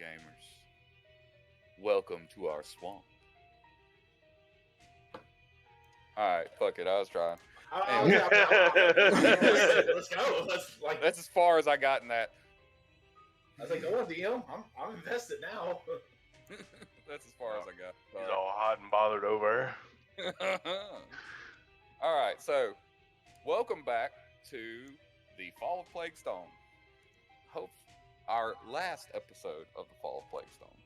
gamers. Welcome to our swamp. Alright, fuck it, I was trying. Anyway. Let's go. That's as far as I got in that. I was like, go on, DM. I'm invested now. That's as far as I got. He's all hot and bothered over. Alright, so welcome back to the Fall of Plaguestone. Hope our last episode of the Fall of Plaguestone.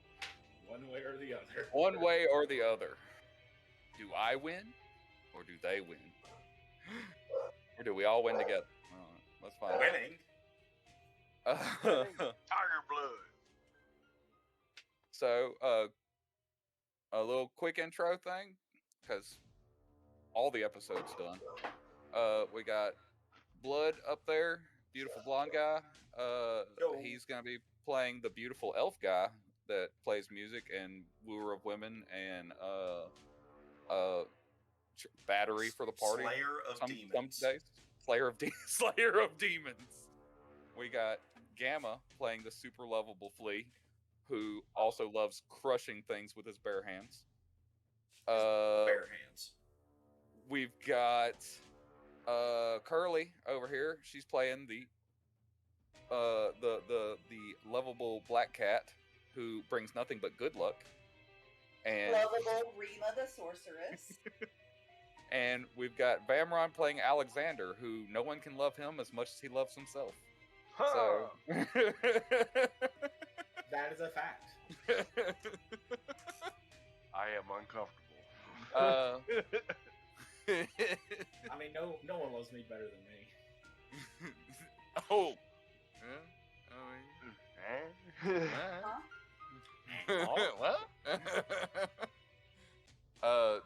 One way or the other. One way or the other. Do I win? Or do they win? Or do we all win together? Alright, let's find out. Winning. Tiger blood. So, a little quick intro thing, because all the episodes done. We got Blood up there, beautiful blonde guy. He's gonna be playing the beautiful elf guy that plays music and Wooer of Women and Battery for the party. Slayer of Demons. Some days. Slayer of Demons. We got Gamma playing the super lovable Flea, who also loves crushing things with his bare hands. Bare hands. We've got Curly over here. She's playing the lovable black cat who brings nothing but good luck. And lovable Rima the sorceress. And we've got Vamron playing Alexander, who no one can love him as much as he loves himself. Huh. So That is a fact. I am uncomfortable. I mean, no one loves me better than me. Oh. What?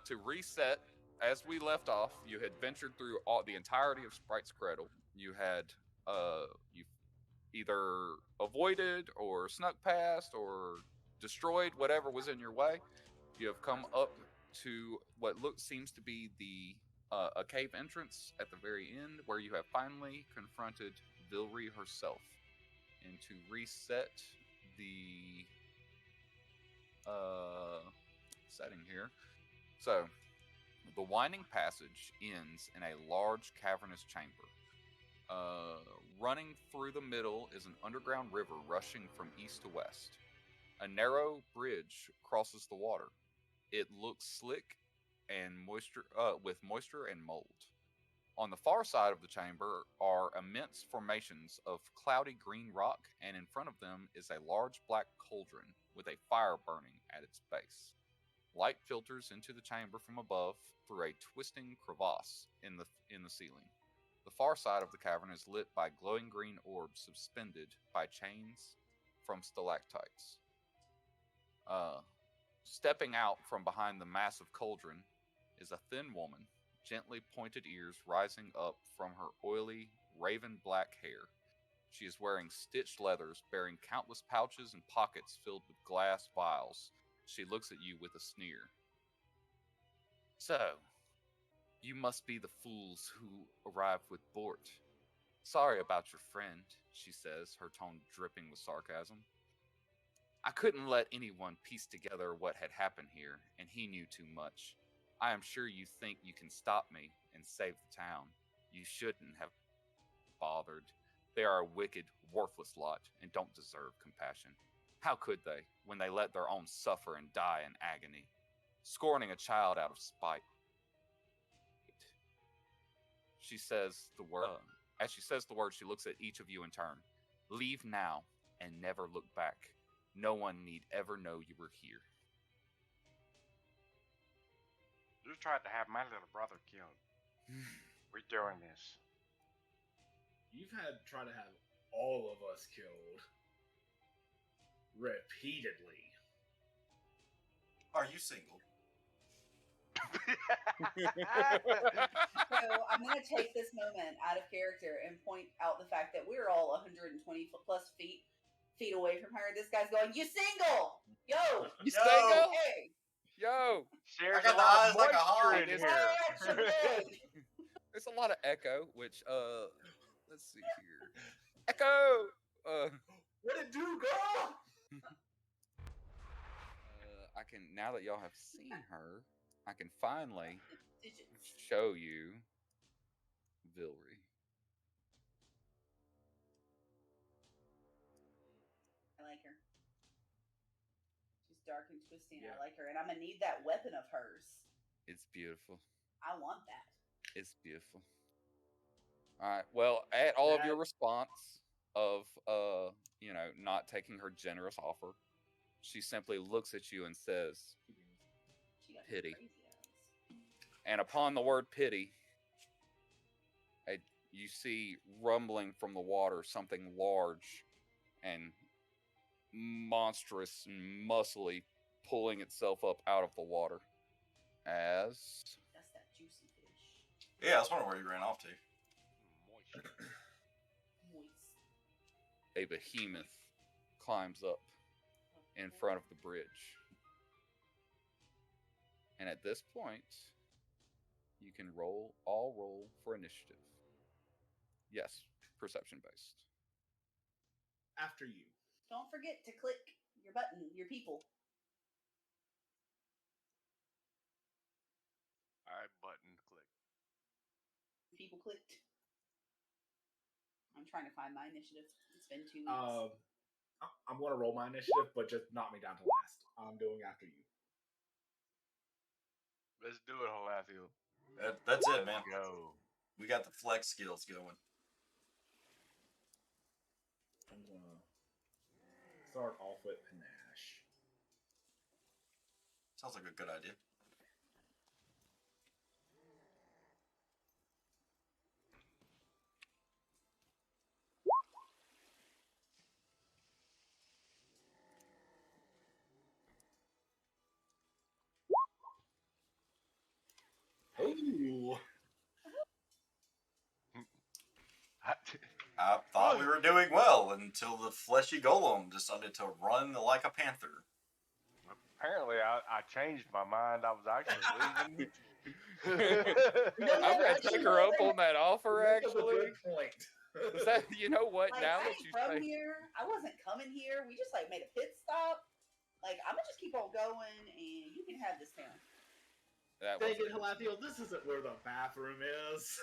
To reset, as we left off, you had ventured through the entirety of Sprite's Cradle. You had you either avoided or snuck past or destroyed whatever was in your way. You have come up to what seems to be a cave entrance at the very end, where you have finally confronted Vilry herself. And to reset the setting here, so the winding passage ends in a large cavernous chamber. Running through the middle is an underground river rushing from east to west. A narrow bridge crosses the water. It looks slick and with moisture and mold. On the far side of the chamber are immense formations of cloudy green rock, and in front of them is a large black cauldron with a fire burning at its base. Light filters into the chamber from above through a twisting crevasse in the ceiling. The far side of the cavern is lit by glowing green orbs suspended by chains from stalactites. Stepping out from behind the massive cauldron is a thin woman, gently pointed ears rising up from her oily, raven black hair. She is wearing stitched leathers bearing countless pouches and pockets filled with glass vials. She looks at you with a sneer. So, you must be the fools who arrived with Bort. Sorry about your friend, she says, her tone dripping with sarcasm. I couldn't let anyone piece together what had happened here, and he knew too much. I am sure you think you can stop me and save the town. You shouldn't have bothered. They are a wicked, worthless lot and don't deserve compassion. How could they, when they let their own suffer and die in agony, scorning a child out of spite? She says the word. As she says the word, she looks at each of you in turn. Leave now and never look back. No one need ever know you were here. You tried to have my little brother killed. We're doing this. You've tried to have all of us killed. Repeatedly. Are you single? So I'm going to take this moment out of character and point out the fact that we're all 120 plus feet away from her. This guy's going, "You single? Yo, You single? Hey, Yo, There's I got a the lot eyes of like a moisture hawk. in here. actually, there's a lot of echo, which let's see here. Echo. What it do, girl? I can, now that y'all have seen her, I can finally Digits. show you Vilry. I like her. She's dark and twisty, and Yeah. I like her. And I'm gonna need that weapon of hers. It's beautiful. I want that. It's beautiful. All right. Well, at all of your That- response of not taking her generous offer, she simply looks at you and says, She got Pity. crazy eyes. and upon the word pity, you see rumbling from the water something large and monstrous and muscly pulling itself up out of the water as That's that juicy fish. Yeah, I was wondering where you ran off to. Moisture. Moist. a behemoth climbs up in front of the bridge. And at this point, you can roll for initiative. Yes, perception based. After you. Don't forget to click your button, your people. I button click. People clicked. I'm trying to find my initiative. It's been 2 weeks. I'm going to roll my initiative, but just knock me down to last. I'm doing after you. Let's do it, Halathiel. That's it, man. Go. We got the flex skills going. I'm going to start off with Panache. Sounds like a good idea. Ooh. I thought we were doing well until the fleshy golem decided to run like a panther. Apparently, I changed my mind. I was actually leaving. I'm gonna take her up on that offer. That's a Actually, good point. is that you know what? Like, Now I that ain't you from say, here. I wasn't coming here. We just made a pit stop. I'm gonna just keep on going, and you can have this town. that Dang was it, Halathiel, this isn't where the bathroom is.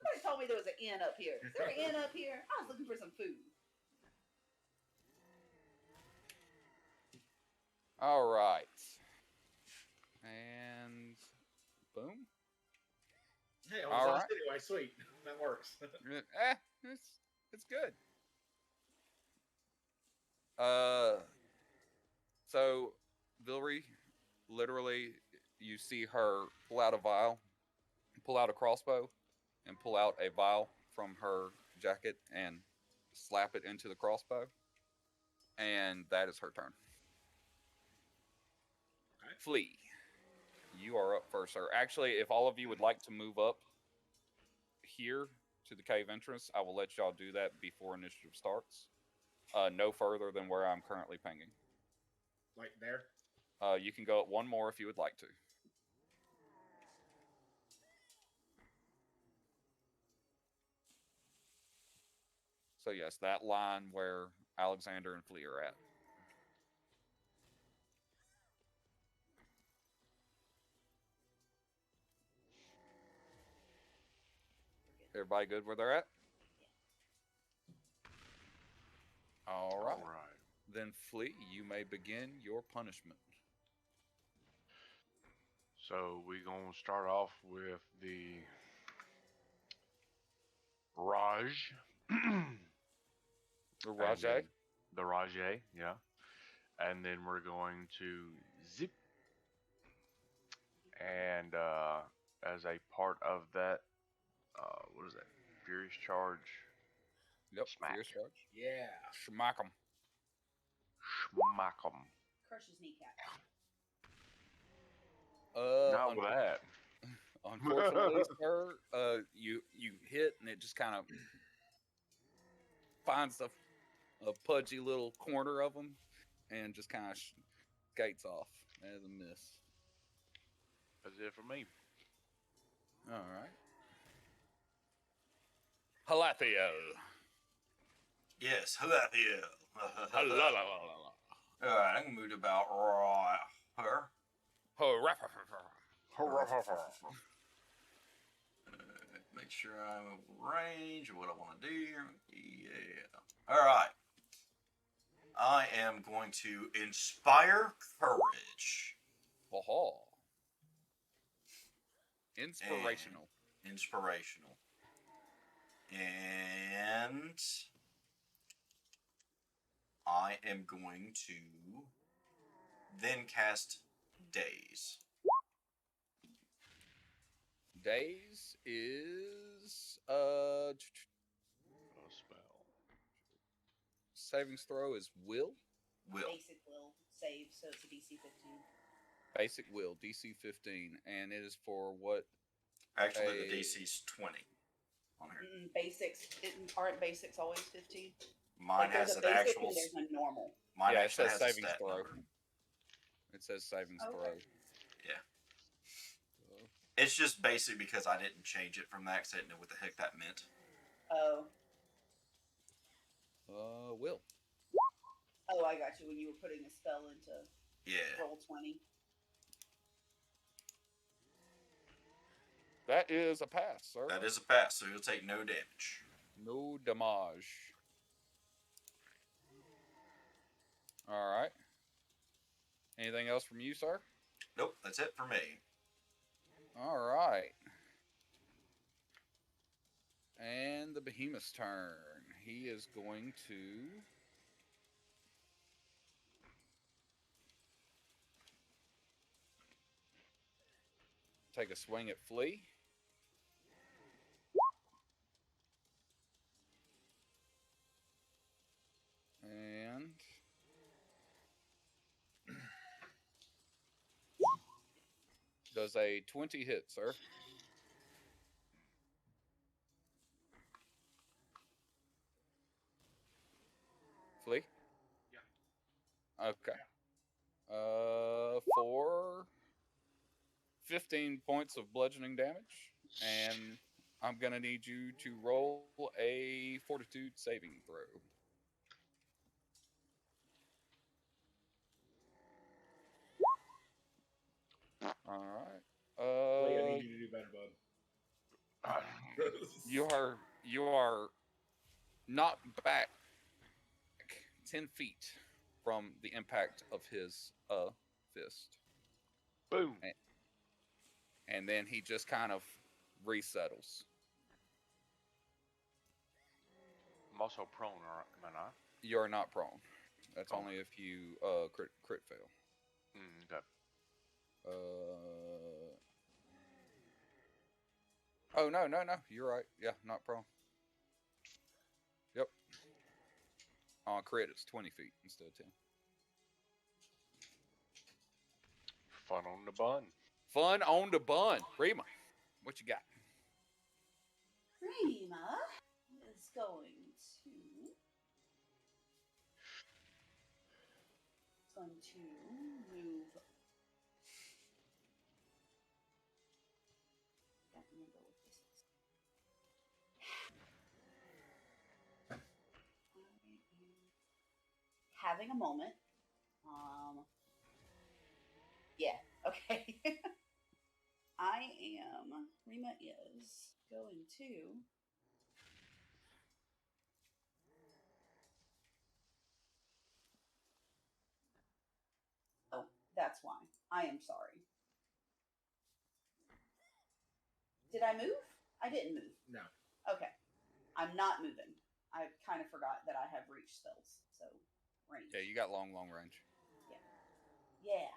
Somebody told me there was an inn up here. Is there an inn up here? I was looking for some food. all right, and boom. Hey, I was All lost right. anyway. Sweet. That works. It's good. So Vilry, literally, you see her pull out a vial, pull out a crossbow, and pull out a vial from her jacket and slap it into the crossbow, and that is her turn. Okay. Flea, you are up first, sir. Actually, if all of you would like to move up here to the cave entrance, I will let y'all do that before initiative starts. No further than where I'm currently pinging. Like there? You can go up one more if you would like to. So yes, that line where Alexander and Flea are at. Everybody good where they're at? All right. All right. Then Flea, you may begin your punishment. So we gonna start off with the Raj. The And Rajay. then the Rajay, yeah. And then we're going to zip. And as a part of that, what is that? Furious Charge. Yep. Smack. Fierce charge. Yeah. Smack 'em. Schmack 'em. Crush his kneecap. Not with that. Unfortunately, sir, you hit and it just kind of finds a pudgy little corner of him and just kind of skates off as a miss. That's it for me. All right. Halathiel. Yes, Halathiel. Alright, I'm gonna move to about right her. Make sure I'm in range of what I want to do here. Yeah. Alright. I am going to inspire courage. Aha. Inspirational. Inspirational. And I am going to then cast Daze. Daze is A spell. savings throw is will. Will. Basic will save, so it's a DC 15. Basic will DC 15, and it is for what? Actually, the DC's 20 on here. Basics aren't basics always 15? Mine Like, has there's an a basic actual. and there's a normal. Mine Yeah, it actually says has a savings stat throw. number. It says savings Okay. throw. Yeah. It's just basic because I didn't change it from that because I didn't know what the heck that meant. Oh. Will. Oh, I got you. When you were putting a spell into Yeah. roll 20. That is a pass, sir. That is a pass, so you'll take no damage. No damage. All right. Anything else from you, sir? Nope, that's it for me. All right. And the behemoth's turn. He is going to take a swing at Flea. And does a 20 hit, sir? Flea? Yeah. Okay. For 15 points of bludgeoning damage, and I'm gonna need you to roll a fortitude saving throw. All right. Wait, I need you to do better, bud. You are knocked back 10 feet from the impact of his fist. Boom. And then he just kind of resettles. I'm also prone, am I not? You're not prone. That's Oh. only if you crit fail. Okay. Oh no. You're right. Yeah, not prone. Yep. On crit, it's 20 feet instead of 10. Fun on the bun. Fun on the bun. Rima, what you got? Rima is going to move. Don't remember what this is. I am having a moment. Yeah. Okay. Rima is going to. Oh, that's why. I am sorry. Did I move? I didn't move. No. Okay. I'm not moving. I kind of forgot that I have reach spells. So, range. Yeah, you got long range. Yeah.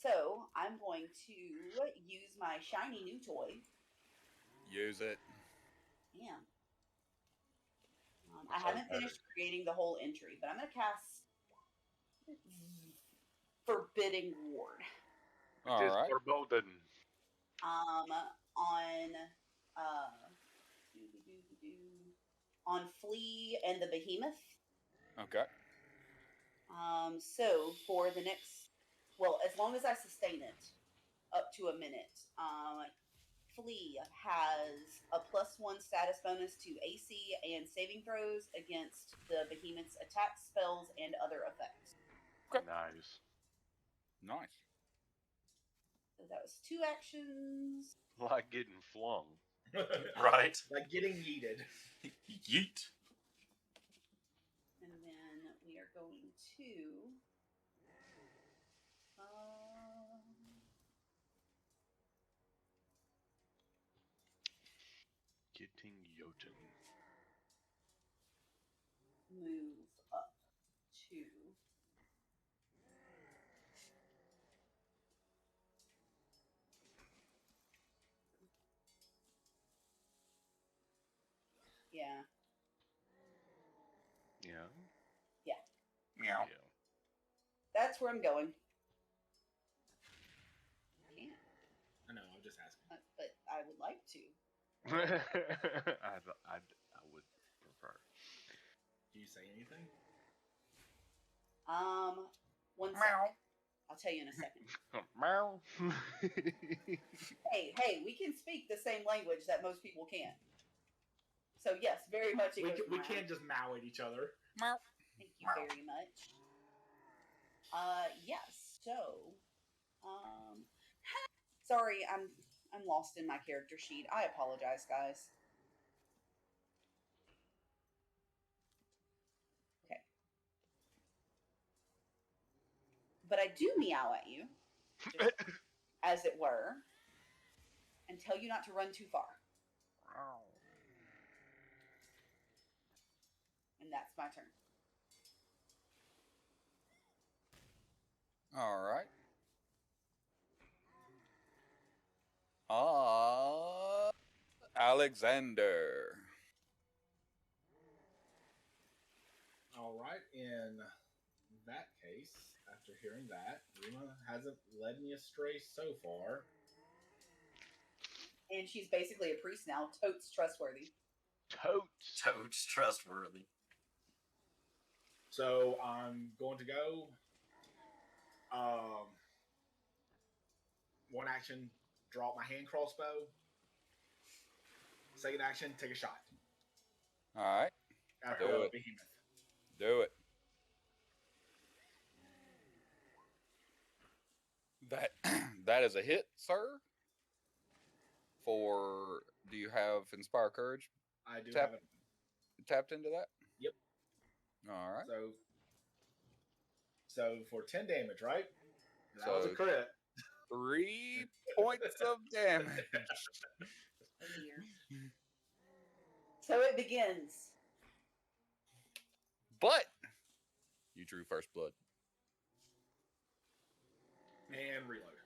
So, I'm going to use my shiny new toy. Use it. Yeah. I haven't finished creating the whole entry, but I'm going to cast Forbidding Ward. All It is right. foreboding. On Flea and the Behemoth. Okay. So for the next, as long as I sustain it, up to a minute, Flea has a +1 status bonus to AC and saving throws against the Behemoth's attacks, spells, and other effects. Okay. Nice. Nice. So that was 2 actions. Like getting flung. Right. Like getting yeeted. Yeet. And then we are going to. Getting Jotun. Move up to. Yeah. Yeah. Meow. Yeah. That's where I'm going. Can't. I know, I'm just asking. But I would like to. I would prefer. Do you say anything? 1 second. Meow. I'll tell you in a second. Meow. Hey, we can speak the same language that most people can't. So yes, very much. We can't just mow at each other. Thank you very much. Yes. So, sorry, I'm lost in my character sheet. I apologize, guys. Okay. But I do meow at you, just as it were, and tell you not to run too far. And that's my turn. All right. Alexander. All right. In that case, after hearing that, Rima hasn't led me astray so far. And she's basically a priest now. Totes trustworthy. Totes. Toad's trustworthy. So I'm going to go. One action, draw out my hand crossbow. Second action, take a shot. All right. After Do the it. behemoth. Do it. That is a hit, sir. Do you have Inspire Courage I do Tap- have it. tapped into that? Yep. All right. So for 10 damage, right? That was a So- crit. 3 points of damage. Oh dear. So it begins. But you drew first blood. And reload.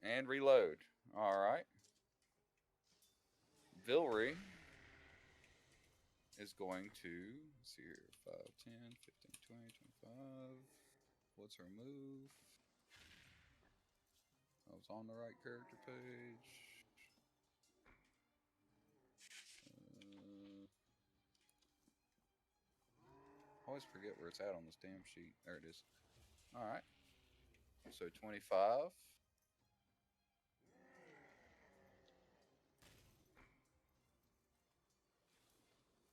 And reload. All right. Vilry is going to, let's see here, 5, 10, 15, 20, 25. What's her move? I was on the right character page. I always forget where it's at on this damn sheet. There it is. All right. So 25.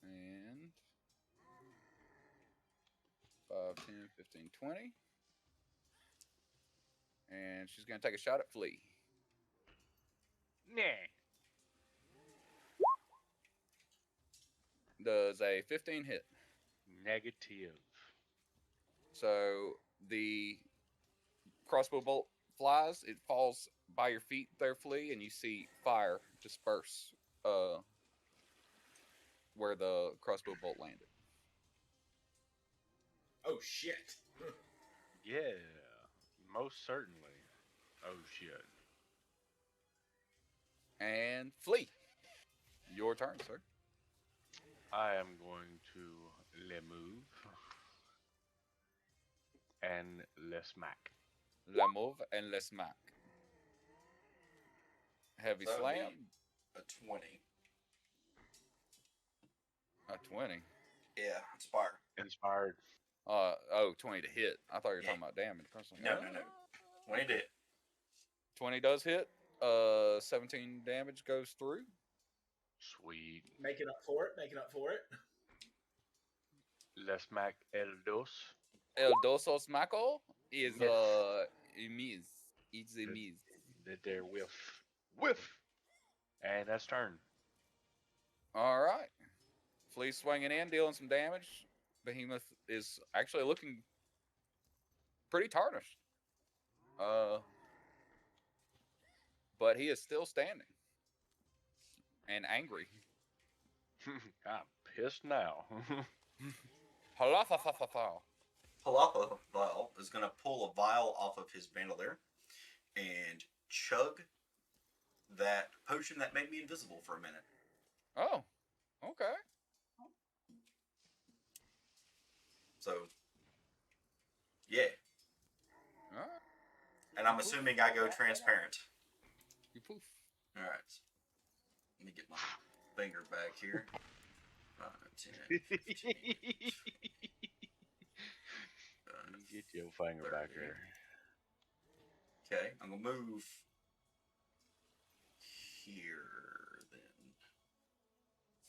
And 5, 10, 15, 20. And she's going to take a shot at Flea. Nah. Does a 15 hit. Negative. So the crossbow bolt flies. It falls by your feet there, Flea, and you see fire disperse where the crossbow bolt landed. Oh, shit. Yeah. Most certainly. Oh shit. And Flea, your turn, sir. I am going to le move and le smack. La move and le smack. Heavy That would slam. be a 20. A 20. Yeah, inspire. Inspired. 20 to hit. I thought you were talking about damage. I was like, No. 20 did. 20 does hit. 17 damage goes through. Sweet. Making up for it. Le smack el dos. El dosos maco is Yes. a miss. It's a miss. That there whiff. Whiff! And that's turn. All right. Flea swinging in, dealing some damage. Behemoth is actually looking pretty tarnished. But he is still standing and angry. I'm pissed now. Halafafafafa. Palapa is going to pull a vial off of his bandolier and chug that potion that made me invisible for a minute. Oh, okay. So, yeah. All right. And I'm assuming I go transparent. You poof. All right. Let me get my finger back here. 5, 10, 15, Get your finger back 30. there. Okay, I'm going to move here then.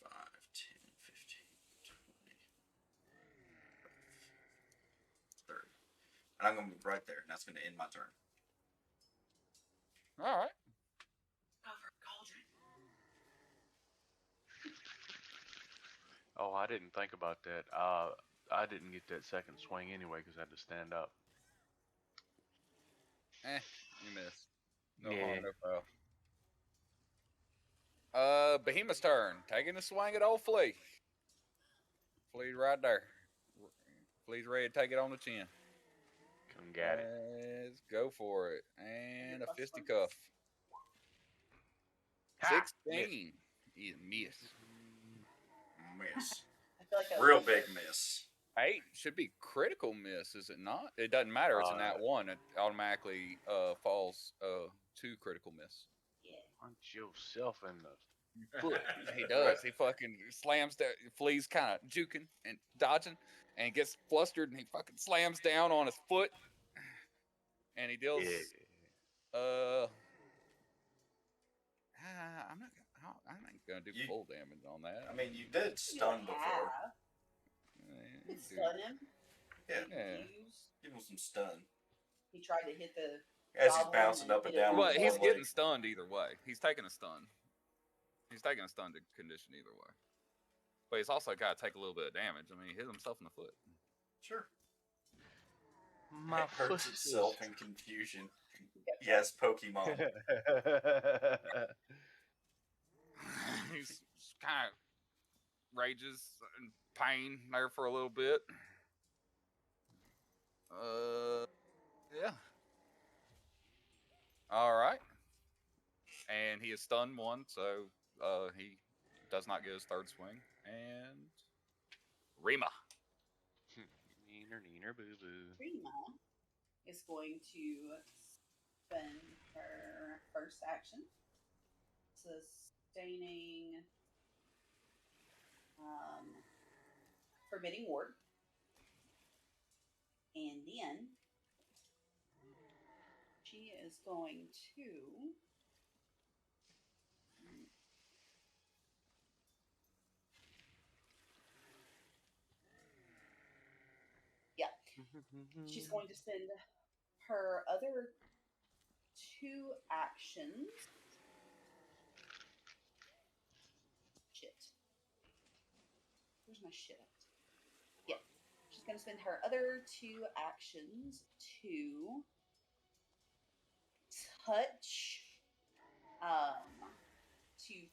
5, 10, 15, 20, 30. And I'm going to move right there, and that's going to end my turn. All right. Cover cauldron. Oh, I didn't think about that. I didn't get that second swing anyway because I had to stand up. You missed. No Yeah. harm, no foul. Behemoth's turn. Taking a swing at old Flea. Flea right there. Flea's ready to take it on the chin. Come get it. Let's go for it. And a Plus fisticuff. Ha! 16. Is miss. Miss. I feel like that Real was- big miss. 8 should be critical miss, is it not? It doesn't matter. It's a nat 1. It automatically falls to critical miss. Yeah. Punch yourself in the foot. He does. He fucking slams down. Flea's kind of juking and dodging and gets flustered and he fucking slams down on his foot. And he deals. Yeah. I'm not gonna do You- full damage on that. I mean, you did You stun don't before. have. Yeah, Could stun him. Yeah, Yeah. Use- give him some stun. He tried to hit the. As he's Goblin bouncing and up and hit it down. with But with he's one getting leg. stunned either way. He's taking a stun. He's taking a stun condition either way. But he's also got to take a little bit of damage. I mean, he hit himself in the foot. Sure. My It hurts foot itself is- in confusion. Yes, Pokemon. He's kind of rages in pain there for a little bit. Yeah. All right. And he is stunned one, so he does not get his third swing. And Rima. Neener boo boo. Prima is going to spend her first action sustaining Forbidding Ward. And then she is going to she's going to spend her other 2 actions. Shit. Where's my shit at? Yeah. She's going to spend her other 2 actions to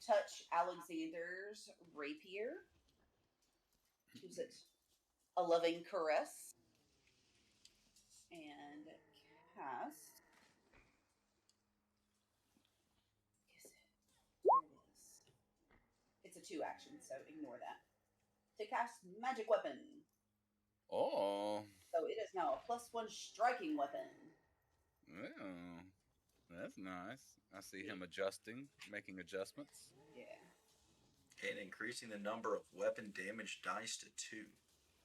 touch Alexander's rapier. Use it a loving caress. And cast. Where it is. It's a 2 action, so ignore that. To cast magic weapon. Oh. So it is now a +1 striking weapon. Yeah. That's nice. I see him adjusting, making adjustments. Yeah. And increasing the number of weapon damage dice to 2.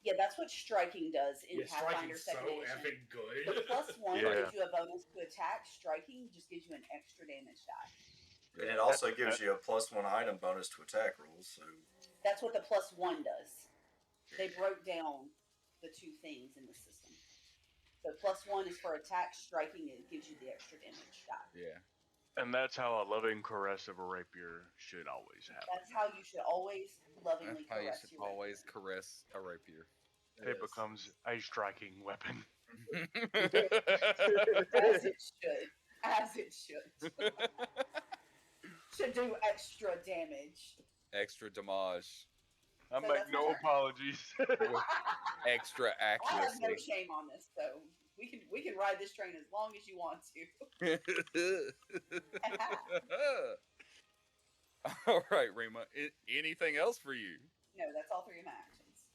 Yeah, that's what striking does in Yeah, Pathfinder striking's so 2nd Edition. epic good. The +1 Yeah. gives you a bonus to attack. Striking just gives you an extra damage die. And it also gives you a +1 item bonus to attack rolls, so That's what the +1 does. They broke down the two things in the system. So +1 is for attack, striking. It gives you the extra damage die. Yeah. And that's how a loving caress of a rapier should always happen. That's how you should always lovingly That's how you caress should your always rapier. caress a rapier. It becomes a striking weapon. As it should. As it should. Should do extra damage. Extra damage. I So make that's my no turn. apologies. Extra I have no accuracy. shame on this, so we can ride this train as long as you want to. All right, Rima. Anything else for you? No, that's all 3 of my actions.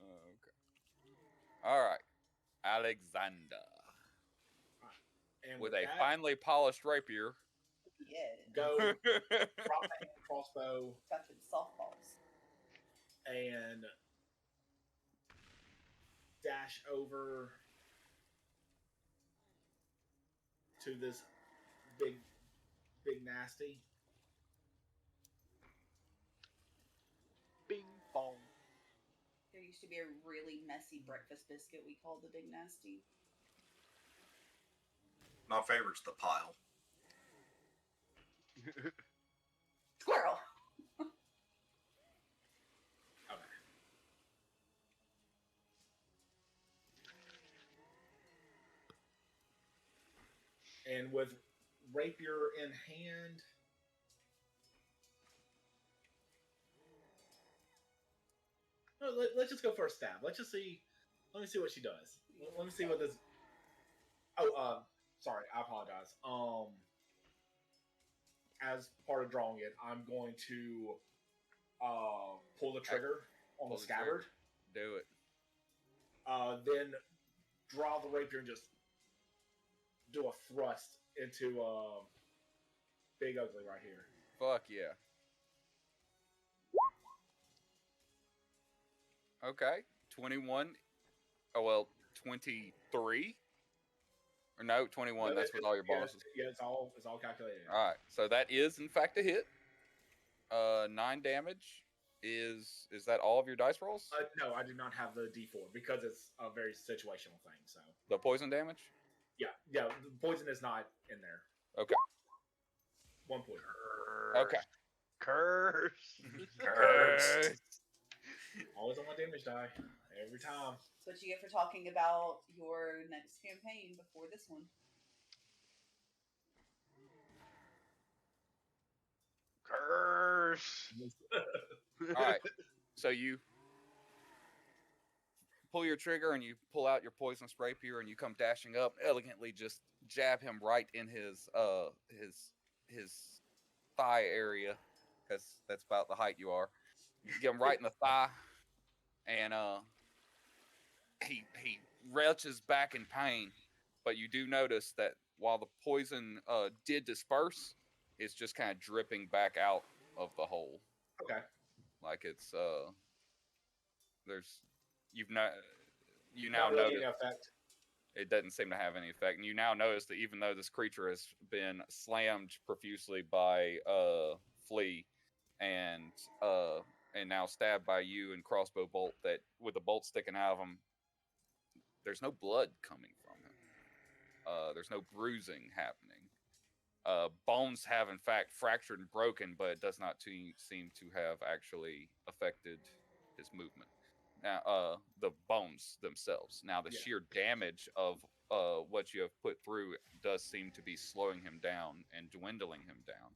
Okay. All right, Alexander, And with with a that, finely polished rapier. Yeah. go drop the hand crossbow Touching softballs. and dash over to this big nasty. Bing bong. There used to be a really messy breakfast biscuit we called the Big Nasty. My favorite's the pile. Squirrel! Okay. And with rapier in hand, no, let's just go for a stab. Let's just see. Let me see what she does. Let me see what this. Oh, sorry. I apologize. As part of drawing it, I'm going to pull the trigger on Pull the the scabbard. Do it. Then draw the rapier and just do a thrust into Big Ugly right here. Fuck yeah. Okay. 21. Oh, well, 23. Or no, 21. That's with all your bonuses. Yeah, it's all calculated. All right. So that is, in fact, a hit. 9 damage. Is that all of your dice rolls? No, I do not have the D4 because it's a very situational thing. So The poison damage? yeah, the poison is not in there. Okay. 1 point. Okay. Curse. Curse. Always on my damage die every time. That's what you get for talking about your next campaign before this one. Curse. All right. So you pull your trigger and you pull out your poisonous rapier and you come dashing up, elegantly just jab him right in his thigh area, because that's about the height you are. You get him right in the thigh, and he retches back in pain. But you do notice that while the poison did disperse, it's just kind of dripping back out of the hole. Okay. Like it's you now Not really notice any effect. it doesn't seem to have any effect, and you now notice that even though this creature has been slammed profusely by Flea and now stabbed by you and crossbow bolt, that with the bolt sticking out of him, there's no blood coming from him. There's no bruising happening. Bones have in fact fractured and broken, but it does not seem to have actually affected his movement. Now, the bones themselves. Now, the sheer damage of what you have put through does seem to be slowing him down and dwindling him down,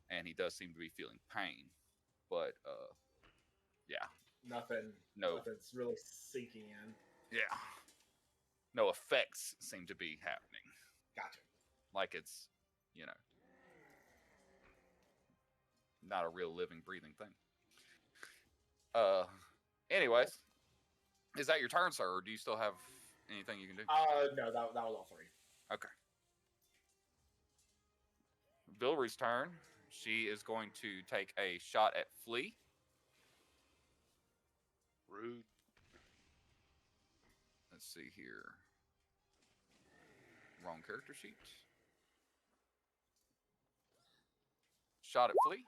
and he does seem to be feeling pain. But yeah, Nothing's really sinking in. yeah, no effects seem to be happening. Gotcha. Like it's, not a real living, breathing thing. Anyways, is that your turn, sir, or do you still have anything you can do? No, that was all 3. Okay. Vilry's turn. She is going to take a shot at Flea. Rude. Let's see here. Wrong character sheet. Shot at Flea.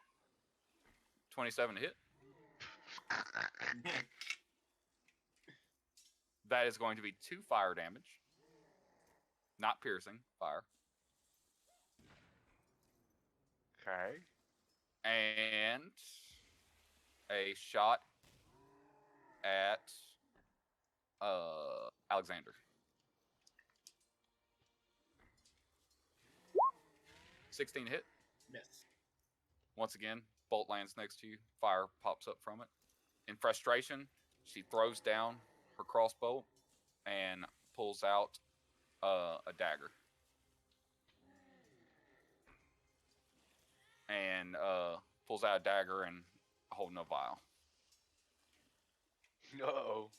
27 to hit. That is going to be 2 fire damage. Not piercing, fire. Okay. And a shot at Alexander. 16 hit. Miss. Once again, bolt lands next to you. Fire pops up from it. In frustration, she throws down her crossbow and pulls out a dagger. And pulls out a dagger and holding a vial. No.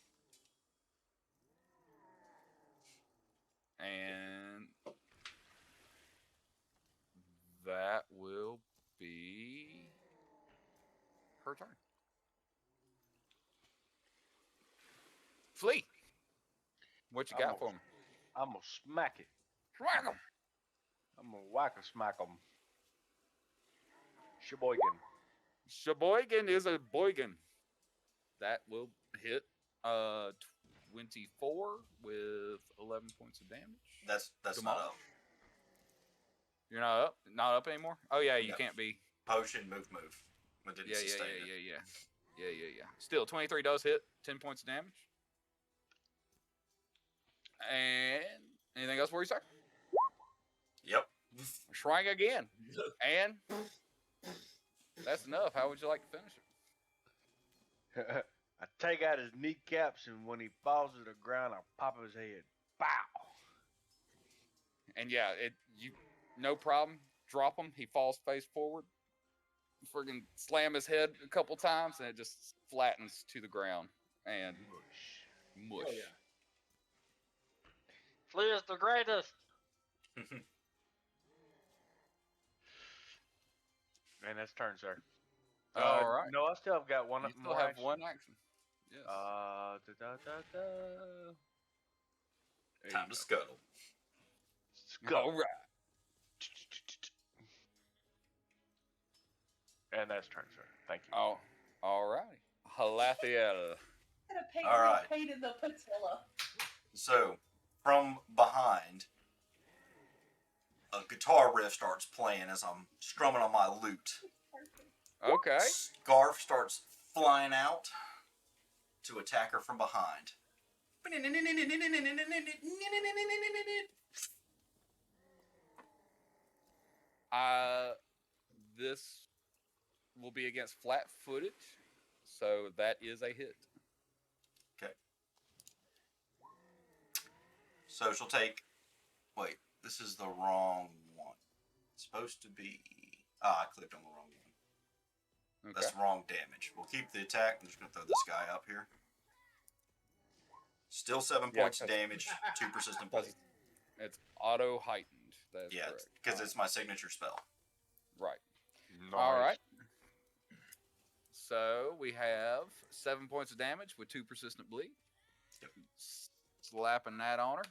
And that will be her turn. Flee. What you got for me? I'm gonna smack it. Smack him. I'm gonna whack a smack him. Sheboygan. Sheboygan is a boygan. That will hit 24 with 11 points of damage. That's Come not on. up. You're not up? Not up anymore? Oh yeah, you No. can't be. Potion, move. But didn't Yeah. sustain it. Still, 23 does hit. 10 points of damage. And anything else for you, sir? Yep. Shrine again. And that's enough. How would you like to finish it? I take out his kneecaps, and when he falls to the ground, I pop his head. Bow. And yeah, no problem. Drop him. He falls face forward. Friggin' slam his head a couple times, and it just flattens to the ground. And mush. Oh, yeah. Flea is the greatest. And that's turn, sir. All right. No, I still have got one You still more have action. one action. Yes. There Time you to go. scuttle. Go. All right. And that's turn, sir. Thank you. Oh, all righty. Halathiel. All right. Pain in the patella. So, from behind, a guitar riff starts playing as I'm strumming on my lute. Okay. Scarf starts flying out to attack her from behind. This will be against flat-footed, so that is a hit. Okay. So she'll take. Wait, this is the wrong one. It's supposed to be. I clicked on the wrong one. Okay. That's wrong damage. We'll keep the attack. I'm just going to throw this guy up here. Still 7 Yeah, points of 'cause- damage, 2 persistent Because bleed. it's auto-heightened. That's Yeah, correct. because it's my signature spell. Right. Nice. All right. So we have 7 points of damage with 2 persistent bleed. Yep. Slapping that on her.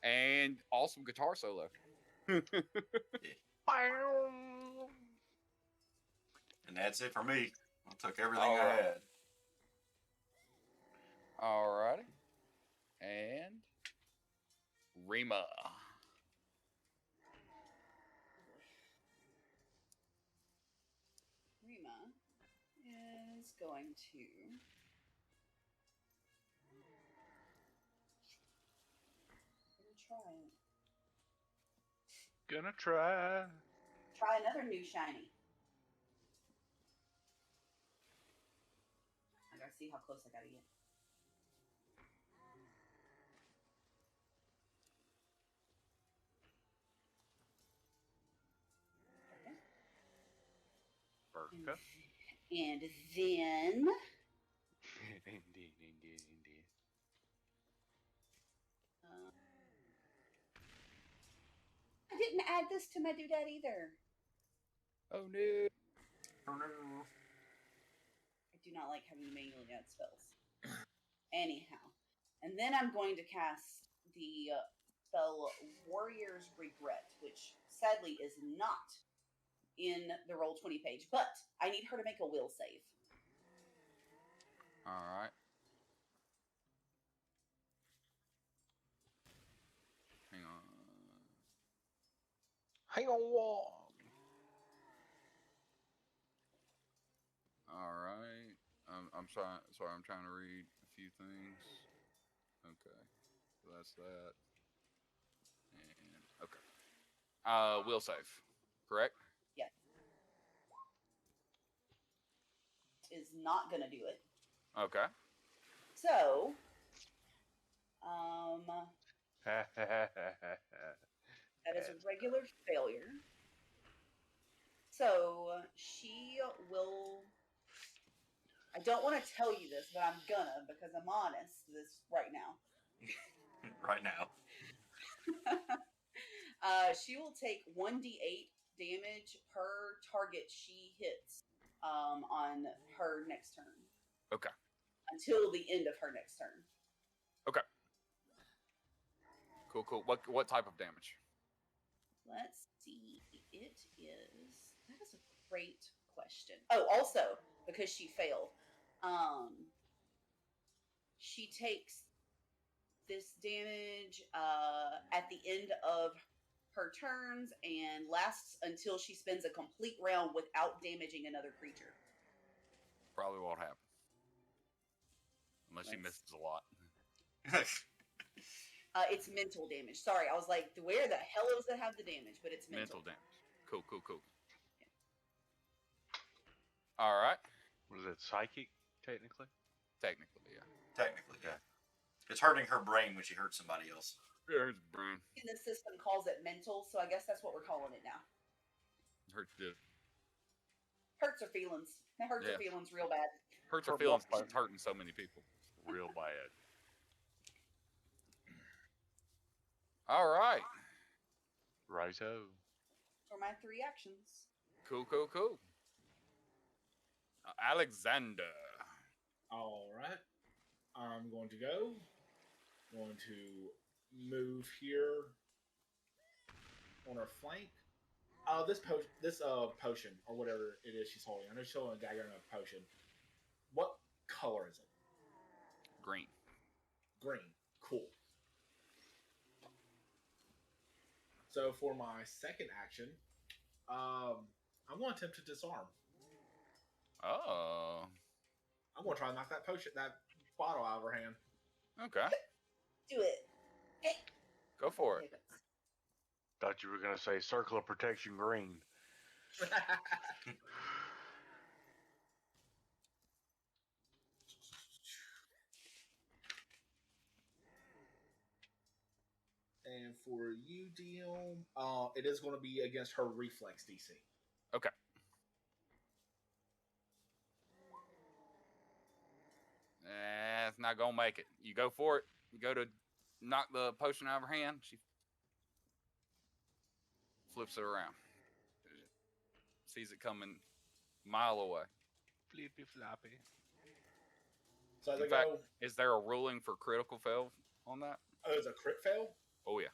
And awesome guitar solo. And that's it for me. I took everything I Alright. had. Alrighty. And Rima. Rima is going to Gonna try. try another new shiny. I gotta see how close I gotta get. Burka. And then Indeed. I didn't add this to my doodad either. Oh no. I do not like having to manually add spells. Anyhow, and then I'm going to cast the spell Warrior's Regret, which sadly is not in the Roll20 page, but I need her to make a will save. Alright. Hang on, wall. All right. I'm sorry. Sorry, I'm trying to read a few things. Okay, so that's that. And okay. Will save. Correct. Yes. Is not gonna do it. Okay. So, that is a regular failure. So she will. I don't want to tell you this, but I'm gonna because I'm honest this right now. Right now. She will take 1d8 damage per target she hits on her next turn. Okay. Until the end of her next turn. Okay. Cool. What type of damage? Let's see. It is. That is a great question. Oh, also because she failed, she takes this damage at the end of her turns and lasts until she spends a complete round without damaging another creature. Probably won't happen. Unless she misses a lot. It's mental damage. Sorry, I was like, where the hell does it have the damage? But it's mental. Damage. Cool. Yeah. All right. Was it psychic, technically? Technically, yeah. Technically, yeah. It's hurting her brain when she hurts somebody else. Hurts brain. And the system calls it mental, so I guess that's what we're calling it now. Hurts good. Hurts her feelings. That hurts her feelings real bad. Hurts her feelings because it's hurting so many people. Real bad. All right. Righto. For my 3 actions. Cool. Alexander. All right. I'm going to go. Going to move here on her flank. This potion or whatever it is she's holding. I know she's holding a dagger and a potion. What color is it? Green. Green. Cool. So for my second action, I'm going to attempt to disarm. Oh. I'm going to try and knock that bottle out of her hand. Okay. Do it. Hey. Go for it. Thought you were going to say circle of protection green. And for you, DM, it is going to be against her reflex DC. Okay. It's not going to make it. You go for it. You go to knock the potion out of her hand. She flips it around. Sees it coming a mile away. Flippy floppy. So as In I fact, go, is there a ruling for critical fail on that? oh, it's a crit fail? Oh, yeah.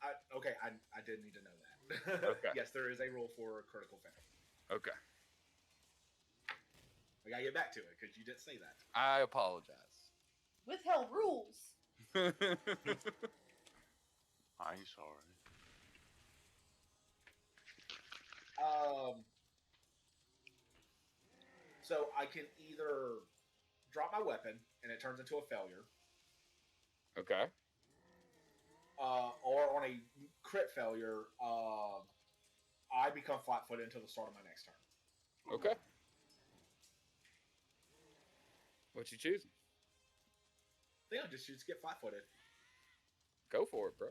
I did need to know that. Okay. Yes, there is a rule for a critical fail. Okay. I gotta get back to it because you didn't say that. I apologize. Withheld rules. I'm sorry. So I can either drop my weapon and it turns into a failure, Okay. or on a crit failure, I become flat-footed until the start of my next turn. Okay. What you choosing? I think I'll just get flat-footed. Go for it, bro.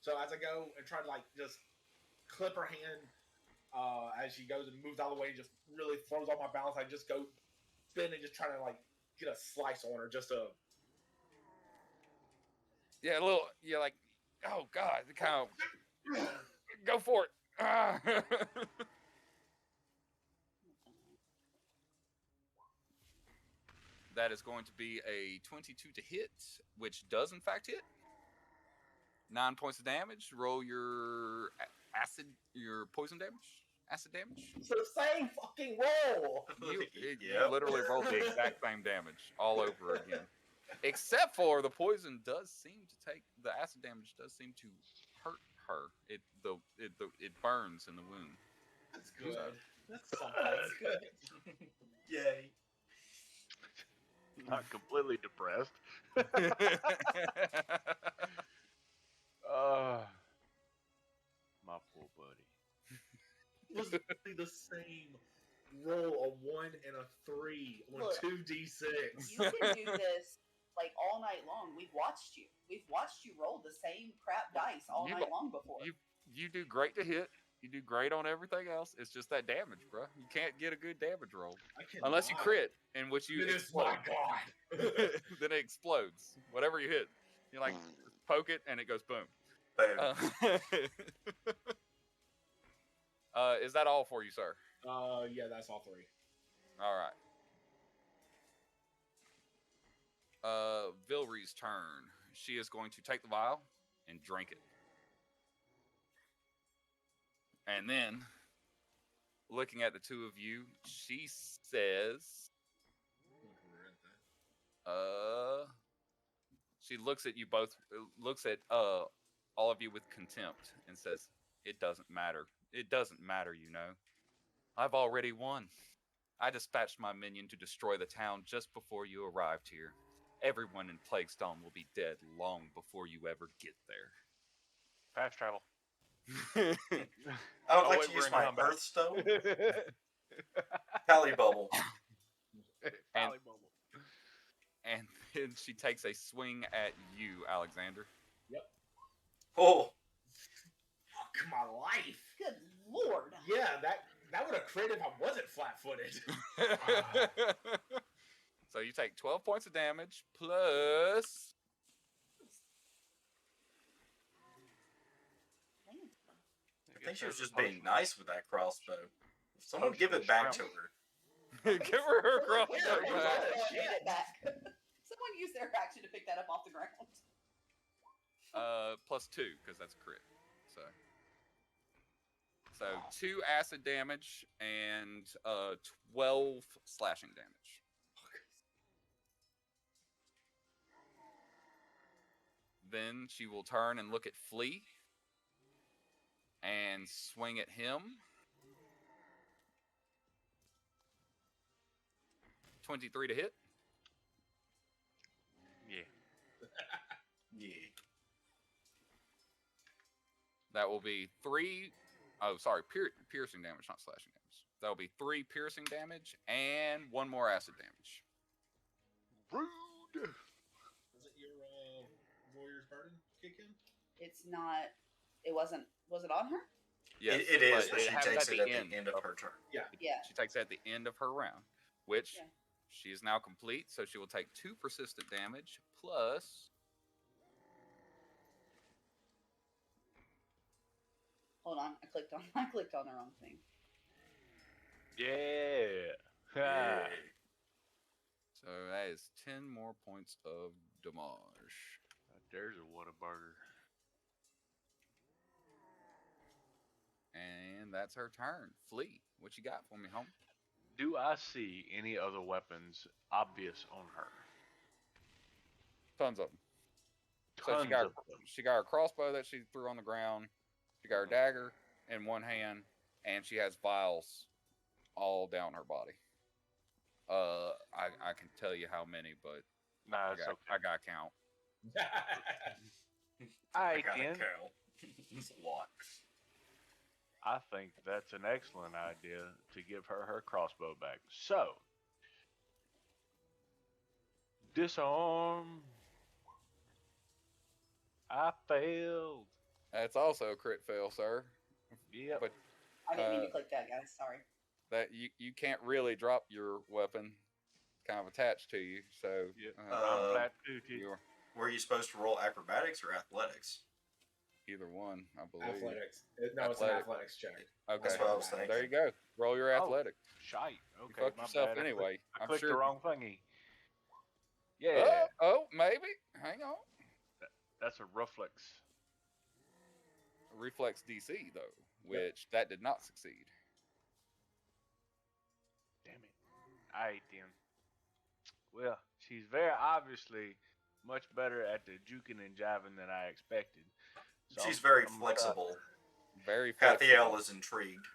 So as I go and try to just clip her hand as she goes and moves out of the way and just really throws off my balance, I just go bend and just try to get a slice on her just to. Yeah, a little. Yeah, like, oh god, the kind of. Go for it. Ah. That is going to be a 22 to hit, which does in fact hit. 9 points of damage. Roll your your poison damage, acid damage. It's the same fucking roll. You literally rolled the exact same damage all over again. Except for the poison does seem to the acid damage does seem to hurt her. It burns in the wound. That's good. So- That's something. good. Yay. Not completely depressed. My poor buddy. It was literally the same. Roll a 1 and a 3 on Look. 2d6. You can do this like all night long. We've watched you. We've watched you roll the same crap dice all You night got- long before. You do great to hit. You do great on everything else. It's just that damage, bro. You can't get a good damage roll I unless you cannot. crit, in which you It is explode. my god. Then it explodes. Whatever you hit, you like poke it and it goes boom. Boom. Is that all for you, sir? Yeah, that's all 3. All right. Vilry's turn. She is going to take the vial and drink it. And then, looking at the two of you, she says, she looks at you both, looks at all of you with contempt and says, "It doesn't matter. It doesn't matter, you know. I've already won. I dispatched my minion to destroy the town just before you arrived here. Everyone in Plaguestone will be dead long before you ever get there." Fast travel. I would I'll like wait to for use him to my come back. Earthstone. Tally bubble. And- And then she takes a swing at you, Alexander. Oh, Fuck my life. Good lord. Yeah, that would have crit if I wasn't flat-footed. So you take 12 points of damage plus. I think she was just being nice with that crossbow. Someone give it back to her. Give her her crossbow Here, Someone back. hand it back. Someone use their action to pick that up off the ground. Plus 2, because that's a crit. So 2 acid damage and 12 slashing damage. Then she will turn and look at Flea and swing at him. 23 to hit. Yeah. Yeah. That will be 3. Piercing damage, not slashing damage. That will be 3 piercing damage and 1 more acid damage. Rude. Was it your Warrior's Burden kick in? It's not. It wasn't. Was it on her? Yes, It is, but but she happens takes it at the end of her turn. Yeah. She takes it at the end of her round, which Yeah. she is now complete. So she will take 2 persistent damage plus. Hold on. I clicked on the wrong thing. Yeah. Yeah. So that is 10 more points of damage. There's a Whataburger. And that's her turn. Flea, what you got for me, homie? Do I see any other weapons obvious on her? Tons of them. So Tons she got of them. she got her crossbow that she threw on the ground. She got her dagger in one hand, and she has vials all down her body. I can tell you how many, but Nah, it's okay. I got to count. I gotta Ken. count. It's a lot. I think that's an excellent idea to give her her crossbow back. So, disarm. I failed. That's also a crit fail, sir. Yep. But I didn't mean to Uh, click that, guys. Sorry. that you can't really drop your weapon, kind of attached to you. So Yep. uh, I'm flat-footed. you're Were you supposed to roll acrobatics or athletics? either one, I believe. Athletics. No, it's an Athletic. athletics check. Okay, That's what I was thinking. there you go. Roll your Oh. athletic. Shite. You Okay, fucked my yourself bad. anyway. I I'm clicked sure. the wrong thingy. Yeah, Maybe. Hang on. that's a reflex. Reflex DC though, which that did not succeed. Damn it. Alright then. Well, she's very obviously much better at the juking and jiving than I expected. So So She's very I'm flexible. Very Cathiel flexible. is intrigued.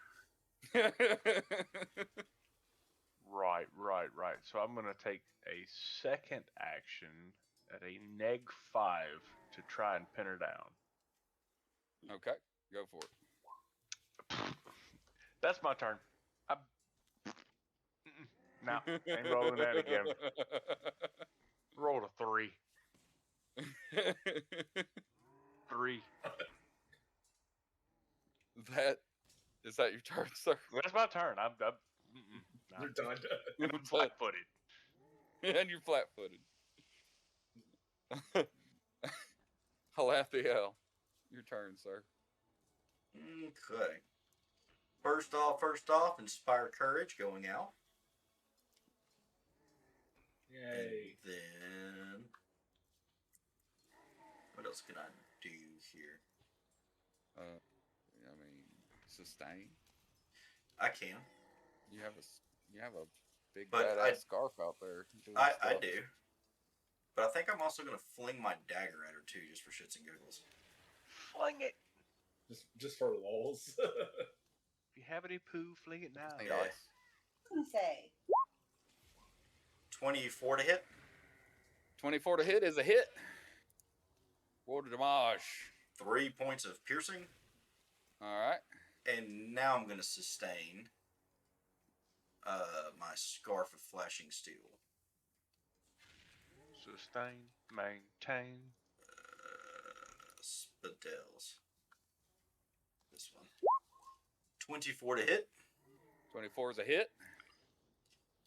Right. So I'm gonna take a second action at a -5 to try and pin her down. Okay, go for it. That's my turn. No, ain't rolling that again. Rolled a 3. 3. Is that your turn, sir? That's my turn. I'm You're done. and I'm flat-footed. And you're flat-footed. Halathiel, your turn, sir. Okay. First off, Inspire Courage going out. Yay. And then... What else can I do here? I mean, sustain. I can. You have a big But badass scarf out there. doing I stuff. do. But I think I'm also going to fling my dagger at her, too, just for shits and giggles. Fling it. Just for lulz. If you have any poo, fling it now. Hey, Yeah. nice. I was gonna say 24 to hit. 24 to hit is a hit. Roll de damage. 3 points of piercing. All right. And now I'm going to sustain my Scarf of Flashing Steel. Sustain, maintain. Spadels. This one. 24 to hit. 24 is a hit.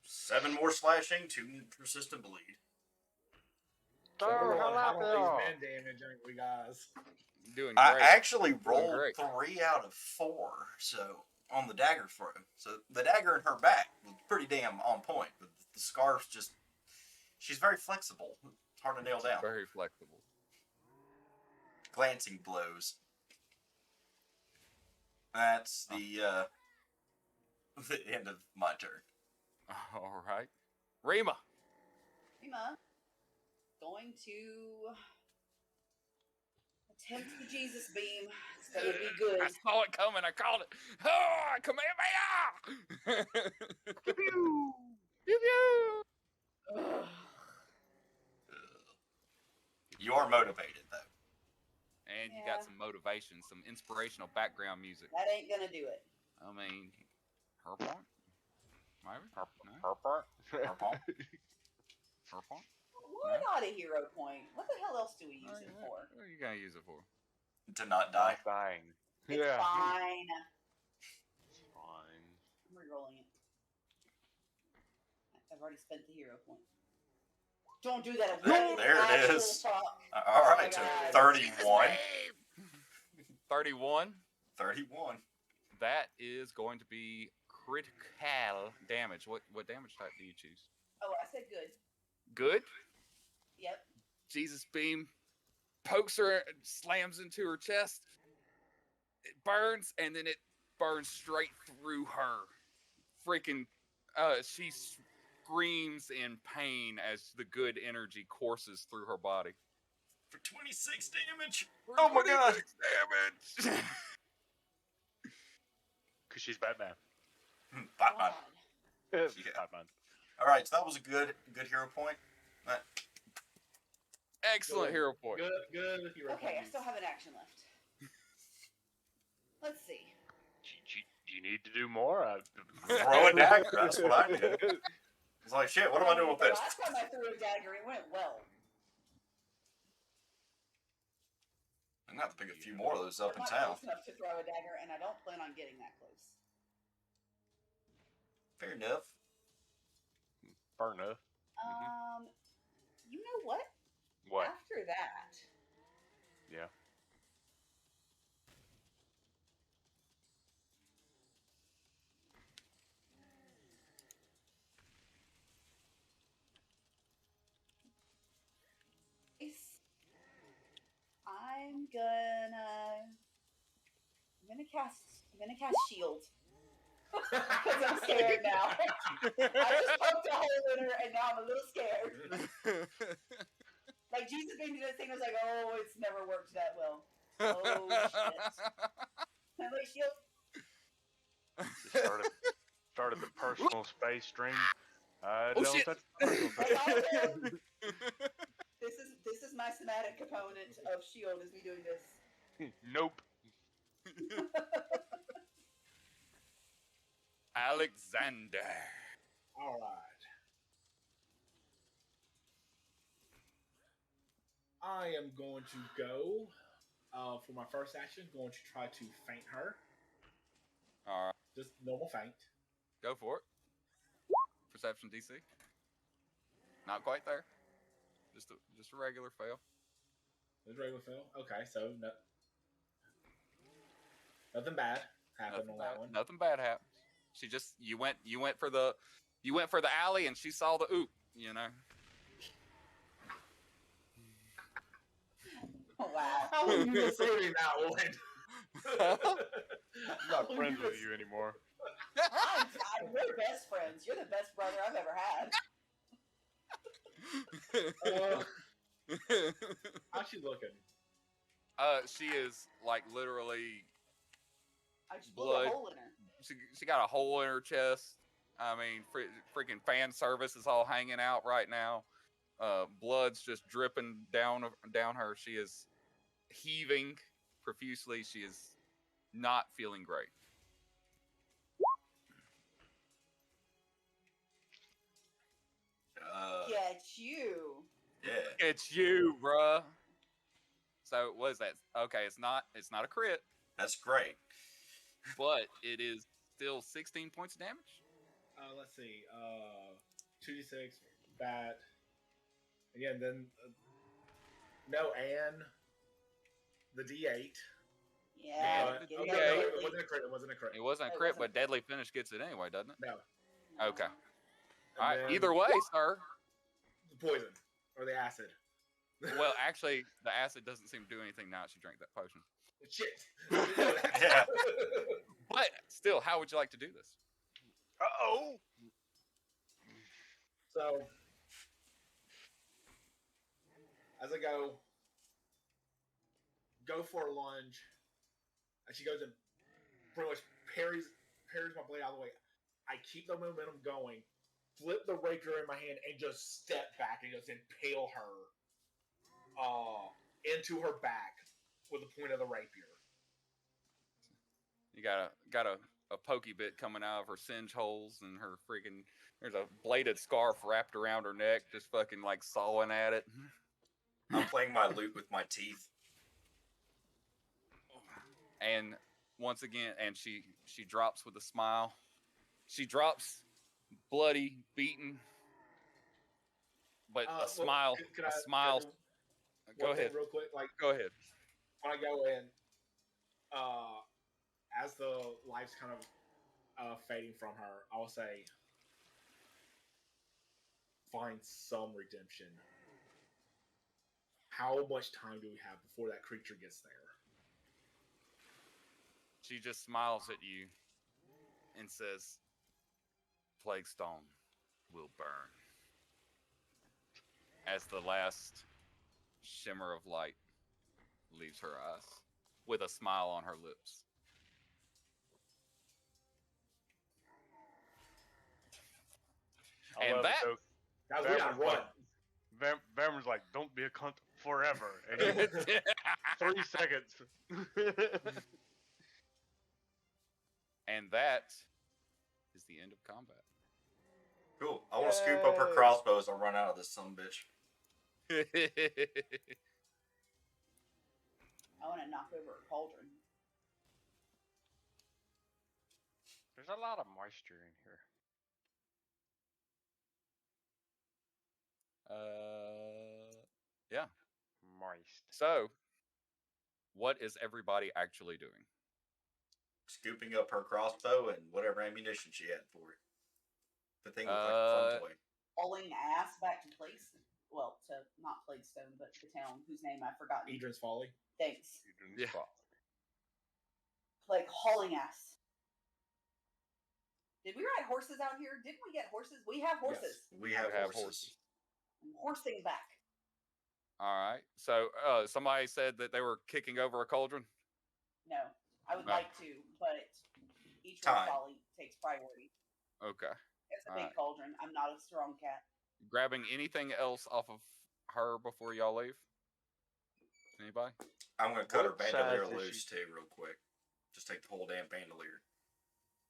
7 more slashing, 2 persistent bleed. So we're Oh, rolling how Halathiel. much men damage, aren't we, guys? Doing I great. actually Doing rolled great. 3 out of 4, so on the dagger throw. So the dagger in her back was pretty damn on point. But the scarf's just, she's very flexible. It's hard to nail down. Very flexible. Glancing blows. That's the end of my turn. All right. Rima. Rima going to attempt the Jesus beam. It's gonna be good. I saw it coming. I called it. Oh, Kamehameha! Pew pew! Pew pew! Ugh. You are motivated, though. And you Yeah. got some motivation, some inspirational background music. That ain't gonna do it. I mean, her point? Maybe? No? Harper. Her paw. Her point? Why not a hero point? What the hell else do we use it for? What are you going to use it for? To not die. Dying. It's Yeah. fine. It's fine. I'm re-rolling it. I've already spent the hero point. Don't do that again. There it Actual is. fuck. All right, so God. 31. 31. 31. That is going to be critical damage. What damage type do you choose? Oh, I said good. Good. Yep. Jesus beam pokes her, slams into her chest. It burns, and then it burns straight through her. Freaking, she screams in pain as the good energy courses through her body. For 26 damage. Oh my god! Damage! Because she's Batman. Batman. God. Batman. All right, so that was a good hero point. Excellent hero point. Good hero Okay, I point. still have an action left. Let's see. Do you need to do more? Throw a dagger. That's what I did. It's like, shit, what am I doing with The this? last time I threw a dagger, it went well. I'm going to have to pick a few more of those up I'm in not town. close enough to throw a dagger, and I don't plan on getting that close. Fair enough. Fair enough. You know what? What? After that, Yeah. I'm gonna cast shield. Because I'm scared now. I just poked a hole in her and now I'm a little scared. Like Jesus being to this thing, I was like, oh, it's never worked that well. Oh, shit. Wait, shield. Just started the personal space stream. I Oh, don't shit. touch personal Hey, space. all good. This is my somatic component of shield is me doing this. Nope. Alexander. All right. I am going to go for my first action. Going to try to feint her. All right, Just normal feint. go for it. Perception DC. Not quite there. Just a regular fail. Just regular fail. Okay, so nothing bad happened on that one. Nothing bad happens. She just you went for the alley and she saw the oop. You know. Oh, wow. How are you saving that one? I'm not friends with you anymore. We're best friends. You're the best brother I've ever had. How's she looking? She is like literally. I just blew Blood. a hole in her. She got a hole in her chest. I mean, freaking fan service is all hanging out right now. Blood's just dripping down her. She is heaving profusely. She is not feeling great. Get you. Yeah. It's you, bruh. So what is that? Okay, it's not a crit, That's great. but it is still 16 points of damage. Let's see. 2d6 bat. Again, then no, and the d8. Yeah. the get Okay, that D8. no, it quickly. wasn't a crit. It wasn't a crit. It wasn't a It crit, wasn't. but deadly finish gets it anyway, doesn't it? No. Okay. And All right. then Either way, sir. the poison or the acid. Well, actually, the acid doesn't seem to do anything now that she drank that potion. Shit. Yeah. But still, how would you like to do this? Uh-oh. So, as I go for a lunge, and she goes and pretty much parries my blade out of the way. I keep the momentum going, flip the rapier in my hand, and just step back and just impale her into her back with the point of the rapier. You got a pokey bit coming out of her singe holes, and her freaking there's a bladed scarf wrapped around her neck, just fucking like sawing at it. I'm playing my lute with my teeth. And once again, and she drops with a smile. She drops bloody, beaten, but a smile. Can A I smile. do Go one thing ahead. real quick. Like Go ahead. when I go in, as the life's kind of fading from her, I'll say, find some redemption. How much time do we have before that creature gets there? She just smiles at you and says, Plaguestone will burn. As the last shimmer of light leaves her eyes, with a smile on her lips. I And love that- it, Guys, though. we gotta run. Vamron's like, don't be a cunt forever. And he, 3 seconds. And that is the end of combat. Cool. I want to scoop up her Yay. crossbows and run out of this sumbitch. I want to knock over a cauldron. There's a lot of moisture in here. Yeah. Moist. So, what is everybody actually doing? Scooping up her crossbow and whatever ammunition she had for it. The thing looked like a fun toy. Hauling ass back to Plaguestone. Well, to not Plaguestone, but the town whose name I've forgotten. Edrin's Folly. Thanks. You didn't Yeah. spot. Like hauling ass. Did we ride horses out here? Didn't we get horses? We have horses. We have We have horses. I'm horsing back. All right. So somebody said that they were kicking over a cauldron. No, I would No. like to, but each Time. one's folly takes priority. Okay. It's a All big right. cauldron. I'm not a strong cat. Grabbing anything else off of her before y'all leave? Anybody? I'm gonna cut her What bandolier size is loose she? too, real quick. Just take the whole damn bandolier.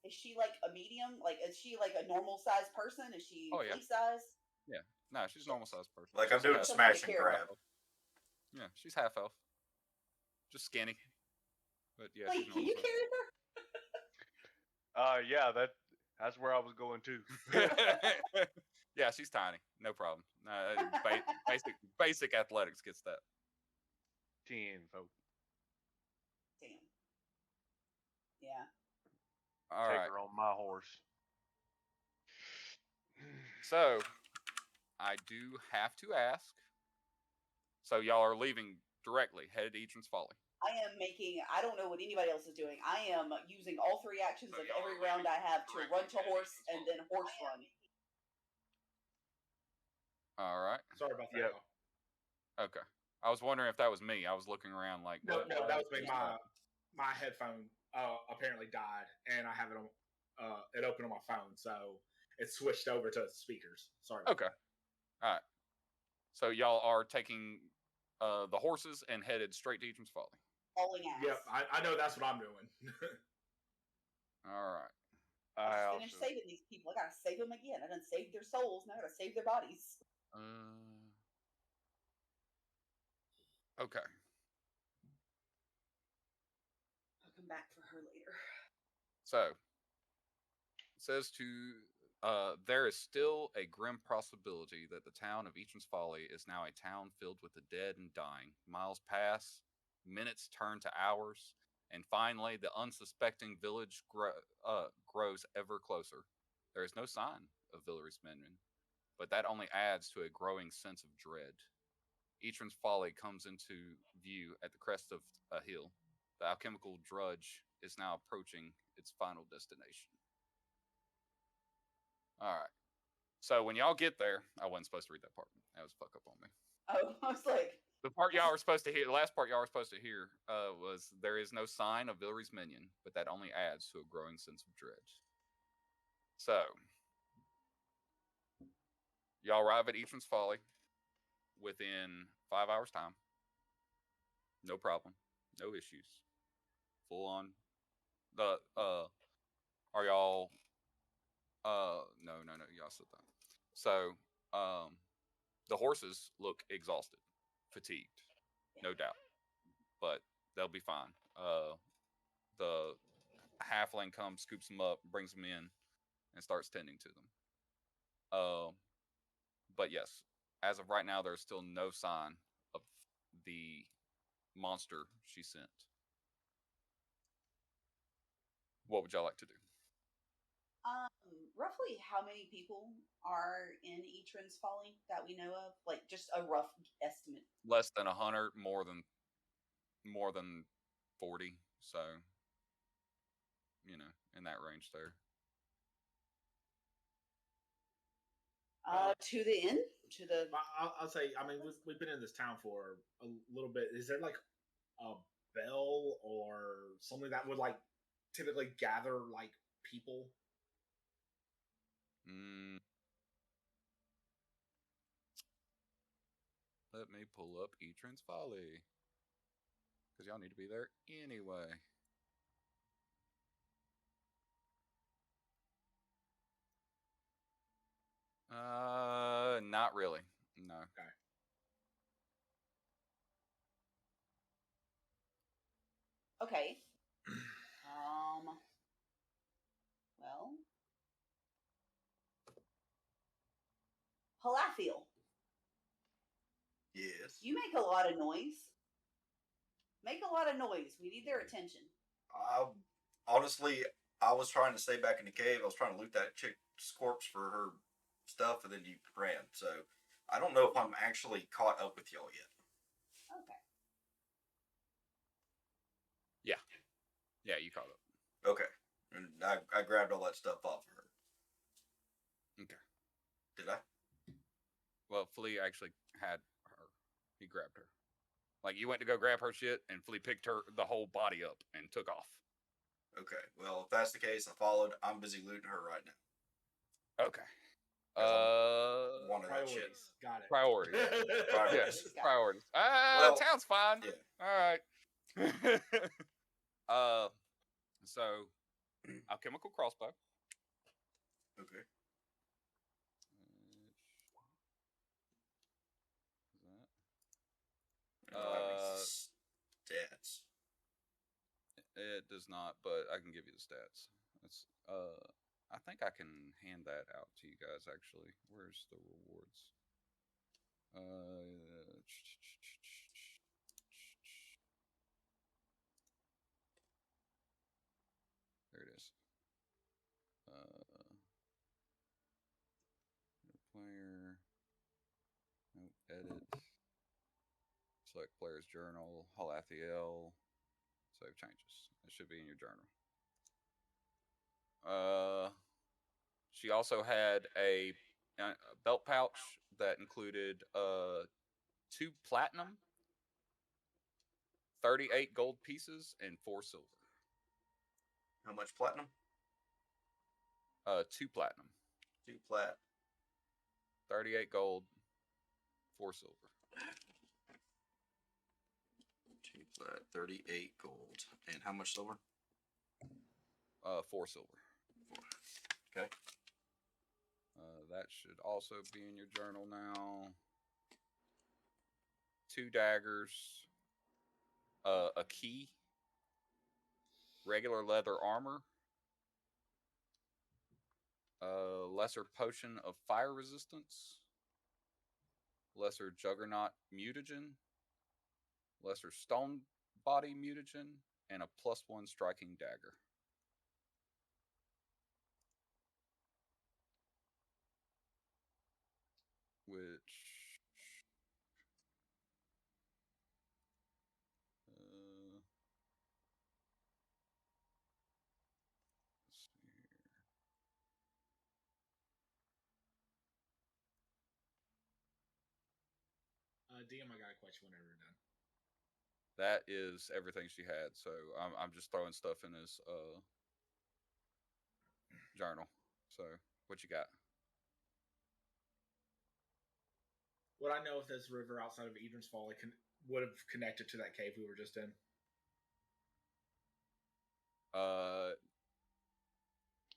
Is she like a medium? Like, is she like a normal sized person? Is she Oh, yeah. flea size? Yeah. No, she's a normal sized person. Like I'm She's doing a half- Somebody smash and care about grab. Yeah, she's half elf. Just skinny. But yeah, Wait, she's can you normal carry her? Yeah, that's where I was going too. size. Yeah, she's tiny. No problem. Basic athletics gets that. 10, folks. Damn. Yeah. All Take right. her on my horse. So, I do have to ask. So y'all are leaving directly, headed to Etran's Folly. I am making. I don't know what anybody else is doing. I am using all 3 actions of every round I have to run to horse and then horse run. All right. Sorry about that. Yep. y'all. Okay. I was wondering if that was me. I was looking around like. No, what that was me. just My happened? my headphone apparently died, and I have it on it open on my phone, so it switched over to speakers. Sorry. About Okay. All right. So y'all are taking the horses and headed straight to Etran's Folly. Hauling ass. Yep, I know that's what I'm doing. All right. I Just finish also saving these people. I gotta save them again. I done saved their souls. Now I gotta save their bodies. Okay. I'll come back for her later. So it says there is still a grim possibility that the town of Etran's Folly is now a town filled with the dead and dying. Miles pass, minutes turn to hours, and finally the unsuspecting village grows ever closer. There is no sign of Villery's Minion, but that only adds to a growing sense of dread. Etran's Folly comes into view at the crest of a hill. The alchemical drudge is now approaching its final destination. All right. So when y'all get there, I wasn't supposed to read that part. That was a fuck up on me. Oh, I was like, The part y'all were supposed to hear, the last part y'all were supposed to hear, was there is no sign of Villery's Minion, but that only adds to a growing sense of dread. So y'all arrive at Etran's Folly within 5 hours' time. No problem. No issues. Full on. Are y'all no, y'all said that. So, the horses look exhausted, fatigued, no doubt, but they'll be fine. The halfling comes, scoops them up, brings them in, and starts tending to them. But yes, as of right now, there's still no sign of the monster she sent. What would y'all like to do? roughly how many people are in Etran's Folly that we know of? Like, just a rough estimate. Less than 100, more than 40. So, in that range there. To the inn? To the. I'll say. I mean, we've been in this town for a little bit. Is there like a bell or something that would like typically gather like people? Let me pull up Etran's Folly. Because y'all need to be there anyway. Not really. No. Okay. Okay. Well. Halathiel, Yes. you make a lot of noise. Make a lot of noise. We need their attention. Honestly, I was trying to stay back in the cave. I was trying to loot that chick's corpse for her stuff, and then you ran. So I don't know if I'm actually caught up with y'all yet. Okay. Yeah, you caught up. Okay. And I grabbed all that stuff off of her. Okay. Did I? Well, Flea actually had her. He grabbed her. Like, you went to go grab her shit, and Flea picked the whole body up and took off. Okay. Well, if that's the case, I followed. I'm busy looting her right now. Okay. One of that shit. Priorities. Got it. Priorities. Priorities. Yes, priorities. Well, Sounds fine. Yeah. All right. So, alchemical crossbow. Okay. I don't have any stats. It does not, but I can give you the stats. It's I think I can hand that out to you guys actually. Where's the rewards? There it is. Player. Nope, edit. Select player's journal. Halathiel. Save changes. It should be in your journal. She also had a belt pouch that included 2 platinum, 38 gold pieces, and 4 silver. How much platinum? 2 platinum. 2 plat. 38 gold, 4 silver. 2 plat, 38 gold. And how much silver? 4 silver. 4. Okay. That should also be in your journal now. 2 daggers, a key, regular leather armor, lesser potion of fire resistance, lesser juggernaut mutagen, lesser stone body mutagen, and a +1 striking dagger. Which let's see here. DM, I got a question whenever you're done. That is everything she had. So I'm just throwing stuff in his journal. So what you got? Would I know if this river outside of Edren's Fall would have connected to that cave we were just in?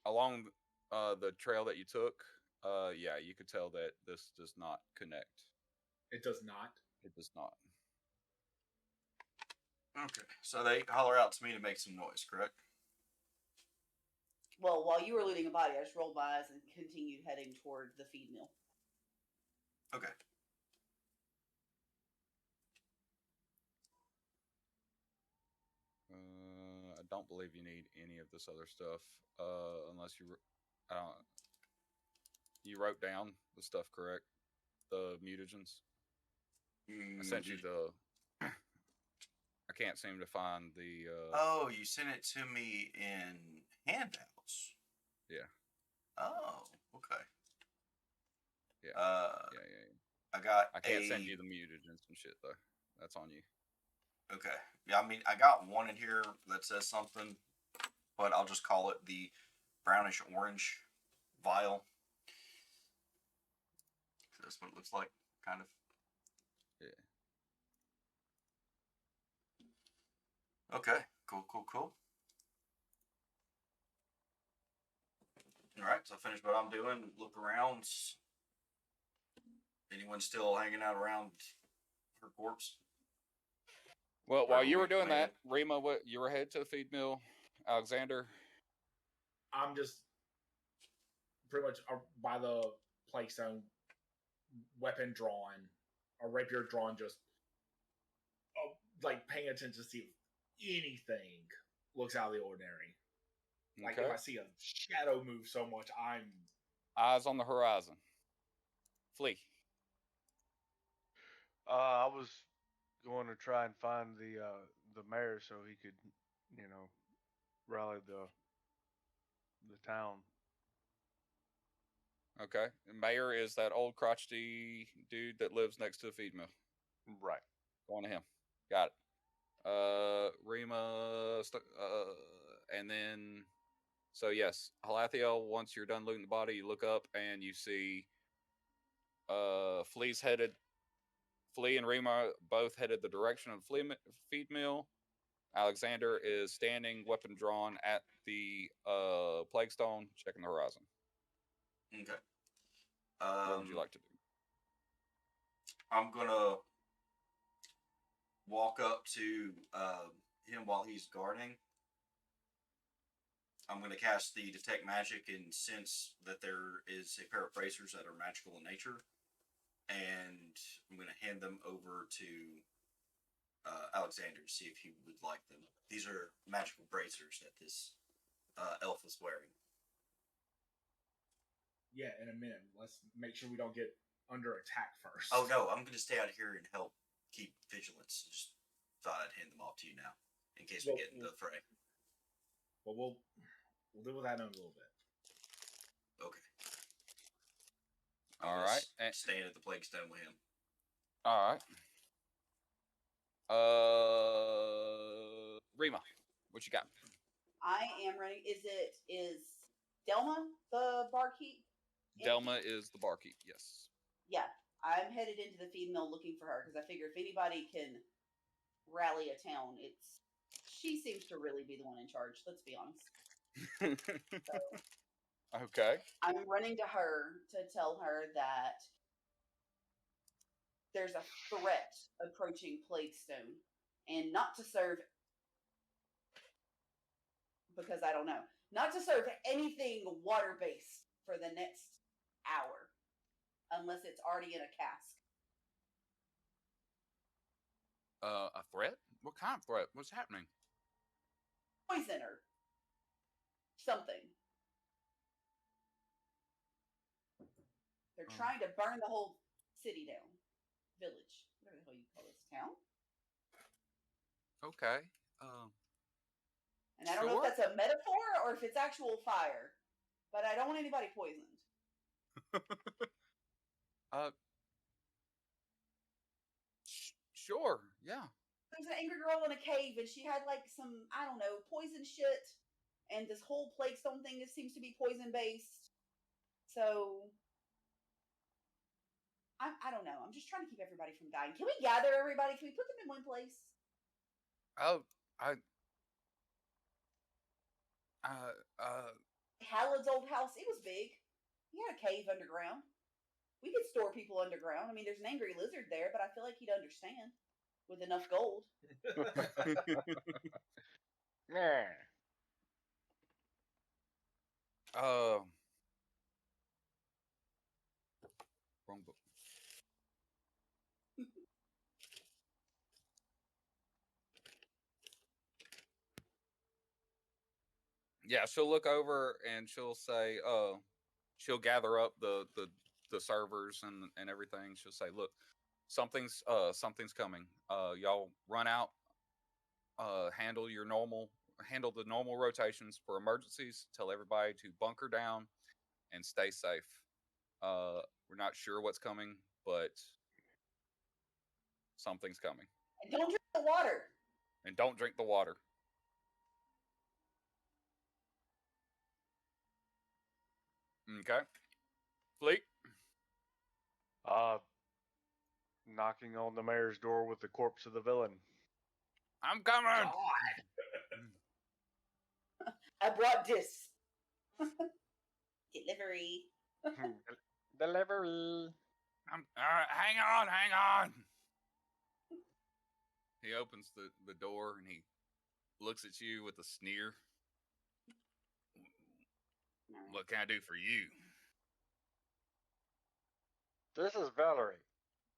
Along the trail that you took, yeah, you could tell that this does not connect. It does not. It does not. Okay. So they holler out to me to make some noise, correct? Well, while you were looting a body, I just rolled my eyes and continued heading toward the feed mill. Okay. I don't believe you need any of this other stuff, unless you. You wrote down the stuff, correct? The mutagens. I sent you the. I can't seem to find the. Oh, you sent it to me in handouts. Yeah. Oh, okay. Yeah. Yeah. I got. I can't send you the mutagens and shit though. That's on you. Okay. Yeah, I mean, I got one in here that says something, but I'll just call it the brownish orange vial. That's what it looks like, kind of. Yeah. Okay. Cool. All right. So I finished what I'm doing. Look around. Anyone still hanging out around her corpse? Well, while you were doing that, Rima, you were headed to the feed mill. Alexander? I'm just pretty much by the Plaguestone, weapon drawn, or rapier drawn, just like paying attention to see if anything looks out of the ordinary. Like if I see a shadow move so much, I'm eyes on the horizon. Flee. I was going to try and find the mayor so he could, rally the town. Okay. The mayor is that old crotchety dude that lives next to the feed mill. Right. Going to him. Got it. Rima, and then, so yes, Halathiel, once you're done looting the body, you look up and you see Flea and Rima both headed the direction of the feed mill. Alexander is standing, weapon drawn, at the Plaguestone, checking the horizon. Okay. What would you like to do? I'm gonna walk up to him while he's guarding. I'm going to cast the Detect Magic and sense that there is a pair of bracers that are magical in nature. And I'm going to hand them over to Alexander to see if he would like them. These are magical bracers that this elf is wearing. Yeah, in a minute. Let's make sure we don't get under attack first. Oh, no, I'm going to stay out here and help keep vigilance. Just thought I'd hand them off to you now, in case we get in the fray. Well, we'll deal with that in a little bit. Okay. All right. Staying at the Plaguestone with him. All right. Rima, what you got? I am running. Is Delma the barkeep? Delma is the barkeep. Yes. Yeah, I'm headed into the feed mill looking for her because I figure if anybody can rally a town, she seems to really be the one in charge. Let's be honest. So, okay. I'm running to her to tell her that there's a threat approaching Plaguestone, and not to serve, because I don't know, not to serve anything water-based for the next hour, unless it's already in a cask. A threat? What kind of threat? What's happening? Poison her. Something. They're trying to burn the whole city down. Village. Whatever the hell you call this town. Okay. And I don't know if that's a metaphor or if it's actual fire. But I don't want anybody poisoned. Sure. Yeah. There's an angry girl in a cave and she had like some, I don't know, poison shit. And this whole Plaguestone thing seems to be poison based. So I don't know. I'm just trying to keep everybody from dying. Can we gather everybody? Can we put them in one place? Hallad's old house, it was big. He had a cave underground. We could store people underground. I mean, there's an angry lizard there, but I feel like he'd understand with enough gold. Yeah. Wrong book. Yeah, she'll look over and she'll say, she'll gather up the servers and everything. She'll say, look, something's coming. Y'all run out, handle the normal rotations for emergencies. Tell everybody to bunker down and stay safe. We're not sure what's coming, but something's coming. And don't drink the water. And don't drink the water. Okay. Fleet? Knocking on the mayor's door with the corpse of the villain. I'm coming! God. I brought this. Delivery. Delivery. Hang on! He opens the door and he looks at you with a sneer. What can I do for you? This is Valerie.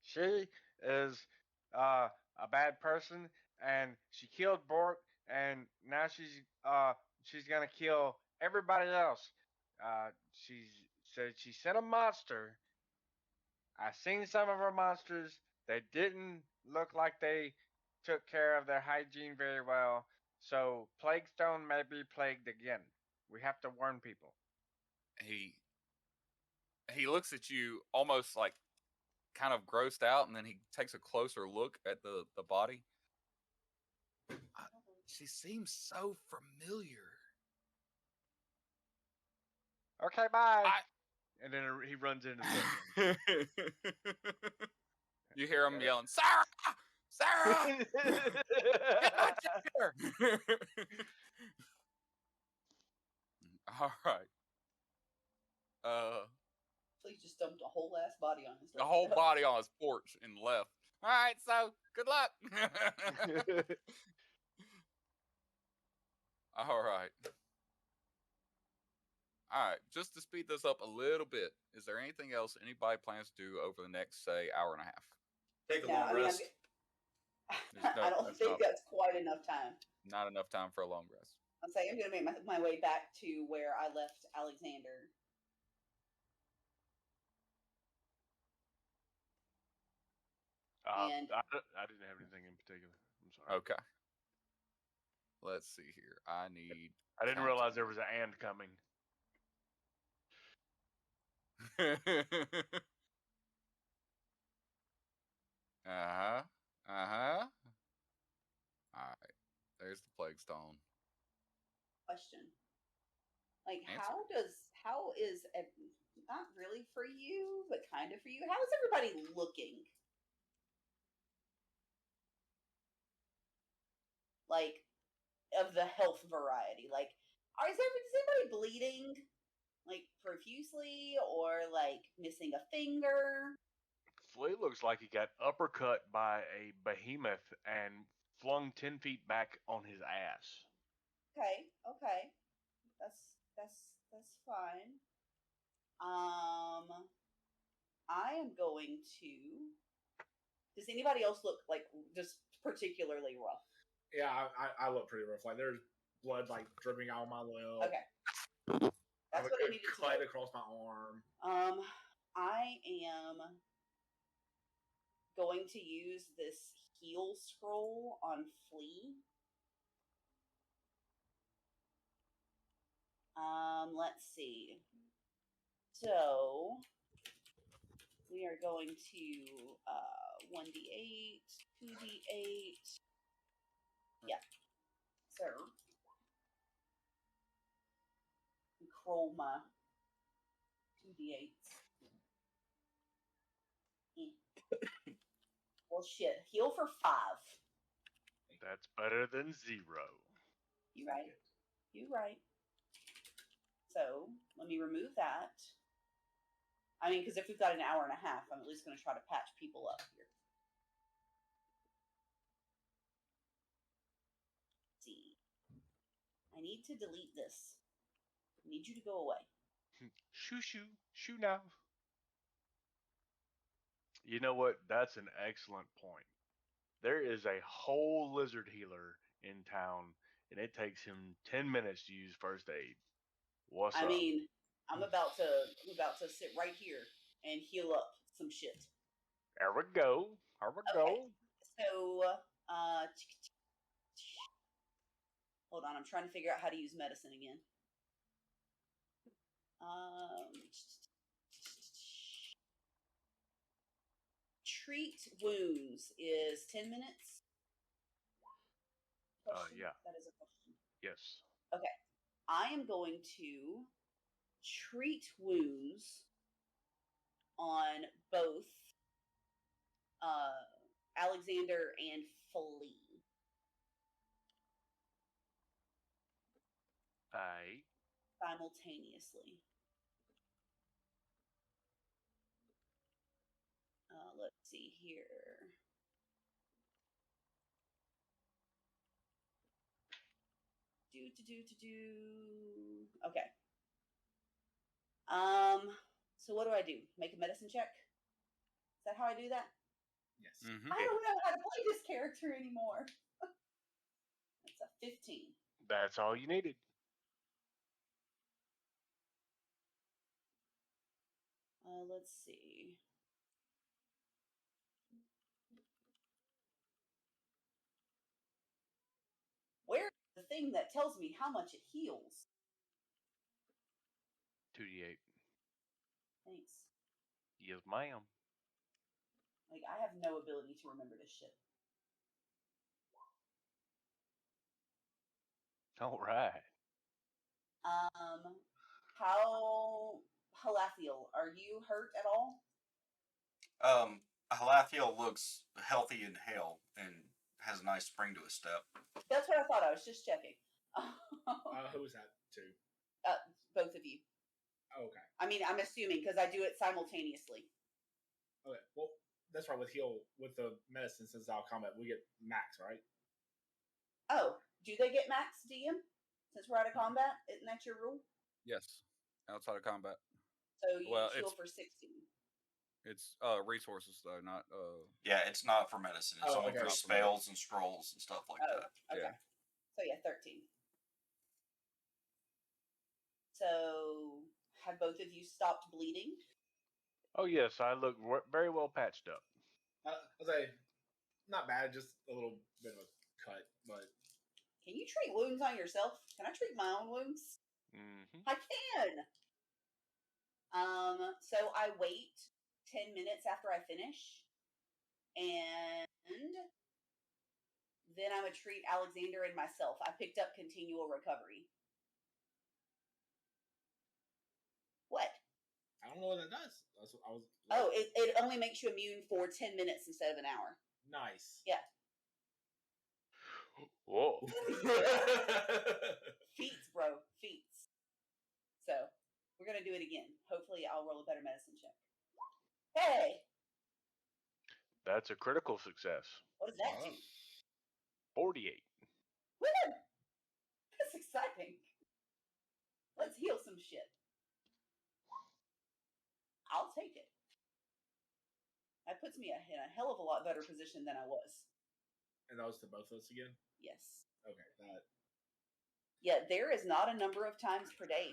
She is a bad person, and she killed Bork, and now she's gonna kill everybody else. She said she sent a monster. I seen some of her monsters. They didn't look like they took care of their hygiene very well. So Plaguestone may be plagued again. We have to warn people. He looks at you almost like kind of grossed out, and then he takes a closer look at the body. She seems so familiar. Okay, bye. And then he runs into the You hear him yelling, Sarah! Sarah! Get back here! All right. So he just dumped a whole ass body on his. The whole body on his porch and left. All right, so good luck. All right. All right. Just to speed this up a little bit, is there anything else anybody plans to do over the next, say, hour and a half? Take a long rest. I don't think that's quite enough time. Not enough time for a long rest. I'm saying I'm going to make my way back to where I left Alexander. And I didn't have anything in particular. I'm sorry. Okay. Let's see here. I didn't realize there was an and coming. Uh-huh. All right. There's the Plaguestone. Question. Like, Answer. how is, not really for you, but kind of for you, how is everybody looking? Like, of the health variety. Like, is anybody bleeding? Like, profusely? Or, like, missing a finger? Flea looks like he got uppercut by a behemoth and flung 10 feet back on his ass. Okay. That's fine. I am going to. Does anybody else look like just particularly rough? Yeah, I look pretty rough. Like there's blood like dripping out of my lip. Okay. That's what I needed to cut know. across my arm. I am going to use this heal scroll on Flea. Let's see. So we are going to 1d8, 2d8. Yeah. So roll my 2d8s. Well, shit. Heal for 5. That's better than 0. You right. So let me remove that. I mean, because if we've got an hour and a half, I'm at least going to try to patch people up here. Let's see. I need to delete this. I need you to go away. Shoo now. You know what? That's an excellent point. There is a whole lizard healer in town, and it takes him 10 minutes to use first aid. What's up? I mean, I'm about to sit right here and heal up some shit. There we go. Okay. So, hold on. I'm trying to figure out how to use medicine again. Treat wounds is 10 minutes? Question? Yeah. That is a question. Yes. Okay. I am going to treat wounds on both Alexander and Flea. Aye. Simultaneously. Let's see here. Okay. So what do I do? Make a medicine check? Is that how I do that? Yes. Mm-hmm. I don't know how to play this character anymore. That's a 15. That's all you needed. Let's see. Where's the thing that tells me how much it heals? 2d8. Thanks. Yes, ma'am. have no ability to remember this shit. All right. How Halathiel, are you hurt at all? Halathiel looks healthy in hell and has a nice spring to his step. That's what I thought. I was just checking. Who was that to? Both of you. Okay. I mean, I'm assuming because I do it simultaneously. Okay. Well, that's right. With the medicine, since our combat, we get max, right? Oh, do they get max DM? Since we're out of combat, isn't that your rule? Yes, outside of combat. So you Well, heal it's- for 16. It's resources though, not Yeah, it's not for medicine. It's only okay. for Not for spells and scrolls and stuff like Oh, that. okay. Yeah. So yeah, 13. So have both of you stopped bleeding? Oh yes, I look very well patched up. I'll say, not bad, just a little bit of a cut, but Can you treat wounds on yourself? Can I treat my own wounds? Mm-hmm. I can. So I wait 10 minutes after I finish, and then I'm gonna treat Alexander and myself. I picked up Continual Recovery. What? I don't know what that does. That's what I was. Oh, it only makes you immune for 10 minutes instead of an hour. Nice. Yeah. Whoa. Feats, bro. Feats. So we're gonna do it again. Hopefully I'll roll a better medicine check. Hey! That's a critical success. What does that do? 48. Woo! That's exciting. Let's heal some shit. I'll take it. That puts me in a hell of a lot better position than I was. And that was to both of us again? Yes. Okay, that. Yeah, there is not a number of times per day.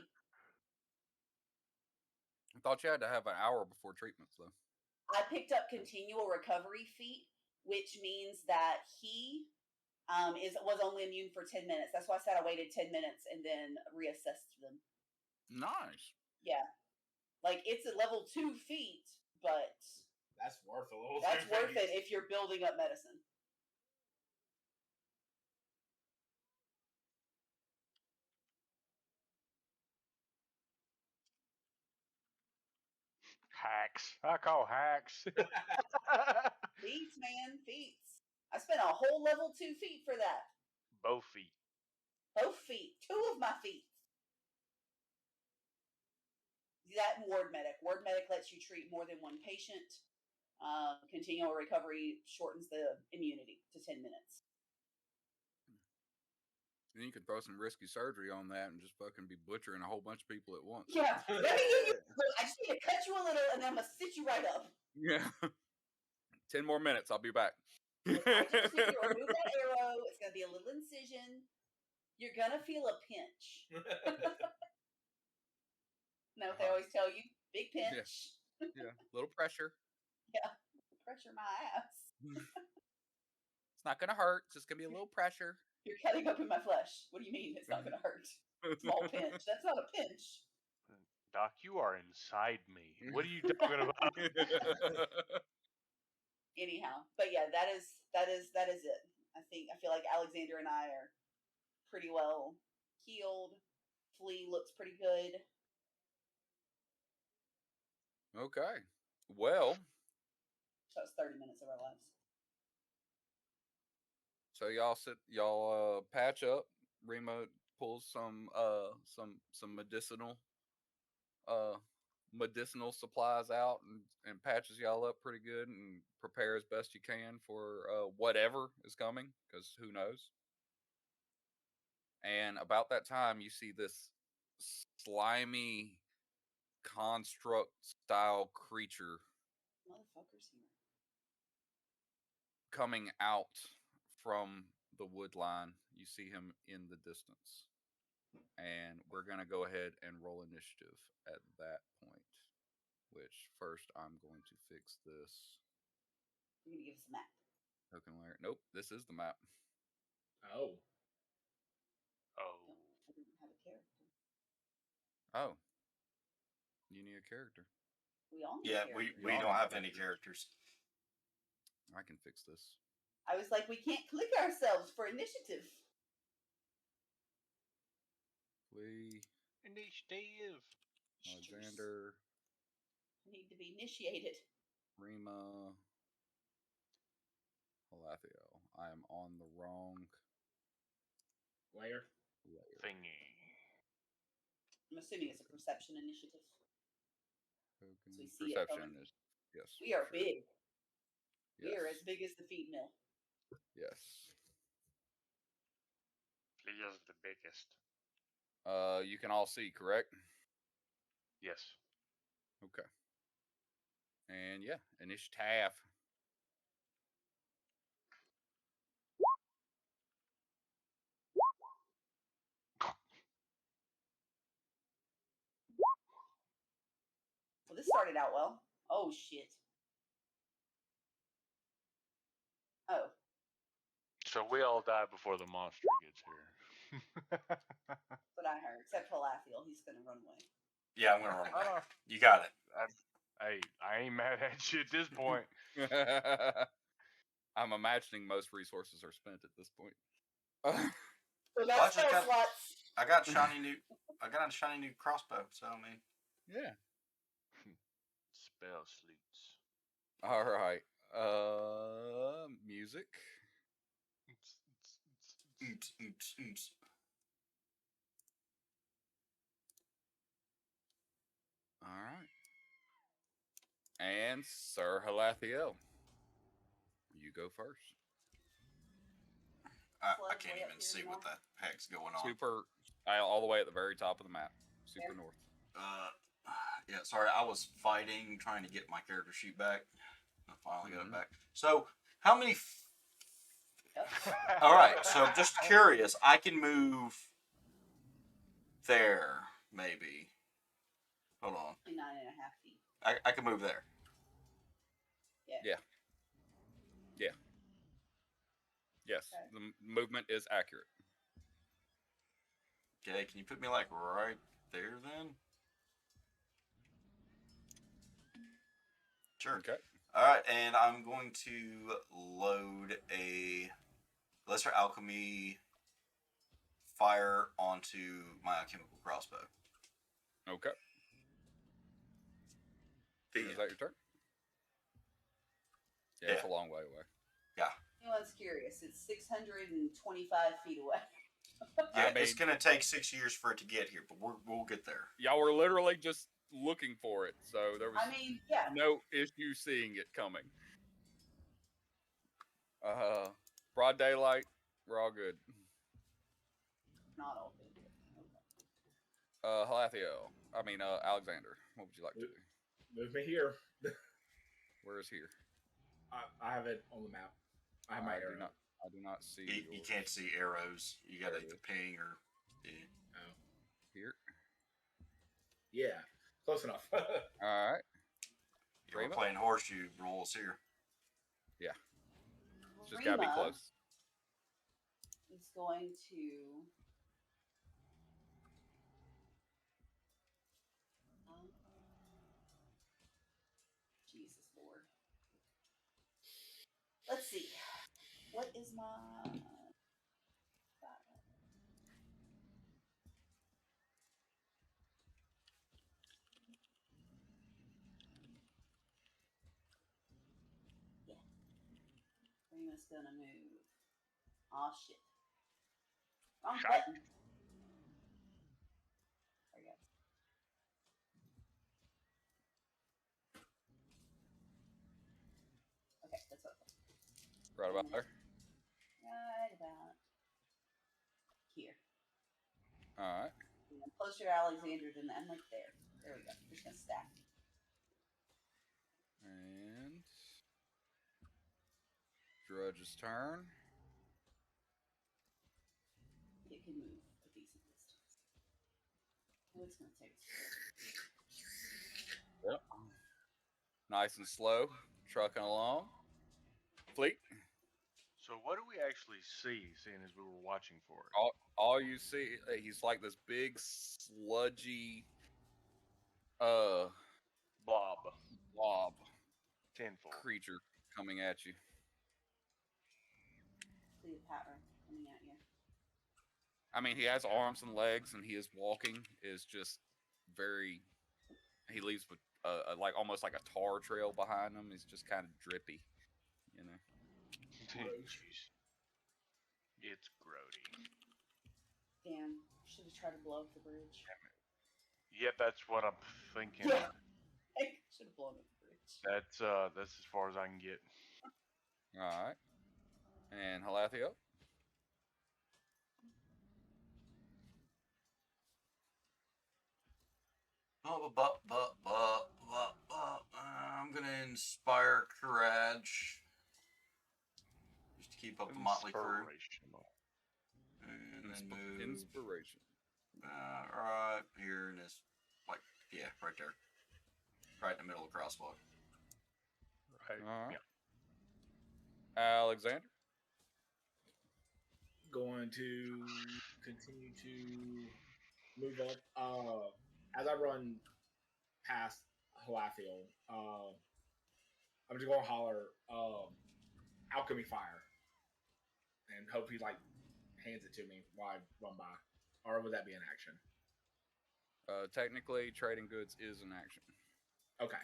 I thought you had to have an hour before treatments though. I picked up Continual Recovery feat, which means that he was only immune for 10 minutes. That's why I said I waited 10 minutes and then reassessed them. Nice. Yeah. Like, it's a level 2 feat, but That's worth a little. that's worth it if you're building up medicine. Hacks. I call hacks. Feats, man, feats. I spent a whole level 2 feat for that. Both feet. Both feet. 2 of my feet. That and Ward Medic. Ward Medic lets you treat more than one patient. Continual Recovery shortens the immunity to 10 minutes. And you could throw some risky surgery on that and just fucking be butchering a whole bunch of people at once. Yeah. Let me give you. Look, I just need to cut you a little, and then I'm gonna sit you right up. Yeah. 10 more minutes, I'll be back. I just need to remove that arrow. It's gonna be a little incision. You're gonna feel a pinch. Know what they always tell you? Big pinch. Yeah, little pressure. Pressure my ass. It's not gonna hurt. It's just gonna be a little pressure. You're cutting up in my flesh. What do you mean it's not gonna hurt? Small pinch. That's not a pinch. Doc, you are inside me. What are you talking about? Anyhow, but yeah, that is it. I feel like Alexander and I are pretty well healed. Flea looks pretty good. Okay. Well, So it's 30 minutes of our lives. so y'all patch up. Remo pulls some medicinal supplies out and patches y'all up pretty good and prepare as best you can for whatever is coming, because who knows. And about that time you see this slimy construct style creature Motherfuckers here. coming out from the wood line. You see him in the distance. And we're going to go ahead and roll initiative at that point. Which first I'm going to fix this. You're gonna give us a map. Token layer. Nope, this is the map. Oh. Oh. I don't have a character. Oh. You need a character. We all need Yeah, a character. we don't have any characters. I can fix this. I was like, we can't click ourselves for initiative. Lee, Initiative. Alexander, Need to be initiated. Rima, Halathiel. I am on the wrong Layer. layer. Thingy. I'm assuming it's a perception initiative. Token. So we see it Perception coming. is yes. We are for sure. big. We Yes. are as big as the feed mill. Yes. He is the biggest. You can all see, correct? Yes. Okay. And yeah, initiative. Well, this started out well. Oh shit. Oh. So we all die before the monster gets here. That's what I heard. Except Halathiel, he's gonna run away. Yeah, I'm gonna run away. Oh. You got it. I ain't mad at you at this point. I'm imagining most resources are spent at this point. So Well, I that's just spell got- slots. I got a shiny new crossbow. So I mean, Yeah. Spell sleuths. All right. Music. oops, oops, oops. All right. And Sir Halathiel, you go first. I Flood's can't way up even here see anymore. what the heck's going on. Super, all the way at the very top of the map. Super There. north. Yeah, sorry, I was fighting, trying to get my character sheet back. I finally got it Mhm. back. So, how many? Yep. All right. So, just curious, I can move there, maybe. Hold on, 9.5 feet. I can move there. Yes, Okay. the movement is accurate. Okay, can you put me like right there then? Sure. Okay. All right, and I'm going to load a Lesser Alchemy fire onto my alchemical crossbow. Okay. Is that your turn? Yeah, it's a long way away. Anyone's curious, it's 625 feet away. Yeah, I mean- it's gonna take 6 years for it to get here, but we'll get there. Y'all were literally just looking for it, so there was I mean, yeah. no issue seeing it coming. Broad daylight, we're all good. Not all good. Halathiel, Alexander, what would you like to do? Move me here. Where is here? I have it on the map. I have my I do arrow. not. I do not see. You yours. can't see arrows. You gotta There it hit the is. ping or. Yeah. Oh. Here. Yeah, close enough. All right. We're Rima? playing horseshoe rolls here. It's just gotta be Rima close. is going to. Jesus Lord. Let's see. What is my. Yeah. Rima's gonna move. Aw, shit. Wrong Shite. button. There you go. Okay, that's what. Right about there. Right about here. All right. And I'm closer to Alexander than that. I'm like there. There we go. I'm just gonna stack. And Drudge's turn. It can move a decent distance. Oh, it's gonna take. Yep. Nice and slow, trucking along. Fleet. So what do we actually see, seeing as we were watching for it? All you see, he's like this big sludgy, Blob. blob Tenfold. creature coming at you. Cleopatra coming at you. I mean, he has arms and legs, and he is walking. Is just very. He leaves with like almost like a tar trail behind him. He's just kind of drippy, you know. Jeez. It's grody. Damn, should have tried to blow up the bridge. Yep, that's what I'm thinking. Yeah. I should have blown up the bridge. That's as far as I can get. All right. And Halathio. I'm gonna inspire courage just to keep up the motley crew. Inspirational. And then move Inspiration. right here in this, like, yeah, right there, right in the middle of the crosswalk. Right. All right. Yeah. Alexander. Going to continue to move up. As I run past Halafio, I'm just going to holler alchemy fire, and hope he like hands it to me while I run by, or would that be an action? Technically, trading goods is an action. Okay.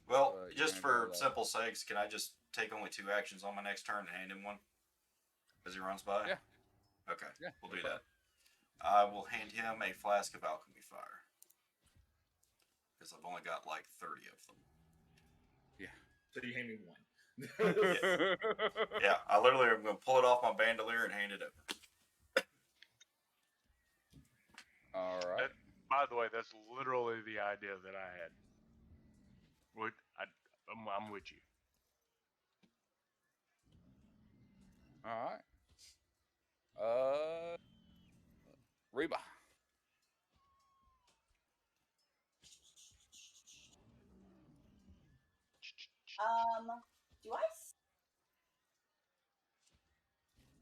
Well, you're just gonna for go simple sakes, can I just take only 2 actions on my next turn and hand him one as he runs by? Yeah. Okay. Yeah, We'll no do problem. that. I will hand him a flask of alchemy fire because I've only got like 30 of them. So you hand me one. Yeah, I literally am going to pull it off my bandolier and hand it over. All right. By the way, that's literally the idea that I had. I'm with you. All right. Reba.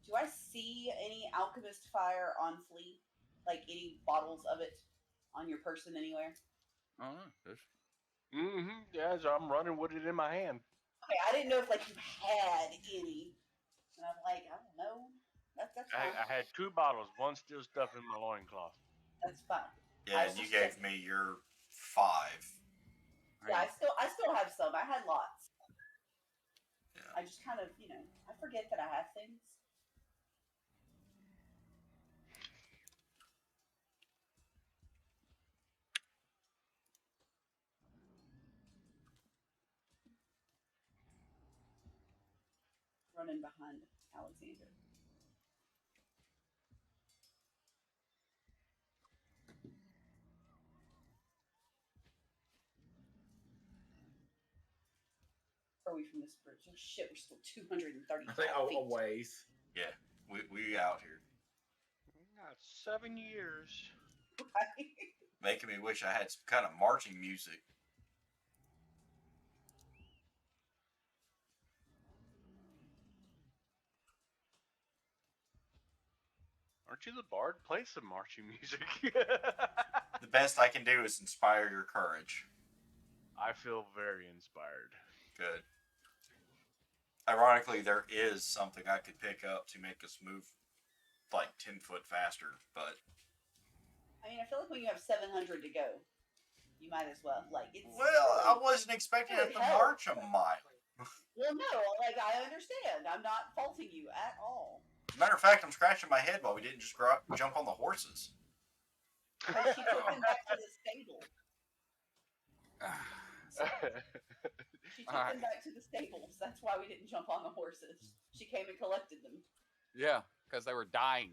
Do I see any alchemist fire on Flea? Like any bottles of it on your person anywhere? I don't know. Mm-hmm. Yeah, so I'm running with it in my hand. Okay, I didn't know if like you had any. And I'm like, I don't know. That's fine. I had 2 bottles, one still stuffed in my loincloth. That's fine. Yeah, and you gave me your 5. Yeah, I still have some. I had lots. Yeah. I just kind of, I forget that I have things. Running behind Alexander. Are we from this bridge? Oh shit, we're still 235 I think feet. a ways. Yeah, we out here. Got 7 years. Right? Making me wish I had some kind of marching music. Aren't you the bard? Play some marching music. The best I can do is inspire your courage. I feel very inspired. Good. Ironically, there is something I could pick up to make us move like 10 foot faster, but I mean, I feel like when you have 700 to go, you might as well. Like, it's. well, I wasn't expecting it to march a mile. Well, no, like, I understand. I'm not faulting you at all. Matter of fact, I'm scratching my head why we didn't just jump on the horses. Because she took them back to the stable. She took them back to the stables. That's why we didn't jump on the horses. She came and collected them. Yeah, because they were dying.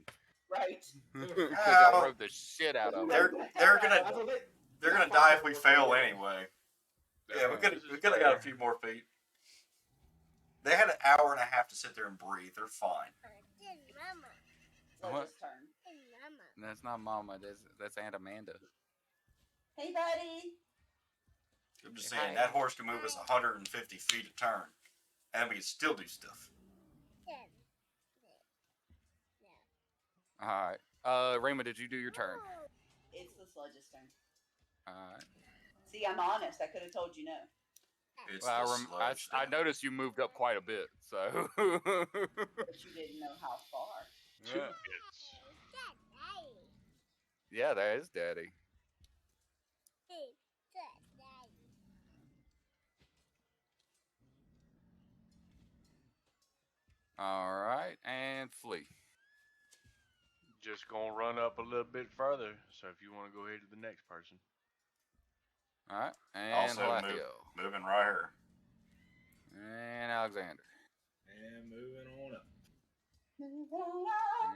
Right. Because I rode the shit out of them. They're gonna die if we fail anyway. Yeah, we could have got a few more feet. They had an hour and a half to sit there and breathe. They're fine. Loja's turn. That's not Mama. That's Aunt Amanda. Hey, buddy. I'm just saying, that horse can move us 150 feet a turn. And we can still do stuff. Alright. Rima, did you do your turn? It's the Sludge's turn. Alright. See, I'm honest. I could have told you no. It's Well, the slow step. I noticed you moved up quite a bit, so. But you didn't know how far. 2 Yeah. bits. Yeah, that is Daddy. All right, and flee. Just gonna run up a little bit further. So if you want to go ahead to the next person. All right, and Also Halathio. moving right here. And Alexander. And moving on up.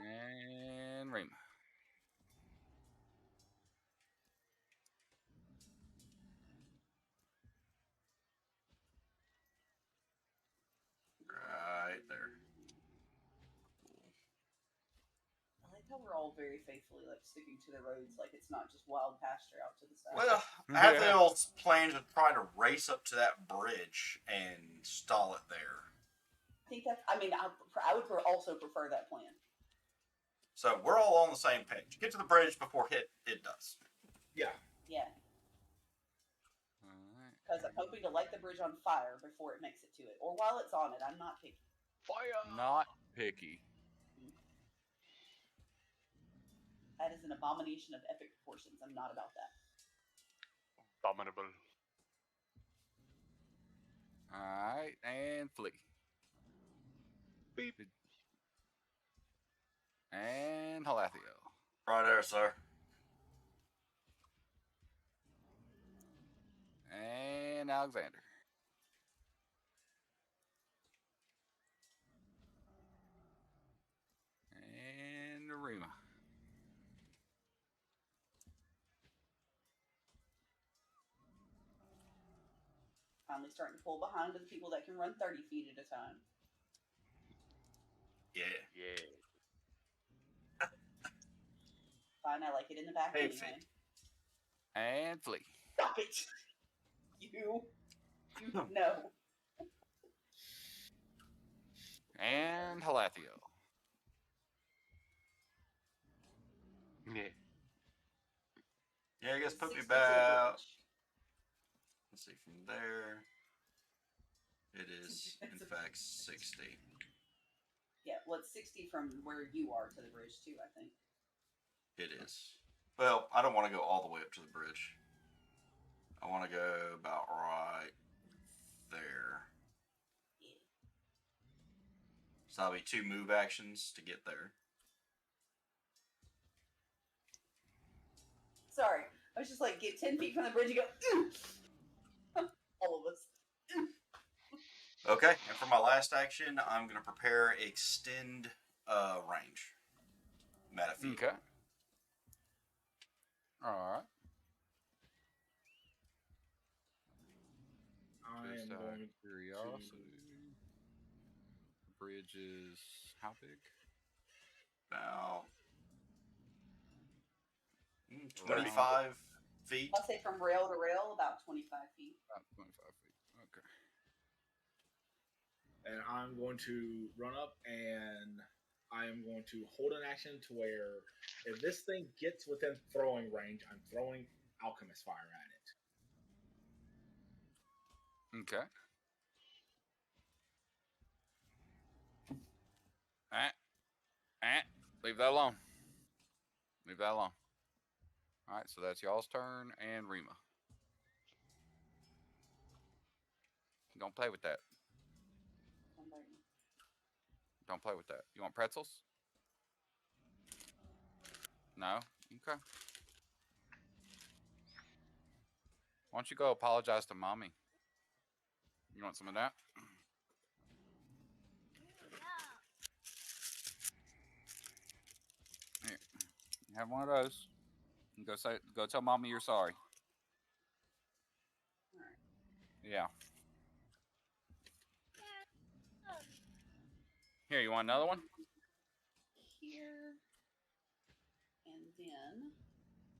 And Rima. Right there. I like how we're all very faithfully like sticking to the roads, like it's not just wild pasture out to the side. Well, Athiel's plan to try to race up to that bridge and stall it there. I think that's. I mean, I would also prefer that plan. So we're all on the same page. Get to the bridge before it does. Yeah. Yeah, All right. because I'm hoping to light the bridge on fire before it makes it to it, or while it's on it. I'm not picky. Fire! Not picky. That is an abomination of epic proportions. I'm not about that. Abominable. All right, and flee. Beep. And Halathio. Right there, sir. And Alexander. And Rima. Finally starting to pull behind the people that can run 30 feet at a time. Yeah. Yeah. Fine, I like it in the back Hey, anyway. And flee. Stop it! You know. And Halathio. Yeah. Yeah, I guess put me 60 to the about. bridge. Let's see, from there. It is, in fact, 60. Yeah, well, it's 60 from where you are to the bridge, too, I think. It is. Well, I don't want to go all the way up to the bridge. I want to go about right there. Yeah. So that'll be 2 move actions to get there. Sorry, I was just like, get 10 feet from the bridge and go, all of us. Okay, and for my last action, I'm going to prepare extend range. Metafield. Okay. All right. I Just am out of going curiosity. The bridge is how big? About 25 feet. I'll say from rail to rail, about 25 feet. About 25 feet. Okay. and I'm going to run up and I am going to hold an action to where if this thing gets within throwing range, I'm throwing Alchemist Fire at it. Okay. Leave that alone. Leave that alone. All right, so that's y'all's turn and Rima. Don't play with that. Don't play with that. You want pretzels? No? Okay. Why don't you go apologize to mommy? You want some of that? Here. You have one of those. And go tell mommy you're sorry. Yeah. Here, you want another one? Here. And then.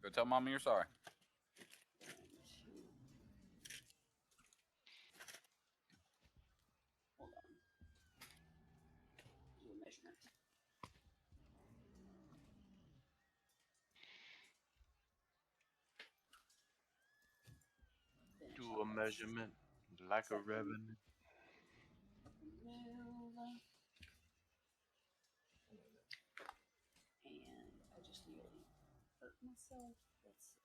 Go tell mommy you're sorry. Hold on. Do a measurement. Do a measurement. Like a Second. revenant. Move. And I just nearly hurt myself. Let's see.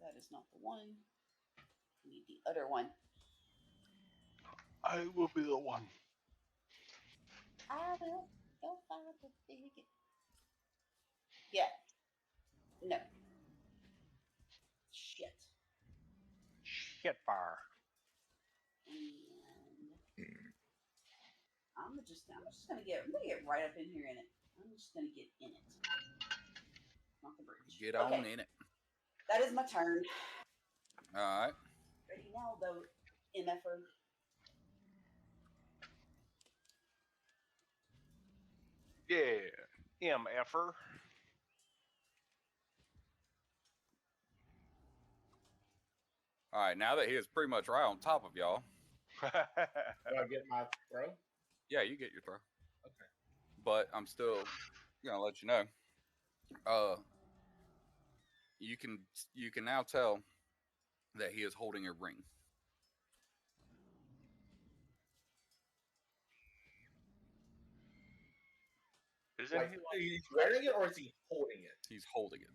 That is not the one. We need the other one. I will be the one. I will go find the bigot. Yeah. No. Shit. Shit bar. And I'm just gonna get right up in here in it. I'm just gonna get in it. Not the bridge. Get on in it. That is my turn. All right. Ready now, though, MFer. Yeah, MFer. All right. Now that he is pretty much right on top of y'all. Do I get my throw? Yeah, you get your throw. Okay. But I'm still gonna let you know. You can now tell that he is holding a ring. Isn't Like, he he's wearing it or is he holding it? He's holding it.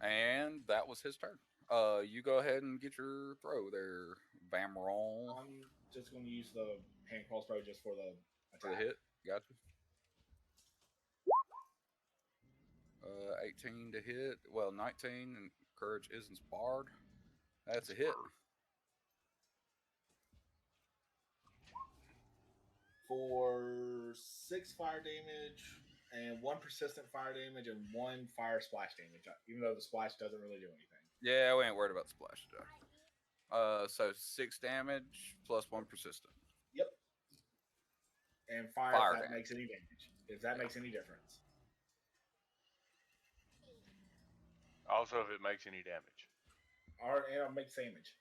And that was his turn. You go ahead and get your throw there, Vamron. I'm just going to use the hand crossbow just for the attack. For the hit. Gotcha. 18 to hit. Well, 19, and courage isn't barred. That's a hit. For 6 fire damage and 1 persistent fire damage and 1 fire splash damage, even though the splash doesn't really do anything. Yeah, we ain't worried about splash today. So 6 damage plus 1 persistent. Yep. And fire if that makes any damage. If that makes any difference. Also, if it makes any damage. And I'll make damage.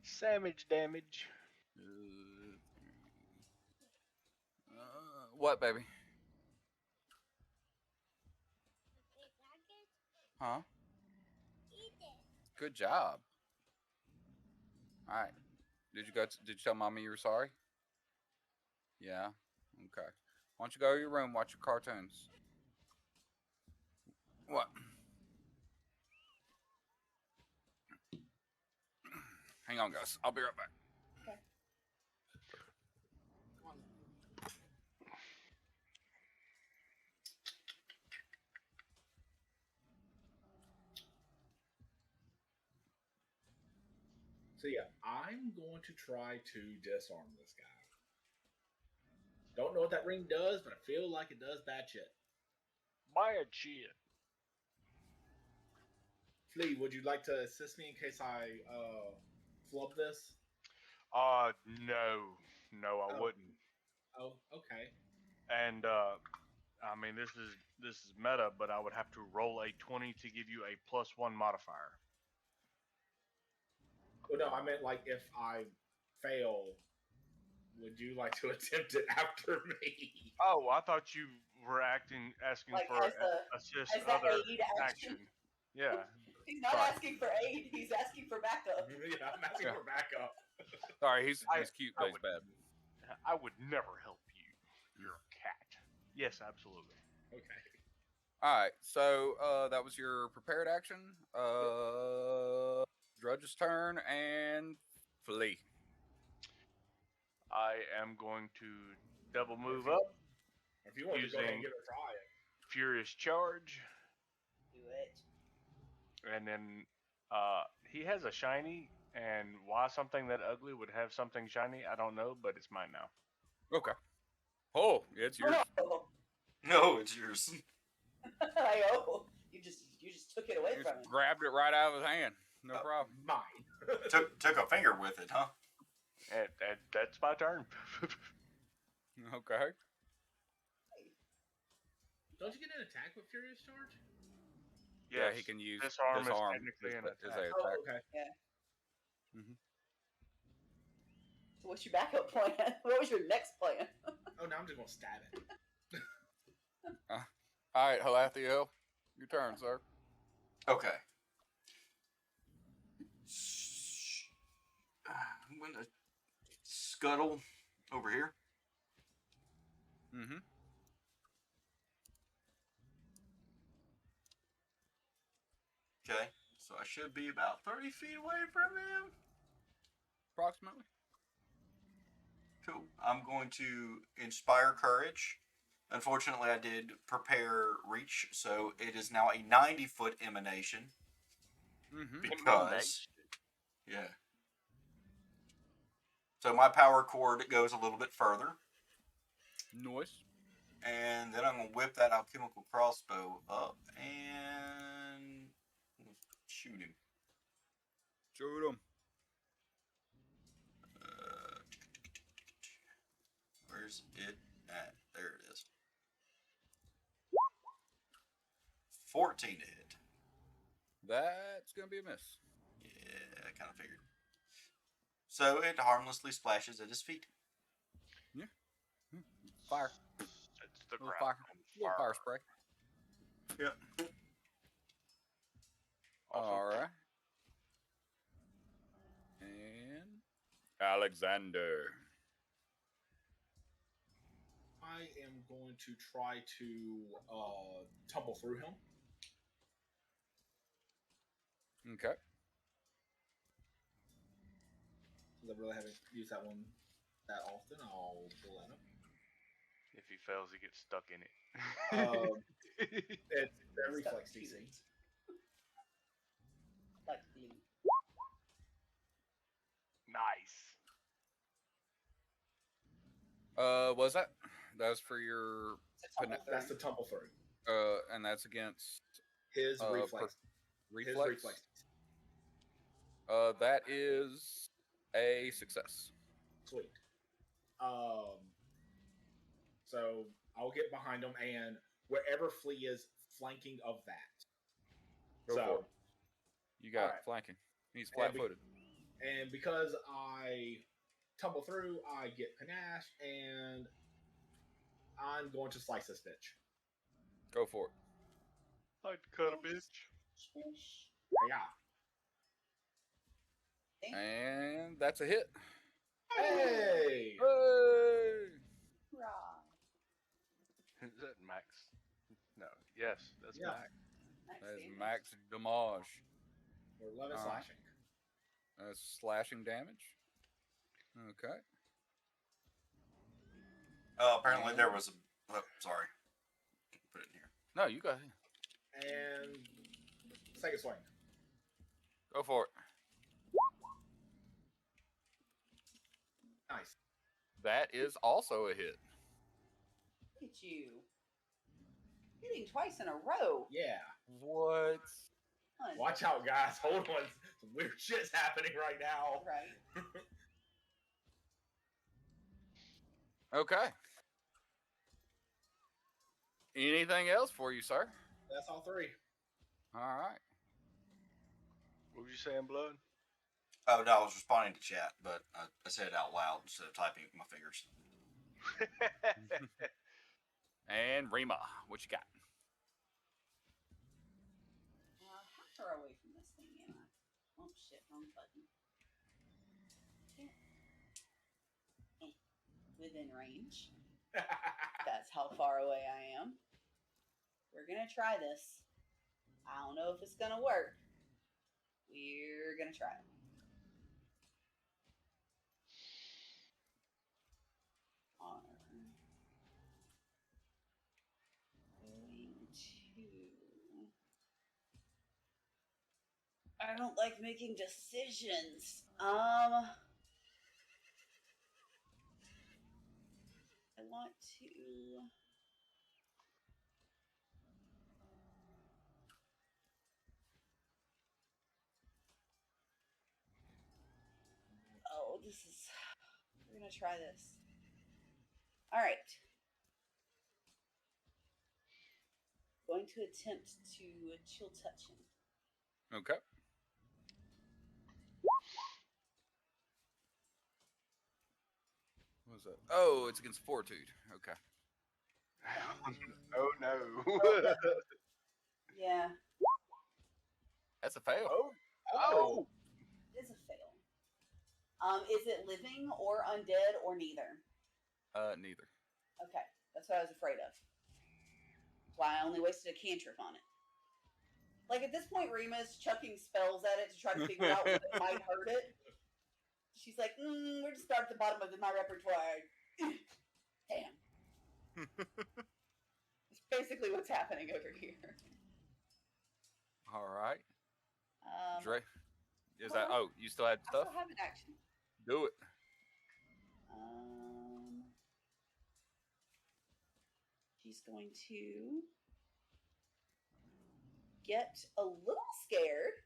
Sandwich damage. What, baby? Huh? Good job. All right. Did you tell mommy you were sorry? Yeah. Okay. Why don't you go to your room, watch your cartoons? What? Hang on, guys. I'll be right back. Okay. So yeah, I'm going to try to disarm this guy. Don't know what that ring does, but I feel like it does bad shit. Bad shit. Flea, would you like to assist me in case I flub this? No, I wouldn't. Oh, okay. And I mean, this is meta, but I would have to roll a 20 to give you a +1 modifier. Well, no, I meant like if I fail, would you like to attempt it after me? Oh, I thought you were asking Like for as assist as that other aid action. Yeah. He's not Sorry. asking for aid. He's asking for backup. Yeah, I'm asking for backup. Sorry, he's cute, but I he's would- bad. I would never help you. You're a cat. Yes, absolutely. Okay. All right, so that was your prepared action. Drudge's turn and flee. I am going to double move up, If you want to go ahead and Using- give it a try. furious charge, Do it. and then he has a shiny. And why something that ugly would have something shiny, I don't know, but it's mine now. Okay. Oh, it's yours. Oh, No, it's yours. you just took it away You from just him. grabbed it right out of his hand. No problem. Mine. took a finger with it, huh? And that's my turn. Okay. Don't you get an attack with Furious Charge? Yeah, Yes, he can use disarm is disarm technically an as attack. a Oh, attack. okay. So What's your backup plan? What was your next plan? Oh, now I'm just gonna stab it. All right, Halathiel, your turn, sir. Okay. I'm going to scuttle over here. Mm-hmm. Okay. So I should be about 30 feet away from him. Approximately. Cool. I'm going to inspire courage. Unfortunately, I did prepare reach, so it is now a 90-foot emanation. Mm-hmm. Because, yeah. So my power cord goes a little bit further. Noise. And then I'm going to whip that alchemical crossbow up and shoot him. Shoot him. Where's it at? There it is. 14 to hit. That's gonna be a miss. Yeah, I kind of figured. So it harmlessly splashes at his feet. Yeah. Fire. It's the Little ground. Little fire spray. Yep. All right. And Alexander. I am going to try to tumble through him. Okay. Since I really haven't used that one that often, I'll pull that up. If he fails, he gets stuck in it. It's their reflex DC. Like glue. Nice. Was that? That was for your. It's a tumble That's through. the tumble through. And that's against His reflex. reflex. His reflex. That is a success. Sweet. So I'll get behind him, and wherever Flea is flanking of that. Go for it. You got Alright. flanking. He's flat-footed. And because I tumble through, I get panache, and I'm going to slice this bitch. Go for it. I'd cut a bitch. Swish. Yeah. And that's a hit. Hey! Hey! Hurrah. Is that max? No. Yes, that's Yeah. max. That is damage. max damage. Or 11 Alright. slashing. That's slashing damage. Okay. Apparently there was a... Oh, sorry. Put it in here. No, you got it. And second swing. Go for it. Nice. That is also a hit. Look at you. Hitting twice in a row. Yeah. What? Watch out, guys. Hold on. Some weird shit's happening right now. Right. Okay. Anything else for you, sir? That's all three. All right. What was you saying, Blood? Oh, no, I was responding to chat, but I said it out loud instead of typing with my fingers. And Rima, what you got? How far away from this thing am I? Oh shit, wrong button. Within range. That's how far away I am. We're gonna try this. I don't know if it's gonna work. We're gonna try it. I don't like making decisions. I want to. Oh, this is. We're gonna try this. All right. Going to attempt to chill touch him. Okay. What was that? Oh, it's against Fortitude. Okay. Oh no. Yeah. That's a fail. Oh. It is a fail. Is it living or undead or neither? Neither. Okay, that's what I was afraid of. That's why I only wasted a cantrip on it. Like, at this point, Rima's chucking spells at it to try to figure out what might hurt it. She's like, we're just start at the bottom of my repertoire. Damn. That's basically what's happening over here. All right. Well, Is that? Oh, you still had I stuff? still have an action. Do it. She's going to get a little scared.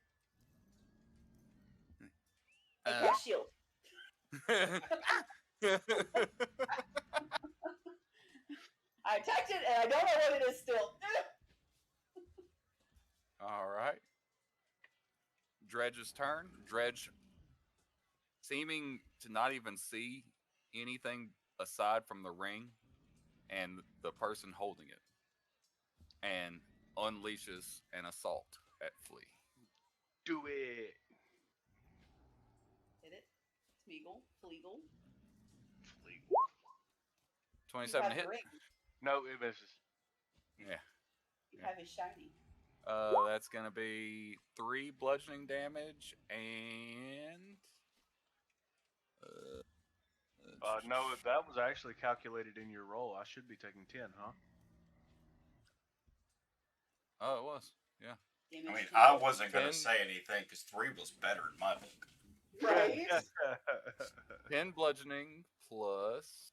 And cast shield. I attacked it, and I don't know what it is still. All right. Dredge's turn. Dredge, seeming to not even see anything aside from the ring and the person holding it, and unleashes an assault at Flea. Do it. Hit it. Smeagol. Fleagle. 27 to hit? No, it misses. Yeah. You have his shiny. That's gonna be 3 bludgeoning damage and No, that was actually calculated in your roll. I should be taking 10, huh? oh, it was. Yeah. I Damage mean, to I you. wasn't going to 10. say anything because 3 was better in my book. Right? 10 bludgeoning plus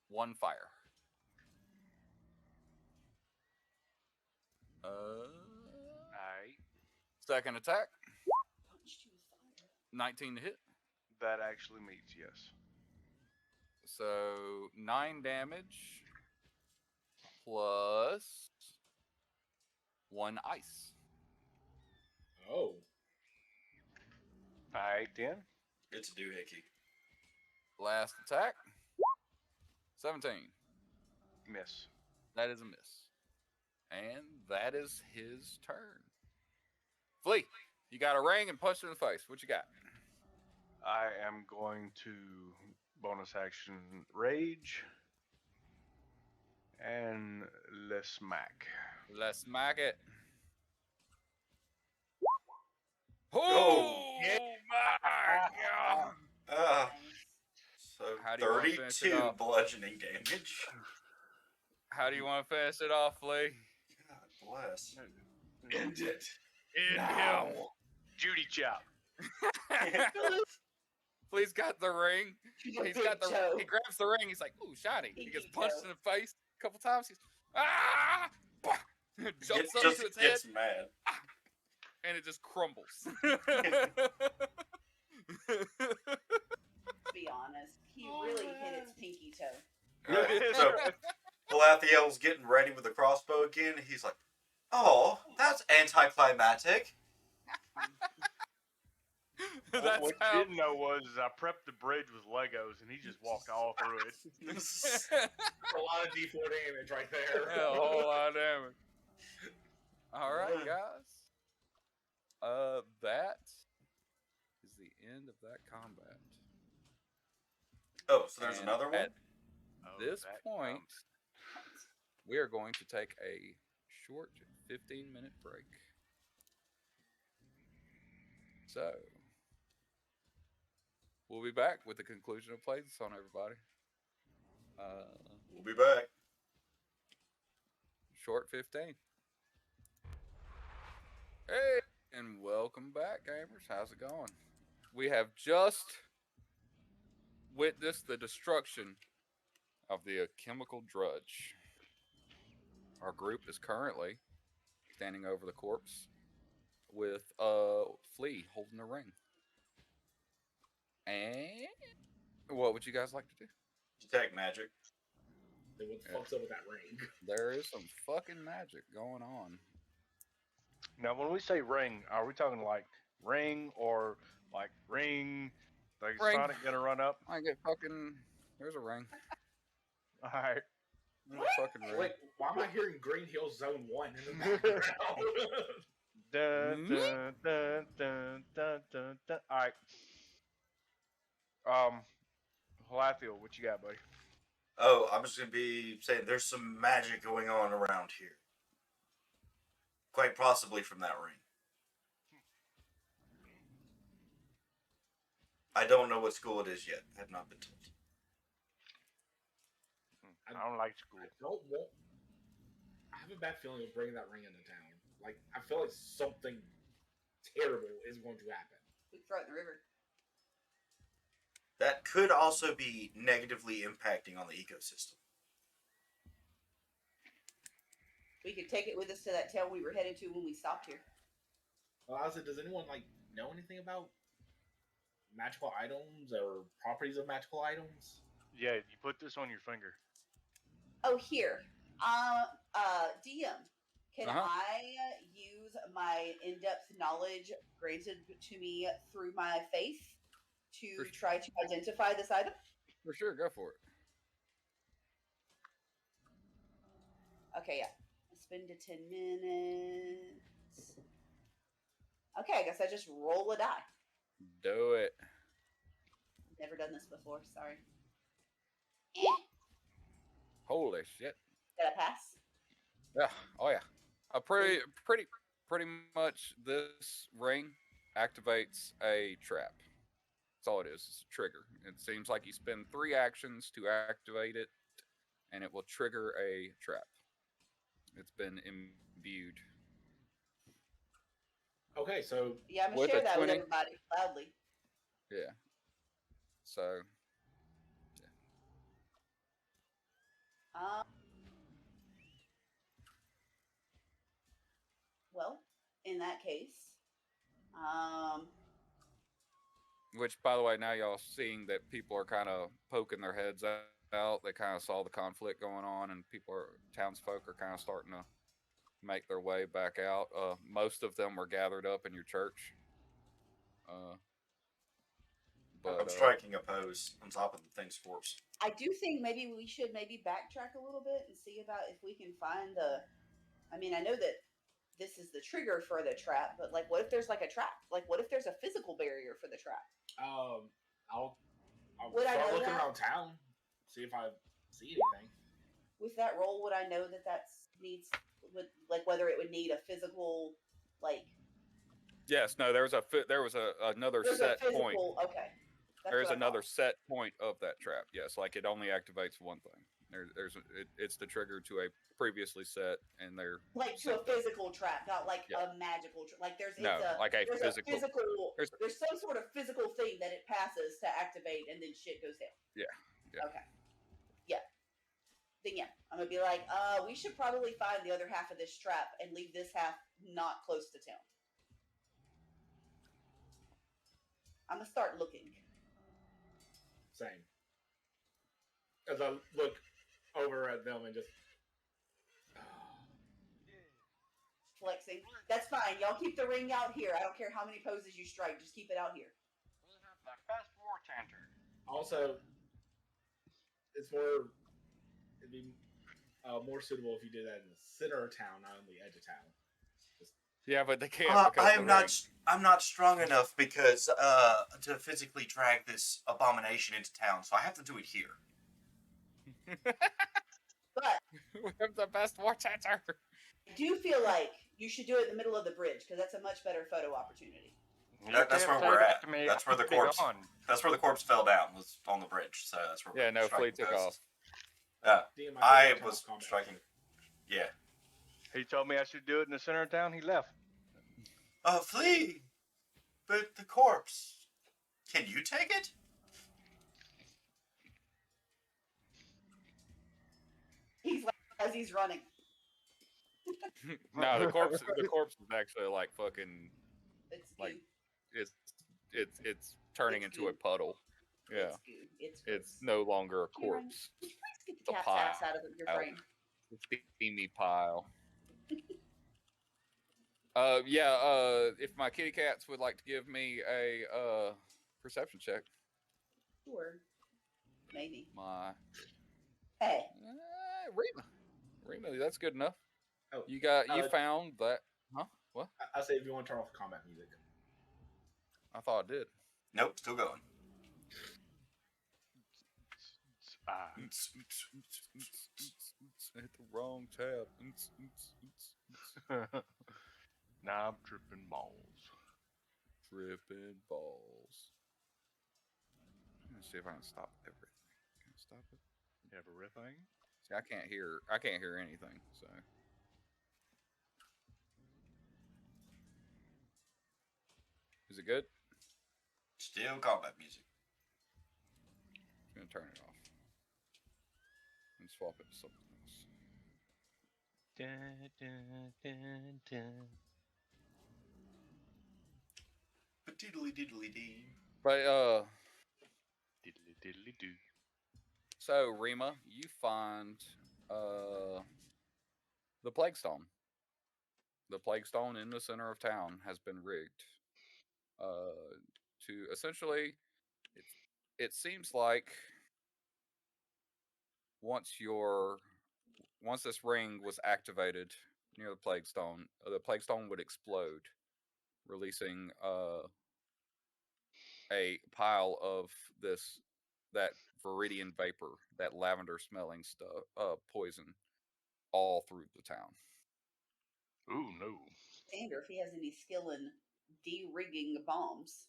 1 fire. Alright. Second attack, Punched you with fire. 19 to hit. That actually meets, yes. So 9 damage plus 1 ice. Oh. Alright, then. It's a doohickey. Last attack, 17. Miss. That is a miss. And that is his turn. Flea, you got a ring and punched in the face. What you got? I am going to bonus action rage and let's smack. Let's smack it. Oh, my God. Uh, Nice. so How do you wanna finish it 32 off? bludgeoning damage. How do you want to finish it off, Flea? God bless. End it. Now. Judy chop. Flea's got the ring. She's a He's big got the. toe. He grabs the ring. He's like, "Ooh, shiny!" He gets Pinky punched toe. in the face a couple times. He's ah, bah! Jumps up Just to its gets head, mad. and it just crumbles. To be honest, he really hit its pinky toe. Alright, so Galathiel's getting ready with the crossbow again. He's like, "Oh, that's anticlimactic." That's What how. you didn't know was I prepped the bridge with Legos and he just walked all through it. A lot of D4 damage right there. Yeah, a whole lot of damage. All right, guys. That is the end of that combat. Oh, so there's And another one? At Oh, this that point, counts. we are going to take a short 15-minute break. So, we'll be back with the conclusion of Plaguestone, everybody. We'll be back. Short 15. Hey, and welcome back, gamers. How's it going? We have just witnessed the destruction of the chemical drudge. Our group is currently standing over the corpse with Flea holding the ring. And what would you guys like to do? Detect magic. Then what the fuck's up with that ring? There is some fucking magic going on. Now, when we say ring, are we talking like ring or like ring Like, is Ring. Sonic gonna run up? I get fucking. There's a ring. All right. There's a fucking ring. Wait, why am I hearing Green Hill Zone 1 in the background? Dun, dun, dun, dun, dun, dun, dun. All right. Lathiel, what you got, buddy? Oh, I'm just gonna be saying there's some magic going on around here. Quite possibly from that ring. I don't know what school it is yet. I have not been told. I don't like school. I have a bad feeling of bringing that ring into town. Like, I feel like something terrible is going to happen. We can throw it in the river. That could also be negatively impacting on the ecosystem. We could take it with us to that town we were headed to when we stopped here. Well, I said, does anyone know anything about magical items or properties of magical items? Yeah, you put this on your finger. Oh, here. DM, can Uh-huh. I use my in-depth knowledge granted to me through my faith to try to identify this item? For sure, go for it. Okay, yeah. Spend a 10 minutes. Okay, I guess I just roll a die. Do it. Never done this before, sorry. Holy shit. Did I pass? Yeah. Oh yeah. Pretty much this ring activates a trap. That's all it is. It's a trigger. It seems like you spend 3 actions to activate it, and it will trigger a trap. It's been imbued. Okay, so Yeah, I'm going With to a share that with 20. everybody loudly. Yeah. So Well, in that case, which, by the way, now y'all seeing that people are kind of poking their heads out. They kind of saw the conflict going on, and townsfolk are kind of starting to make their way back out. Most of them were gathered up in your church. I'm striking a pose on top of the thing's corpse. I do think maybe we should backtrack a little bit and see about if we can find I mean, I know that this is the trigger for the trap, but what if there's a trap? What if there's a physical barrier for the trap? I'll Would I start know looking that? around town, see if I see anything. With that roll, would I know that whether it would need a physical Yes. No. There was another there's set a physical, point. Okay. That's There's what I another thought. set point of that trap. Yes. It only activates one thing. It's the trigger to a previously set, and they're To a physical trap, not Yeah. a magical trap. There's No, there's physical. a physical. There's- There's some sort of physical thing that it passes to activate, and then shit goes down. Yeah. Okay. Yeah. Then yeah, I'm gonna be we should probably find the other half of this trap and leave this half not close to town. I'm gonna start looking. Same. As I look over at them and just Flexing. That's fine. Y'all keep the ring out here. I don't care how many poses you strike. Just keep it out here. The best war chanter. also, it'd be more suitable if you did that in the center of town, not on the edge of town. Yeah, but they can't. I'm not strong enough because to physically drag this abomination into town, so I have to do it here. But We have the best war chanter. I do feel like you should do it in the middle of the bridge because that's a much better photo opportunity. That's where we're at. That's where the corpse. That's where the corpse fell down. Was on the bridge. So that's where. Yeah, no, Flea took off. DM, I think was combat. striking. Yeah. He told me I should do it in the center of town. He left. Flea, but the corpse. Can you take it? As he's running. No, the corpse is actually fucking It's Like, goo. it's turning It's into a goo. puddle. Yeah, It's goo. It's it's gross. no longer a Can you run? corpse. Can you please get It's the a cat's pile. ass out of your brain? It's a steamy pile. If my kitty cats would like to give me a perception check. Sure. Maybe. My Hey. Rima, that's good enough. Oh, You found that, huh? What? I say if you want to turn off combat music. I thought I did. Nope, still going. Hit the wrong tab. Now I'm tripping balls. Tripping balls. I'm gonna see if I can stop everything. Can I stop it? Everything? See, I can't hear anything. So. Is it good? Still combat music. I'm gonna turn it off and swap it to something else. Dun, dun, dun, dun. Diddly diddly dee. But Diddly diddly do. so Rima, you find the Plaguestone. The Plaguestone in the center of town has been rigged. To essentially, it seems like once this ring was activated near the Plaguestone would explode, releasing a pile of that viridian vapor, that lavender smelling stuff, poison, all through the town. Ooh, no. Sander, if he has any skill in de-rigging bombs.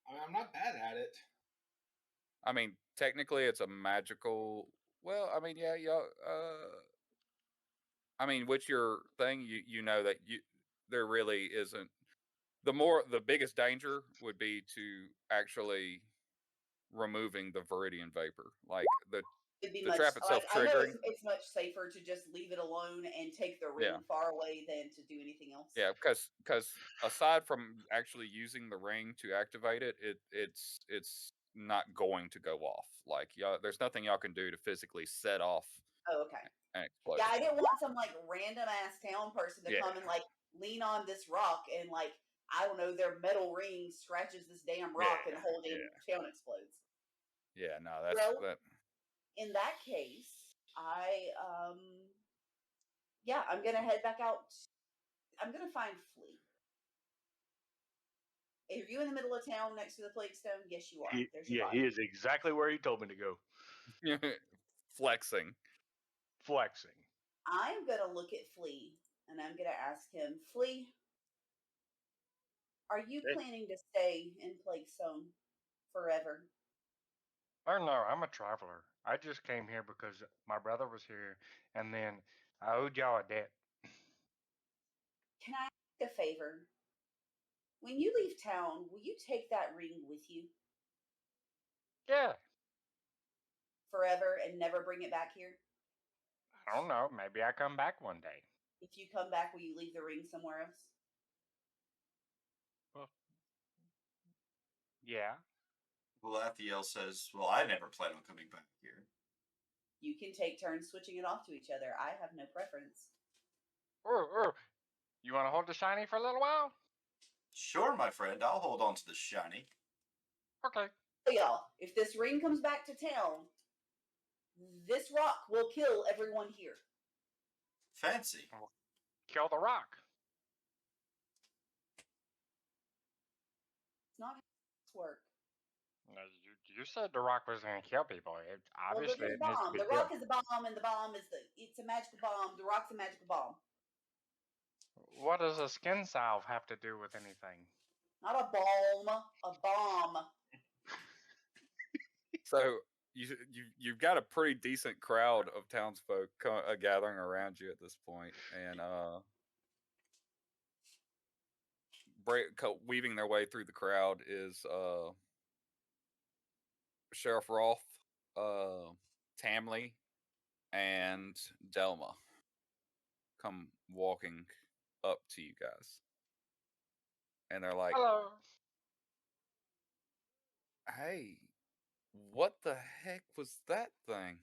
I mean, I'm not bad at it. I mean, technically, it's a magical. Well, I mean, yeah. I mean, with your thing, you know that there really isn't. The biggest danger would be to actually removing the viridian vapor, like It'd be the much trap itself I know triggering. it's much safer to just leave it alone and take the ring Yeah. far away than to do anything else. Yeah, because aside from actually using the ring to activate it, it's not going to go off. Like y'all, there's nothing y'all can do to physically set off Oh, okay. an explosion. Yeah, I didn't want some like random ass town person to Yeah. come and like lean on this rock and like I don't know, their metal ring scratches this damn rock and whole damn town explodes. Yeah, no, that's Well, that. In that case, I'm gonna head back out. I'm gonna find Flea. Are you in the middle of town next to the Plaguestone? Yes, you are. There's your body. He is exactly where he told me to go. Flexing. I'm gonna look at Flea and I'm gonna ask him, Flea, are you planning to stay in Plaguestone forever? Oh no, I'm a traveler. I just came here because my brother was here, and then I owed y'all a debt. Can I ask a favor? When you leave town, will you take that ring with you Yeah, forever and never bring it back here? I don't know. Maybe I come back one day. If you come back, will you leave the ring somewhere else? Well, yeah. Lathiel says, "Well, I never plan on coming back here." You can take turns switching it off to each other. I have no preference. You want to hold the shiny for a little while? Sure, my friend. I'll hold on to the shiny. Okay. So y'all, if this ring comes back to town, this rock will kill everyone here. Fancy. Kill the rock. It's not how this works. You said the rock was going to kill people. Obviously, well, it needs to be the killed. rock is a bomb, and the bomb is it's a magical bomb. The rock's a magical bomb. What does a skin salve have to do with anything? Not a bomb, a bomb. So you've got a pretty decent crowd of townsfolk gathering around you at this point, and weaving their way through the crowd is Sheriff Roth, Tamley, and Delma come walking up to you guys, and they're like, Hello. "Hey, what the heck was that thing?"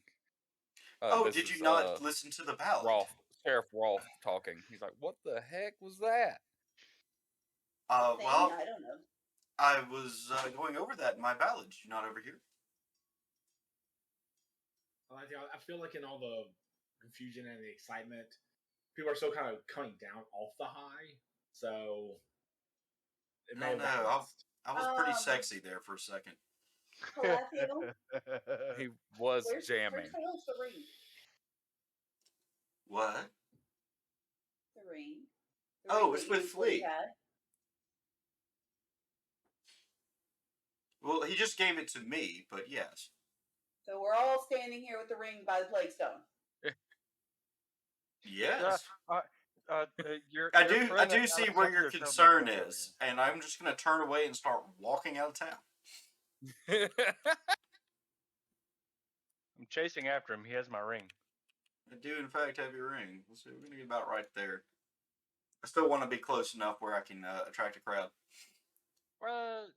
Did you not listen to the ballad? Sheriff Roth talking. He's like, "What the heck was that?" Well, I don't know. I was going over that in my ballad. Did you not overhear? I feel like in all the confusion and the excitement, people are still kind of coming down off the high. So it may I have know. gotten lost. I was pretty Um, sexy there for a second. Palathiel, He was where's jamming. the ring? What? The ring. Oh, ring it's that you with before you Flea. had. Well, he just gave it to me, but yes. So we're all standing here with the ring by the Plaguestone. Yes. Your I friend do see where your Alexander told me concern about is, and I'm just going to turn away and start walking out of town. I'm chasing after him. He has my ring. I do, in fact, have your ring. Let's see, we're going to get about right there. I still want to be close enough where I can attract a crowd. What?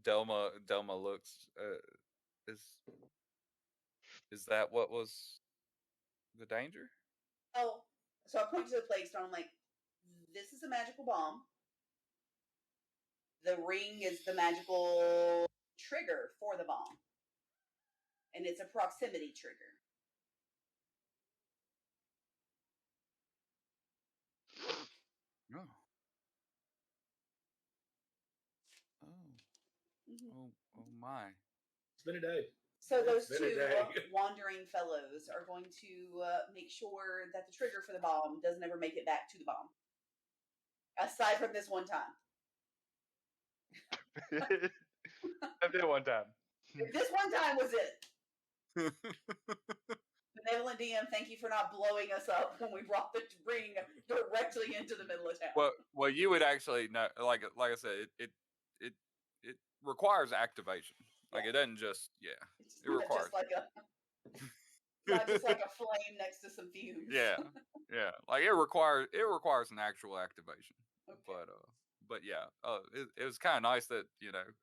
Delma looks. Is that what was the danger? Oh, so I point to the Plaguestone. I'm like, this is a magical bomb. The ring is the magical trigger for the bomb. And it's a proximity trigger. Oh. Oh. Oh my. It's been a day. So those It's been a two day. wandering fellows are going to make sure that the trigger for the bomb doesn't ever make it back to the bomb. Aside from this one time. I did one time. This one time was it. Benevolent DM, thank you for not blowing us up when we brought the ring directly into the middle of town. Well, you would actually know, like I said, it requires activation. Like it doesn't just It's it requires. Not just like a flame next to some fumes. Yeah. Like it requires an actual activation. Okay. But yeah, it was kind of nice that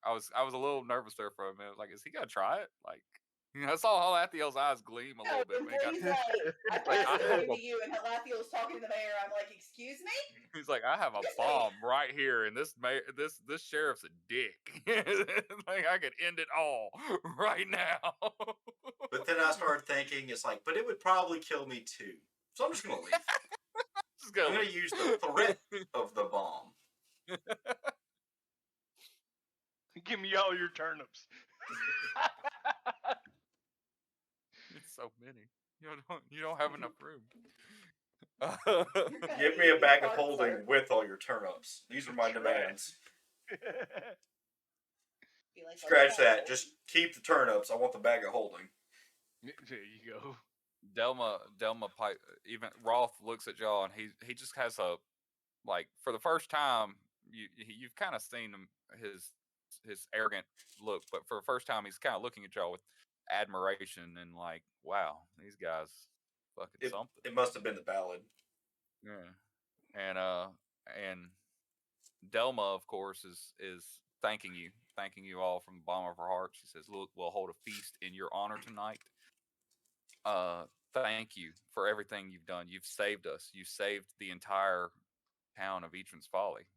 I was a little nervous there for a minute. Like, is he gonna try it? Like, I saw Halathiel's eyes gleam a little bit. When he got, I passed the ring to you, and Halathiel's talking to the mayor. I'm like, excuse me? He's like, I have a bomb right here, and this sheriff's a dick. Like, I could end it all right now. But then I started thinking, it's like, but it would probably kill me too. So I'm just going to leave. I'm going to use the threat of the bomb. Give me all your turnips. It's so many. You don't have enough room. Give me a bag of holding with all your turnips. These are my demands. Scratch that. Just keep the turnips. I want the bag of holding. There you go. Delma pipe. Even Roth looks at y'all, and he just has a, like, for the first time you've kind of seen him, his arrogant look, but for the first time he's kind of looking at y'all with admiration and like, wow, these guys fucking something. It must have been the ballad. Yeah. And Delma, of course, is thanking you all from the bottom of her heart. She says, "Look, we'll hold a feast in your honor tonight. Thank you for everything you've done. You've saved us. You saved the entire town of Etran's Folly.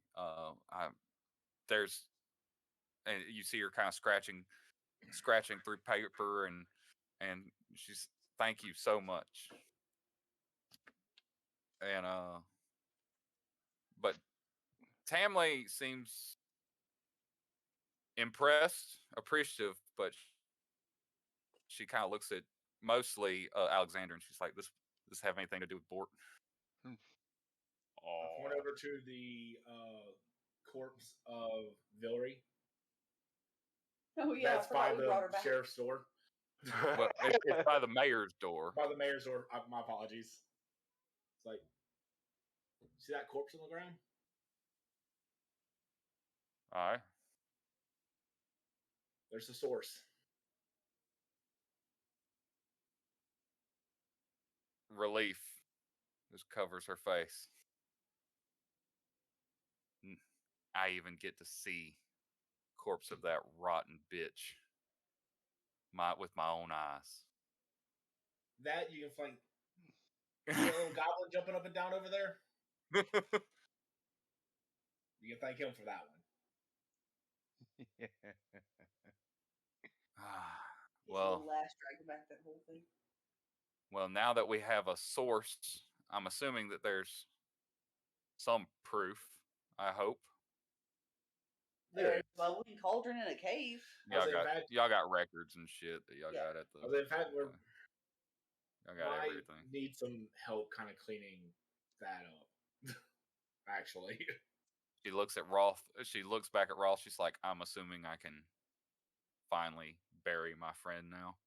And you see her kind of scratching through paper, and she's, thank you so much." And but Tamley seems impressed, appreciative, but she kind of looks at mostly Alexander, and she's like, "This have anything to do with Bort?" I point over to the corpse of Villery. Oh yeah, That's by the sheriff's door. Well, it's by the mayor's door. By the mayor's door. My apologies. It's like, see that corpse on the ground? All right. There's the source. Relief just covers her face. I even get to see corpse of that rotten bitch with my own eyes. That you can find. See a little goblin jumping up and down over there? You can thank him for that one. His Well, little lash dragging back that whole thing. well, now that we have a source, I'm assuming that there's some proof. I hope There There's a bubbling cauldron in a cave. I was in fact- y'all got records and shit that y'all Yeah. got at the. Although in fact, we y'all got might everything. need some help kind of cleaning that up. Actually, She looks at Rolf. She looks back at Rolf. She's like, "I'm assuming I can finally bury my friend now."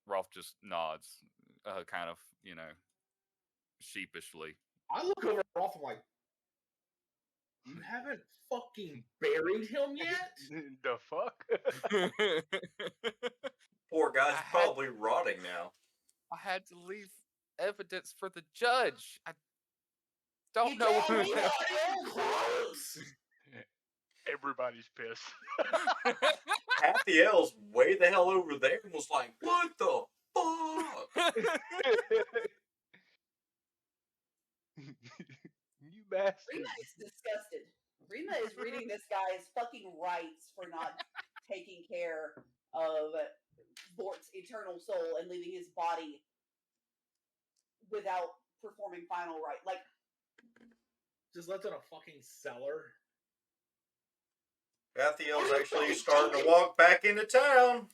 Rolf just nods, kind of, sheepishly. I look over at Rolf. I'm like, you haven't fucking buried him yet? The fuck? Poor guy's I had- probably rotting now. I had to leave evidence for the judge. I don't You know. damn me not Close. Everybody's pissed. Half the elves way the hell over there and was like, what the fuck? You bastard. Rima is disgusted. Rima is reading this guy's fucking rights for not taking care of Bort's eternal soul and leaving his body without performing final rite. Like, Just left in a fucking cellar. Half the elves actually starting to walk back into town.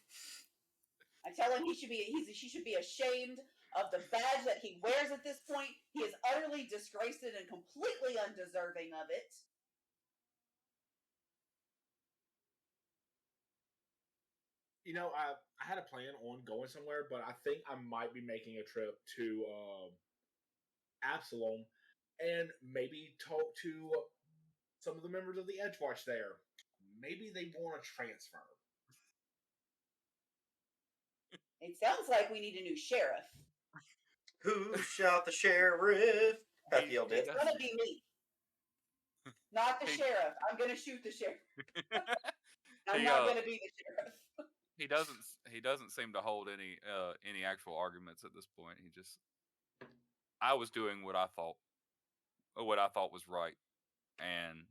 I tell him she should be ashamed of the badge that he wears at this point. He is utterly disgraced and completely undeserving of it. You know, I had a plan on going somewhere, but I think I might be making a trip to Absalom and maybe talk to some of the members of the Edgewatch there. Maybe they want to transfer. It sounds like we need a new sheriff. Who shot the sheriff? Half the elves did. It's gonna be me. Not the Hey. sheriff. I'm gonna shoot the sheriff. I'm He, not gonna be the sheriff. He doesn't seem to hold any actual arguments at this point. I was doing what I thought was right, and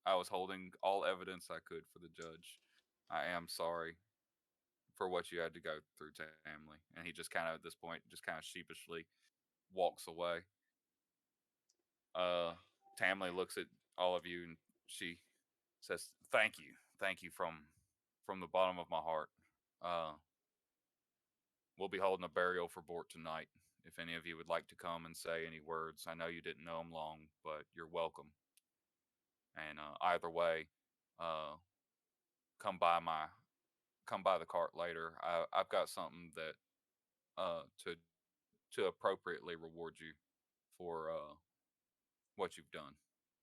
I was holding all evidence I could for the judge. I am sorry for what you had to go through, Tamley. And he just kind of, at this point, just kind of sheepishly walks away. Tamley looks at all of you and she says, "Thank you from the bottom of my heart. We'll be holding a burial for Bort tonight. If any of you would like to come and say any words, I know you didn't know him long, but you're welcome. And either way, come by the cart later. I've got something that to appropriately reward you for what you've done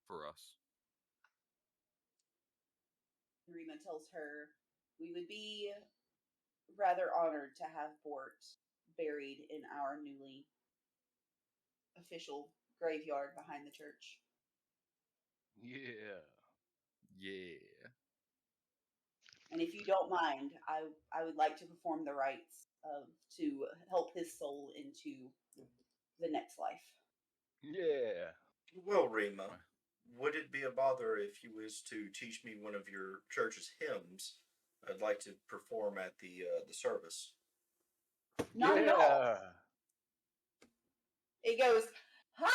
for us." Rima tells her we would be rather honored to have Bort buried in our newly official graveyard behind the church. Yeah. Yeah. And if you don't mind, I would like to perform the rites to help his soul into the next life. Yeah. Well, Rima, would it be a bother if you was to teach me one of your church's hymns? I'd like to perform at the service. Not at all. It goes, ha!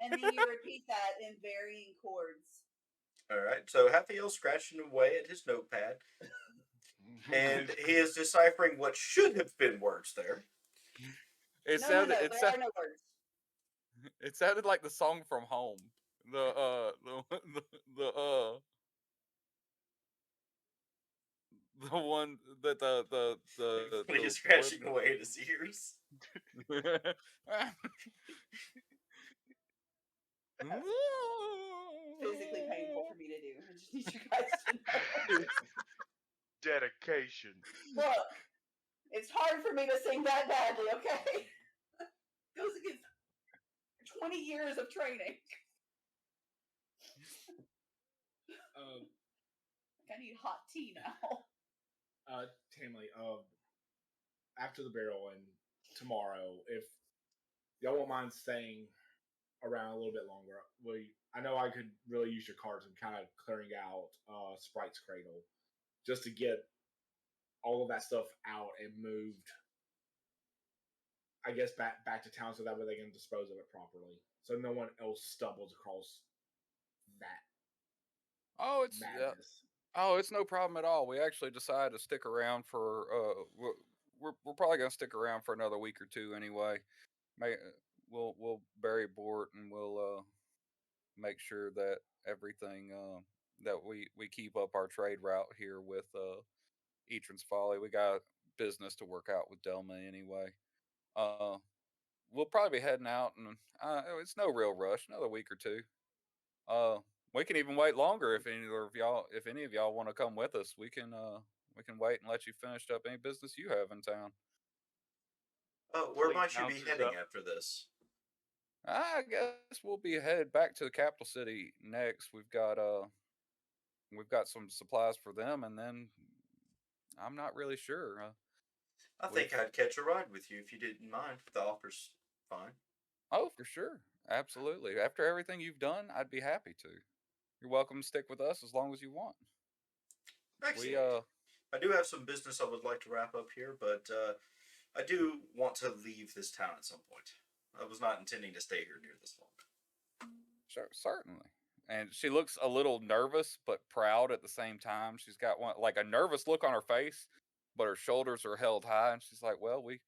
And then you repeat that in varying chords. All right, so Hafiel's scratching away at his notepad, and he is deciphering what should have been words there. It No, sounded there are no words. it sounded like the song from Home. The one that When he's scratching away at his ears. Physically painful for me to do. I just need you guys to know. Dedication. Look, it's hard for me to sing that badly, okay? Goes against 20 years of training. I need hot tea now. Tamley, after the barrel and tomorrow, if y'all won't mind staying around a little bit longer, I know I could really use your cards and kind of clearing out Sprite's Cradle just to get all of that stuff out and moved. I guess back to town so that way they can dispose of it properly, so no one else stumbles across that Oh, it's madness. it's no problem at all. We actually decided to stick around for we're probably gonna stick around for another week or two anyway. We'll bury Bort and we'll make sure that everything that we keep up our trade route here with Etran's Folly. We got business to work out with Delma anyway. Uh, we'll probably be heading out, and it's no real rush. Another week or two. We can even wait longer if any of y'all want to come with us. We can wait and let you finish up any business you have in town. Where Fleet might you be bounces heading up. after this? I guess we'll be headed back to the capital city next. We've got some supplies for them, and then I'm not really sure. I think I'd catch a ride with you if you didn't mind. The offer's fine. Oh, for sure, absolutely. After everything you've done, I'd be happy to. You're welcome to stick with us as long as you want. Excellent. I do have some business I would like to wrap up here, but I do want to leave this town at some point. I was not intending to stay here near this long. Sure, certainly. And she looks a little nervous but proud at the same time. She's got like a nervous look on her face, but her shoulders are held high, and she's like, "Well, we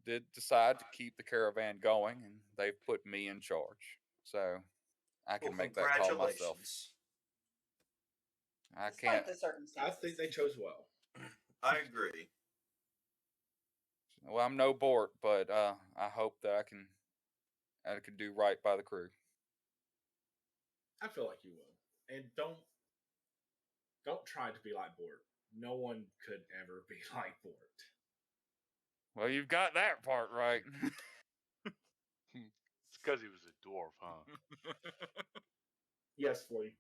did decide to keep the caravan going, and they've put me in charge, so I can make that call myself. Congratulations. I Despite can't. the I circumstances. think they chose well. I agree. Well, I'm no Bort, but I hope that I can do right by the crew. I feel like you will, and don't try to be like Bort. No one could ever be like Bort. Well, you've got that part right. It's because he was a dwarf, huh? Yes, Flea.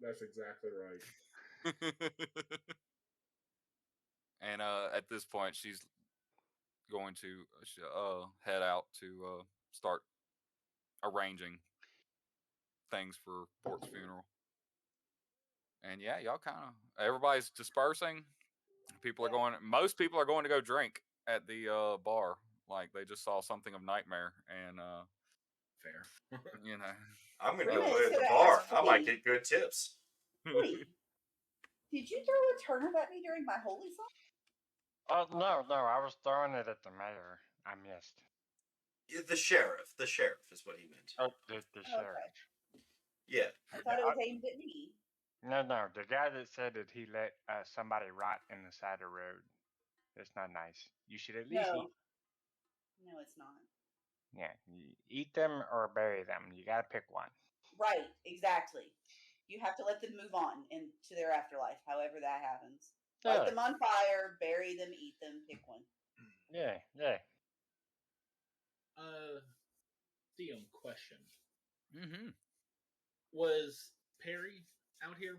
That's exactly right. And at this point, she's going to head out to start arranging things for Bort's funeral. And yeah, y'all kind of everybody's dispersing. People are going. Most people are going to go drink at the bar, like they just saw something of Nightmare, and Fair. you know. I'm going to Wait a go minute, play at so the I bar. asked I might Flea. get good tips. Wait, did you throw a turnip at me during my holy song? Oh no, I was throwing it at the mayor. I missed. The sheriff is what he meant. Oh, the sheriff. Yeah. I thought it was aimed at me. No, the guy that said that he let somebody rot in the side of the road. That's not nice. You should at least No. No, it's not. you eat them or bury them. You gotta pick one. Right, exactly. You have to let them move on into their afterlife, however that happens. Light them on fire, bury them, eat them, pick one. Yeah. DM question. Mm-hmm. Was Perry out here?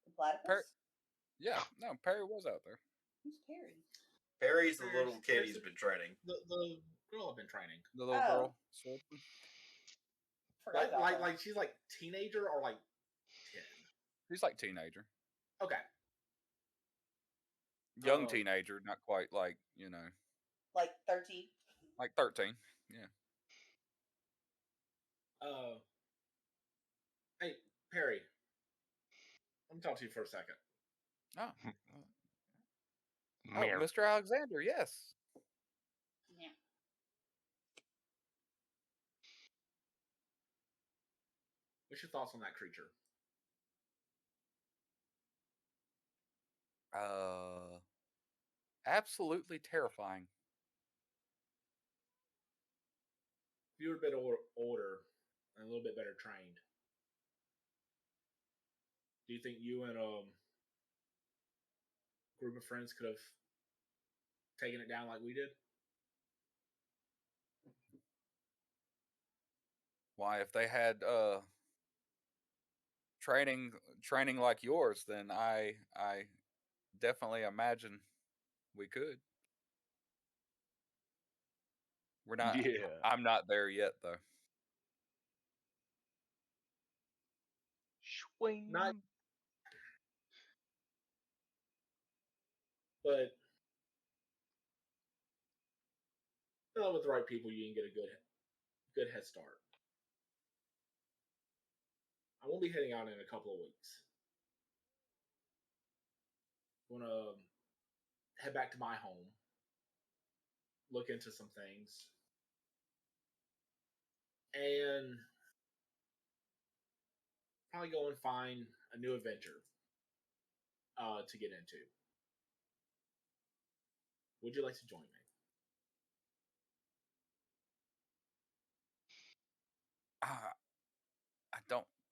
The platypus? Yeah, no, Perry was out there. Who's Perry? Perry's the little kid he's been training. The girl I've been training. The little girl. Forgot about her. Like she's like teenager or like 10? She's like teenager. Okay. Young teenager, not quite like, Like 13? like 13. Yeah. Hey, Perry. Let me talk to you for a second. Oh, Mirror. Mr. Alexander, yes. Yeah. What's your thoughts on that creature? Absolutely terrifying. If you were a bit older and a little bit better trained, do you think you and a group of friends could have taken it down like we did? Why, if they had training like yours, then I definitely imagine we could. We're not. Yeah. I'm not there yet, though. Swing. Not, but with the right people, you can get a good head start. I won't be heading out in a couple of weeks. I'm gonna head back to my home, look into some things, and probably go and find a new adventure to get into. Would you like to join me?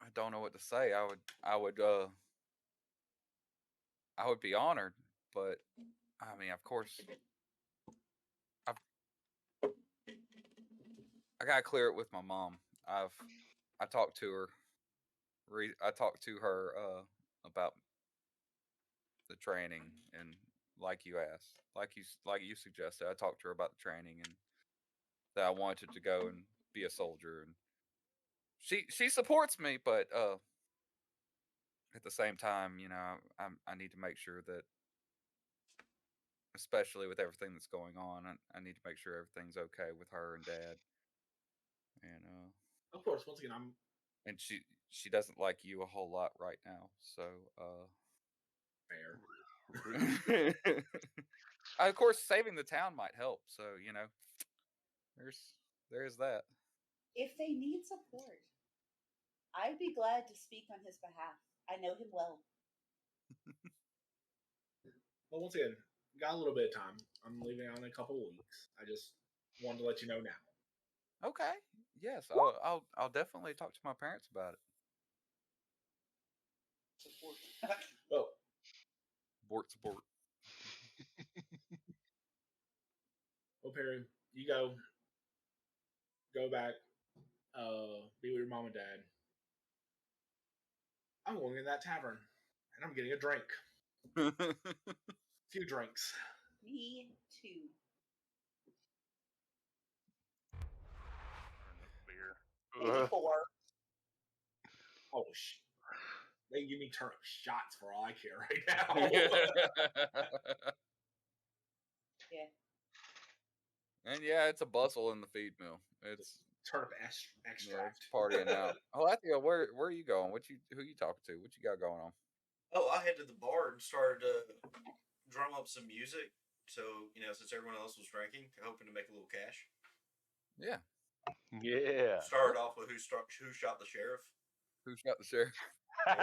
I don't know what to say. I would be honored, but I mean, of course, I gotta clear it with my mom. I talked to her. I talked to her about the training, and like you asked, like you suggested, I talked to her about the training and that I wanted to go and be a soldier, and she supports me, but at the same time, you know, I need to make sure that, especially with everything that's going on, I need to make sure everything's okay with her and Dad, and Of course, once again, I'm and she doesn't like you a whole lot right now, so fair. of course, saving the town might help. So you know, there's that. If they need support, I'd be glad to speak on his behalf. I know him well. But once again, got a little bit of time. I'm leaving out in a couple of weeks. I just wanted to let you know now. Okay, yes, I'll definitely talk to my parents about it. Well, Support. well, Perry, you go back, be with your mom and dad. I'm going in that tavern, and I'm getting a drink, a few drinks. Me too. Beer. Maybe 4. Oh, they give me turnip shots for all I care right now. Yeah. And yeah, it's a bustle in the feed mill. It's Turnip yeah, extract. it's partying out. Oh, Alethea, where are you going? Who you talking to? What you got going on? Oh, I headed to the bar and started to drum up some music. So, you know, since everyone else was drinking, hoping to make a little cash. Yeah, Yeah. Started off with who shot the sheriff. who shot the sheriff? Quick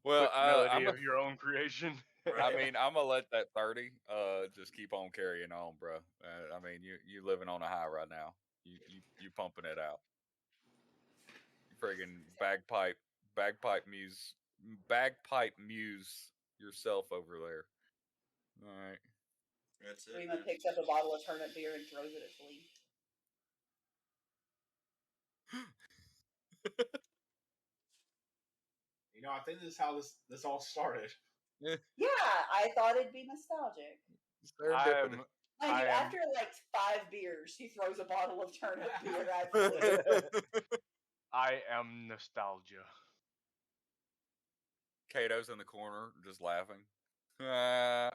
Well, melody of your own creation. I mean, I'm gonna let that 30 just keep on carrying on, bro. I mean, you living on a high right now. You pumping it out. You friggin' bagpipe muse yourself over there. All right. That's it. Rima Man. picks up a bottle of turnip beer and throws it at Flea. You know, I think this is how this all started. Yeah, I thought it'd be nostalgic. Serendipity. Mind you, I am- after like 5 beers, she throws a bottle of turnip beer at Flea. I am nostalgia. Kato's in the corner, just laughing. Of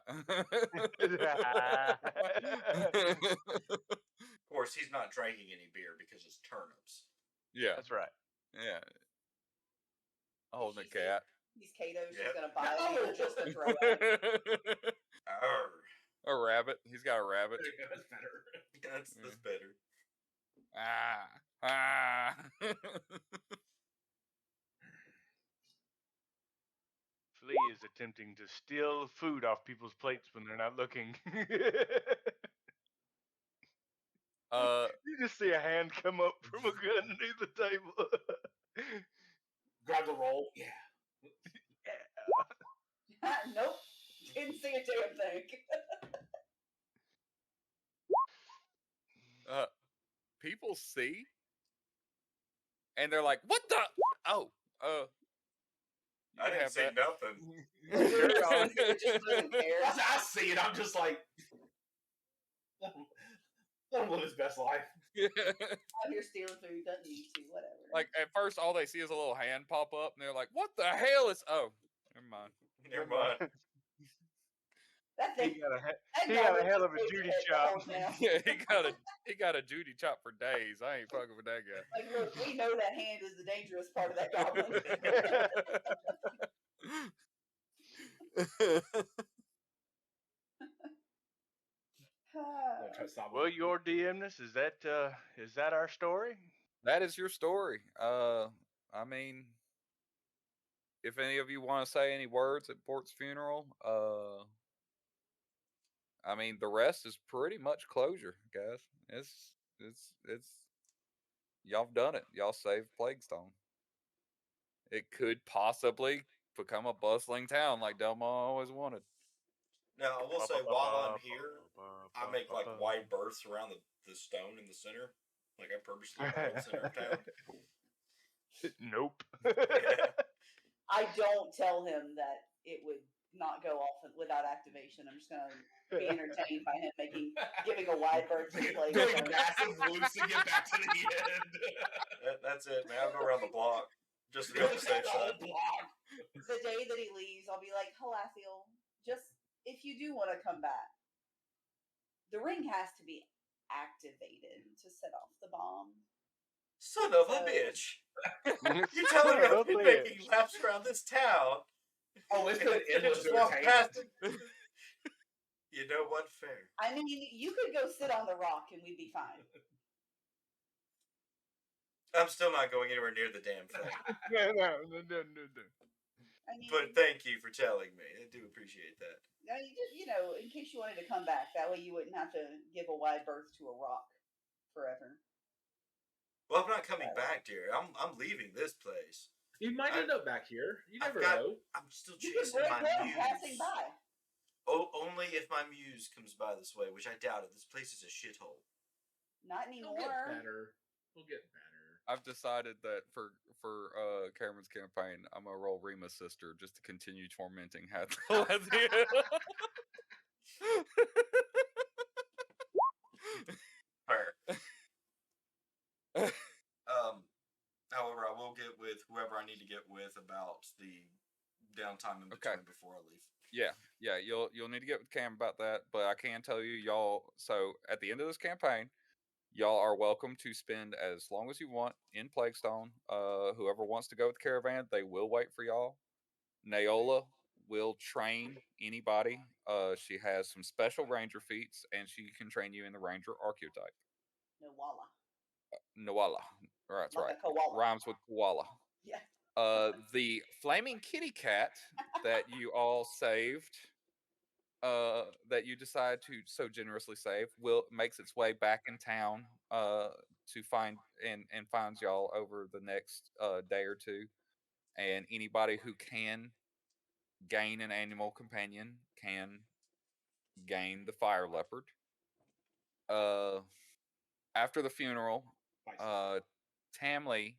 course, he's not drinking any beer because it's turnips. Yeah, That's right. yeah. Holding a She's cat. He's Kato. She's Yep. gonna buy a beer just to throw at him. Arr. A rabbit. He's got a rabbit. That's better. That's better. Ah. Flea is attempting to steal food off people's plates when they're not looking. You just see a hand come up from underneath the table. Grab the roll. Yeah. Nope. Didn't see a damn thing. People see, and they're like, "What the? Oh, You I can didn't have see that. nothing. It just doesn't care. I see it. I'm just like, let him live his best life. Out here stealing food, doesn't need to, whatever. Like at first, all they see is a little hand pop up, and they're like, "What the hell is?" Oh, never mind. Never mind. That thing, He got a that he guy got a was hell of just a Judy the chop. whole town. Yeah, he got a Judy chop for days. I ain't fucking with that guy. Like, look, we know that hand is the dangerous part of that goblin. Yeah, try to stop him. Well, your DMness, is that our story? That is your story. I mean, if any of you want to say any words at Port's funeral, I mean, the rest is pretty much closure, guys. It's y'all have done it. Y'all saved Plaguestone. It could possibly become a bustling town like Delma always wanted. Now, I will say, while I'm here, I make like wide berths around the stone in the center. Like I purposely go in the center of town. Nope. I don't tell him that it would not go off without activation. I'm just going to be entertained by him giving a wide berth to play. Doing massive loops to get back to the end. That's it, man. I'll go around the block just to be on the safe side. The day that he leaves, I'll be like, Halathiel, just if you do want to come back, the ring has to be activated to set off the bomb. Son of a bitch! You telling me I've been making laps around this town? Oh, it's been endless Just walk past entertainment. it. You know what? Fair. I mean, you could go sit on the rock and we'd be fine. I'm still not going anywhere near the damn thing. No. I mean, But thank you for telling me. I do appreciate that. now you just, in case you wanted to come back, that way you wouldn't have to give a wide berth to a rock forever. Well, I'm not coming back, dear. I'm leaving this place. You might end up back here. You never know. I'm still You could chasing break my ground muse. passing by. Oh, only if my muse comes by this way, which I doubt it. This place is a shithole. Not We'll anymore. get better. We'll get better. I've decided that for Cameron's campaign, I'm gonna roll Rima's sister just to continue tormenting Hathaway. Fair. However, I will get with whoever I need to get with about the downtime in between before I leave. Yeah, you'll need to get with Cam about that, but I can tell you, y'all. So at the end of this campaign, y'all are welcome to spend as long as you want in Plaguestone. Whoever wants to go with the caravan, they will wait for y'all. Naola will train anybody. She has some special ranger feats, and she can train you in the ranger archetype. Nawala. That's Like right. a koala. Rhymes with koala. Yeah. The flaming kitty cat that you all saved, that you decide to so generously save, makes its way back in town to find and finds y'all over the next day or two. And anybody who can gain an animal companion can gain the fire leopard. After the funeral, Tamley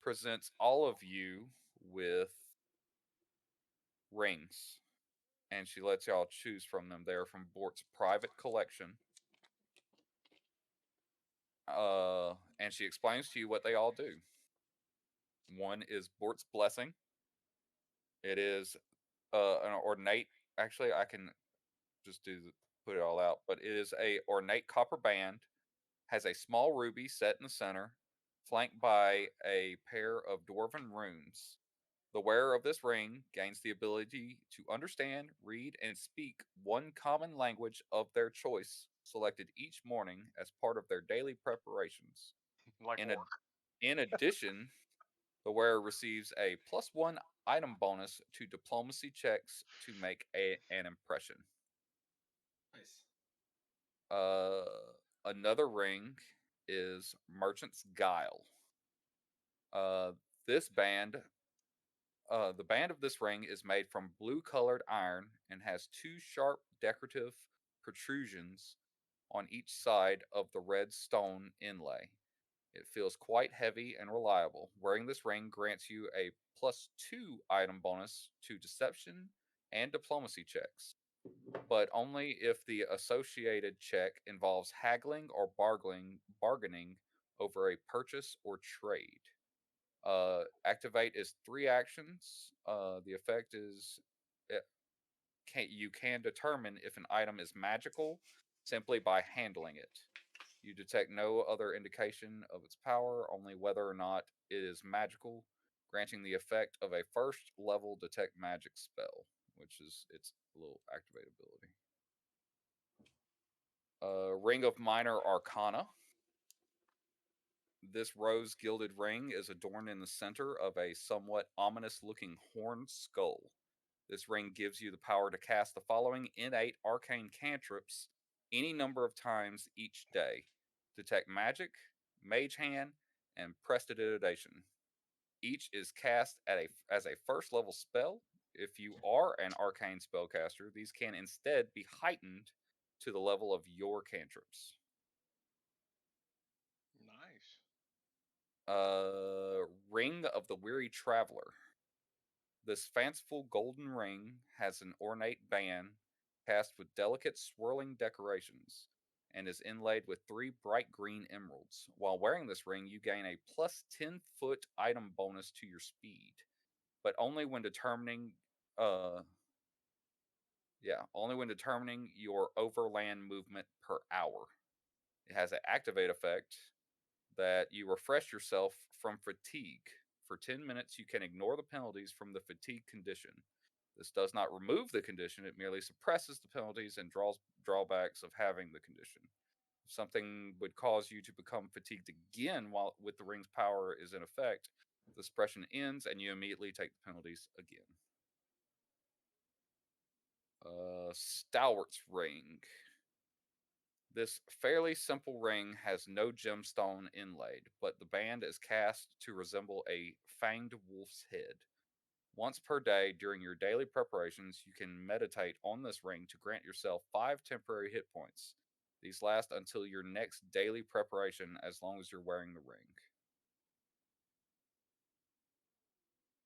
presents all of you with rings, and she lets y'all choose from them. They're from Bort's private collection. And she explains to you what they all do. One is Bort's blessing. It is an ornate. Actually, I can just put it all out, but it is a ornate copper band. Has a small ruby set in the center, flanked by a pair of dwarven runes. The wearer of this ring gains the ability to understand, read, and speak one common language of their choice, selected each morning as part of their daily preparations. In addition, the wearer receives a +1 item bonus to diplomacy checks to make an impression. Nice. Another ring is Merchant's Guile. This band, the band of this ring is made from blue-colored iron and has 2 sharp decorative protrusions on each side of the red stone inlay. It feels quite heavy and reliable. Wearing this ring grants you a +2 item bonus to deception and diplomacy checks, but only if the associated check involves haggling or bargaining over a purchase or trade. Activate is 3 actions. The effect is you can determine if an item is magical simply by handling it. You detect no other indication of its power, only whether or not it is magical, granting the effect of a first level detect magic spell, which is its little activate ability. Ring of Minor Arcana. This rose gilded ring is adorned in the center of a somewhat ominous looking horned skull. This ring gives you the power to cast the following innate arcane cantrips any number of times each day: Detect Magic, Mage Hand, and Prestidigitation. Each is cast as a first level spell. If you are an arcane spellcaster, these can instead be heightened to the level of your cantrips. Nice. Ring of the Weary Traveler. This fanciful golden ring has an ornate band cast with delicate swirling decorations and is inlaid with 3 bright green emeralds. While wearing this ring, you gain a +10-foot item bonus to your speed, but only when determining your overland movement per hour. It has an activate effect that you refresh yourself from fatigue. For 10 minutes, you can ignore the penalties from the fatigue condition. This does not remove the condition, it merely suppresses the penalties and drawbacks of having the condition. If something would cause you to become fatigued again while with the ring's power is in effect, the suppression ends and you immediately take the penalties again. Stalwart's Ring. This fairly simple ring has no gemstone inlaid, but the band is cast to resemble a fanged wolf's head. Once per day during your daily preparations, you can meditate on this ring to grant yourself 5 temporary hit points. These last until your next daily preparation as long as you're wearing the ring.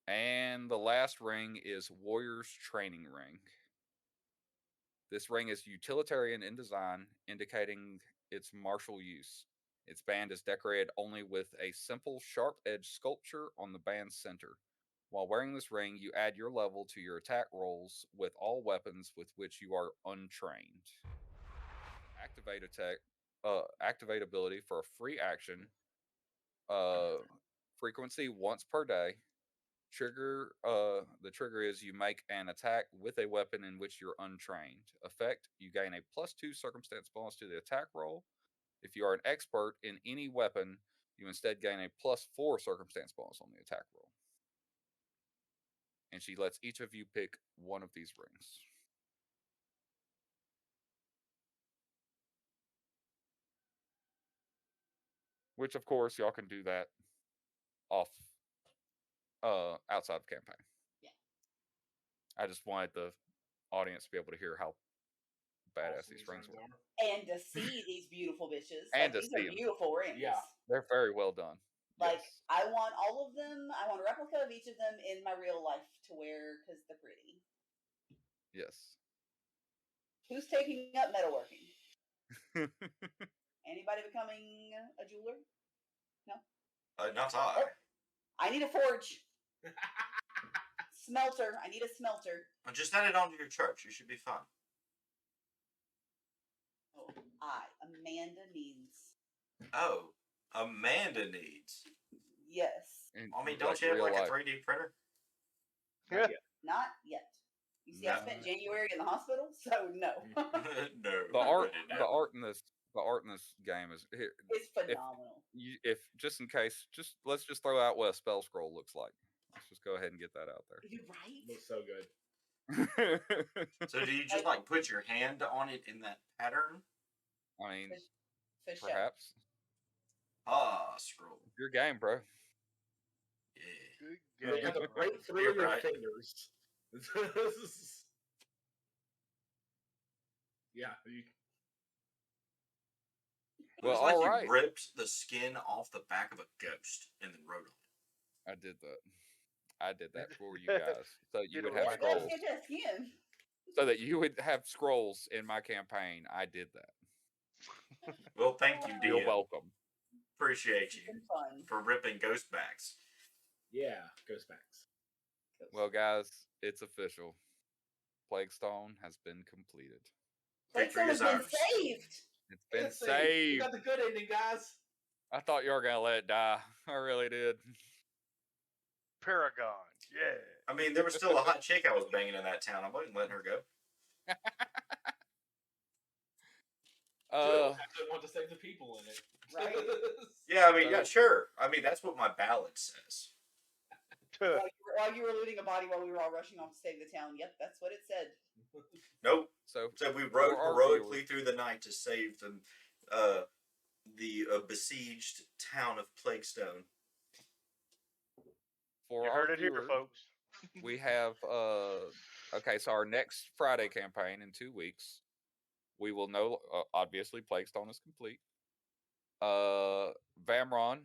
And the last ring is Warrior's Training Ring. This ring is utilitarian in design, indicating its martial use. Its band is decorated only with a simple sharp-edged sculpture on the band's center. While wearing this ring, you add your level to your attack rolls with all weapons with which you are untrained. Activate ability for a free action. Frequency once per day. The trigger is you make an attack with a weapon in which you're untrained. Effect, you gain a +2 circumstance bonus to the attack roll. If you are an expert in any weapon, you instead gain a +4 circumstance bonus on the attack roll. And she lets each of you pick one of these rings. Which, of course, y'all can do that off outside of campaign. Yeah. I just wanted the audience to be able to hear how badass Awesome these rings were. And to see these beautiful bitches. And like, to these see are 'em. beautiful rings. Yeah. They're very well done. Like, Yes. I want all of them. I want a replica of each of them in my real life to wear because they're pretty. Yes. Who's taking up metalworking? Anybody becoming a jeweler? No? Not I. I need a forge. Smelter. I need a smelter. Well, just add it onto your church. You should be fine. Oh, Amanda needs. Oh, Amanda needs. Yes. I mean, don't you have like a 3D printer? Yeah. Not yet. You see, I spent January in the hospital, so no. No. The art in this game is here. It's phenomenal. If just in case, let's just throw out what a spell scroll looks like. Let's just go ahead and get that out there. You're right. Looks so good. So do you just like put your hand on it in that pattern? I mean, For sure. perhaps. Scroll. Your game, bro. Yeah. Good You game. have to break through You're your right. fingers. Yeah. It was Well, like all you right. ripped the skin off the back of a ghost and then wrote on it. I did that. I did that for you guys, so you Did would it have right. Let's scrolls. get that skin. So that you would have scrolls in my campaign. I did that. Well, thank you, You're DM. welcome. Appreciate It's you been fun. for ripping ghost backs. Yeah, ghost backs. Well, guys, it's official. Plaguestone has been completed. Victory Plaguestone has is been ours. saved. It's been Let's see. We saved. got the good ending, guys. I thought you were gonna let it die. I really did. Paragon. Yeah. I mean, there was still a hot chick I was banging in that town. I wasn't letting her go. I actually want to save the people in it. Right. Yeah, I mean, yeah, So- sure. I mean, that's what my ballad says. While you were looting a body while we were all rushing off to save the town. Yep, that's what it said. Nope. So So we rode For our heroically viewers. through the night to save the besieged town of Plaguestone. for You our heard it here, viewers, folks. we have okay, so our next Friday campaign in 2 weeks, we will know obviously Plaguestone is complete. Vamron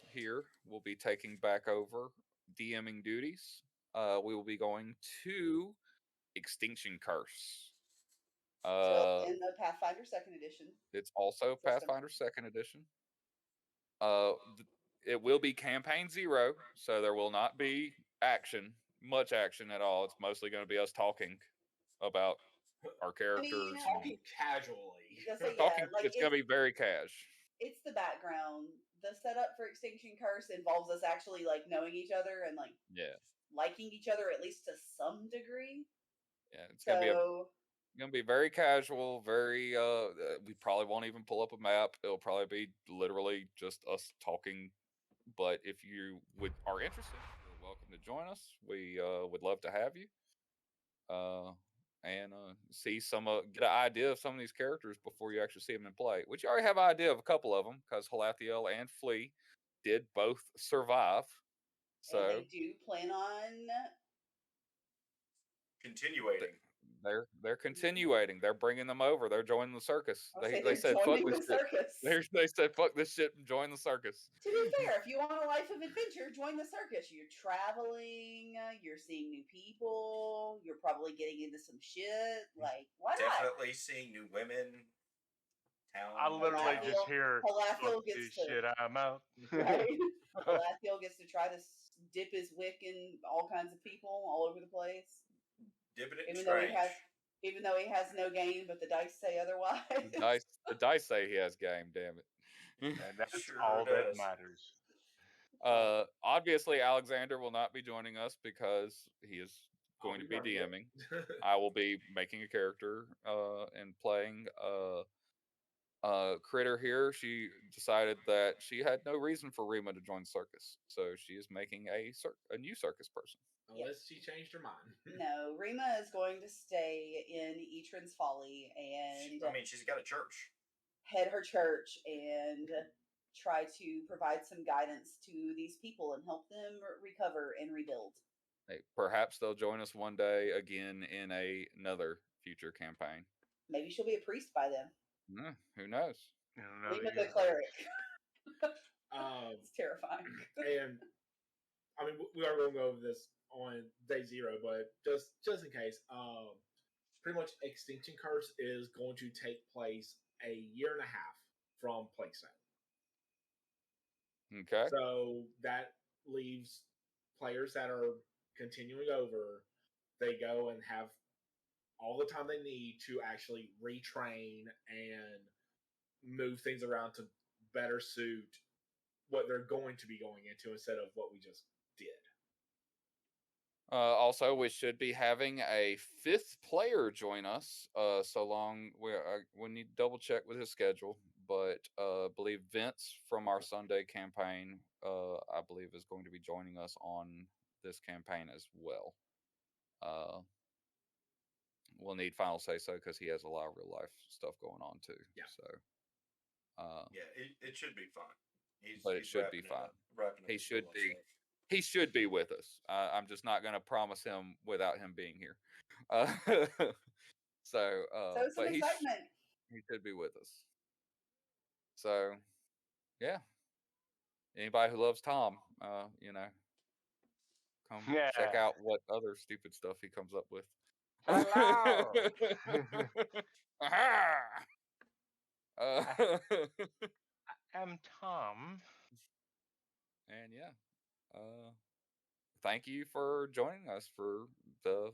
here will be taking back over DMing duties. We will be going to Extinction Curse. Still in the Pathfinder Second Edition. It's also System. Pathfinder Second Edition. It will be campaign 0, so there will not be much action at all. It's mostly going to be us talking about our characters. Talking casually. Just say, Talking, like it's going to be very cash. it's the background. The setup for Extinction Curse involves us actually like knowing each other and like Yeah, liking each other at least to some degree. yeah. It's going to be So going to be very casual. Very. We probably won't even pull up a map. It'll probably be literally just us talking. But if you are interested, you're welcome to join us. We would love to have you. And see get an idea of some of these characters before you actually see them in play. Which you already have an idea of a couple of them because Halathiel and Flea did both survive. and So they do plan on Continuating. they're continuating. They're bringing them over. They're joining the circus. They they're said fuck joining this the shit. circus. They said fuck this shit and join the circus. To be fair, if you want a life of adventure, join the circus. You're traveling, you're seeing new people, you're probably getting into some shit. Like, why not? Definitely seeing new women. Town. I literally Halathiel- just hear Halathiel fuck gets this to- shit, I'm out. Right? Halathiel gets to try to dip his wick in all kinds of people all over the place. Dipping it in Even though strange. even though he has no game, but the dice say otherwise. The dice say he has game. Damn it. And that's Sure all that does. matters. Obviously, Alexander will not be joining us because he is going to be DMing. I will be making a character and playing Critter here. She decided that she had no reason for Rima to join circus, so she is making a new circus person. Unless she changed her mind. No, Rima is going to stay in Etran's Folly and I mean, she's got a church. head her church and try to provide some guidance to these people and help them recover and rebuild. Hey, perhaps they'll join us one day again in another future campaign. Maybe she'll be a priest by then. Who knows? Rima the cleric. Um, It's terrifying. and I mean, we are going to go over this on day 0, but just in case, pretty much Extinction Curse is going to take place a year and a half from Plaguestone. Okay. So that leaves players that are continuing over. They go and have all the time they need to actually retrain and move things around to better suit what they're going to be going into instead of what we just did. Also, we should be having a 5th player join us. So long we need to double check with his schedule, but I believe Vince from our Sunday campaign, I believe, is going to be joining us on this campaign as well. We'll need final say so because he has a lot of real life stuff going on too. Yeah. So. Yeah, it should be fun. But it he's should be wrapping it fun. up- wrapping up He his should real be. life He should be with us. I'm just not going to promise him without him being here. So some but excitement. he should be with us. So, yeah. Anybody who loves Tom, come check out what other stupid stuff he comes up with. Hello. Aha! I'm Tom. And yeah, thank you for joining us for the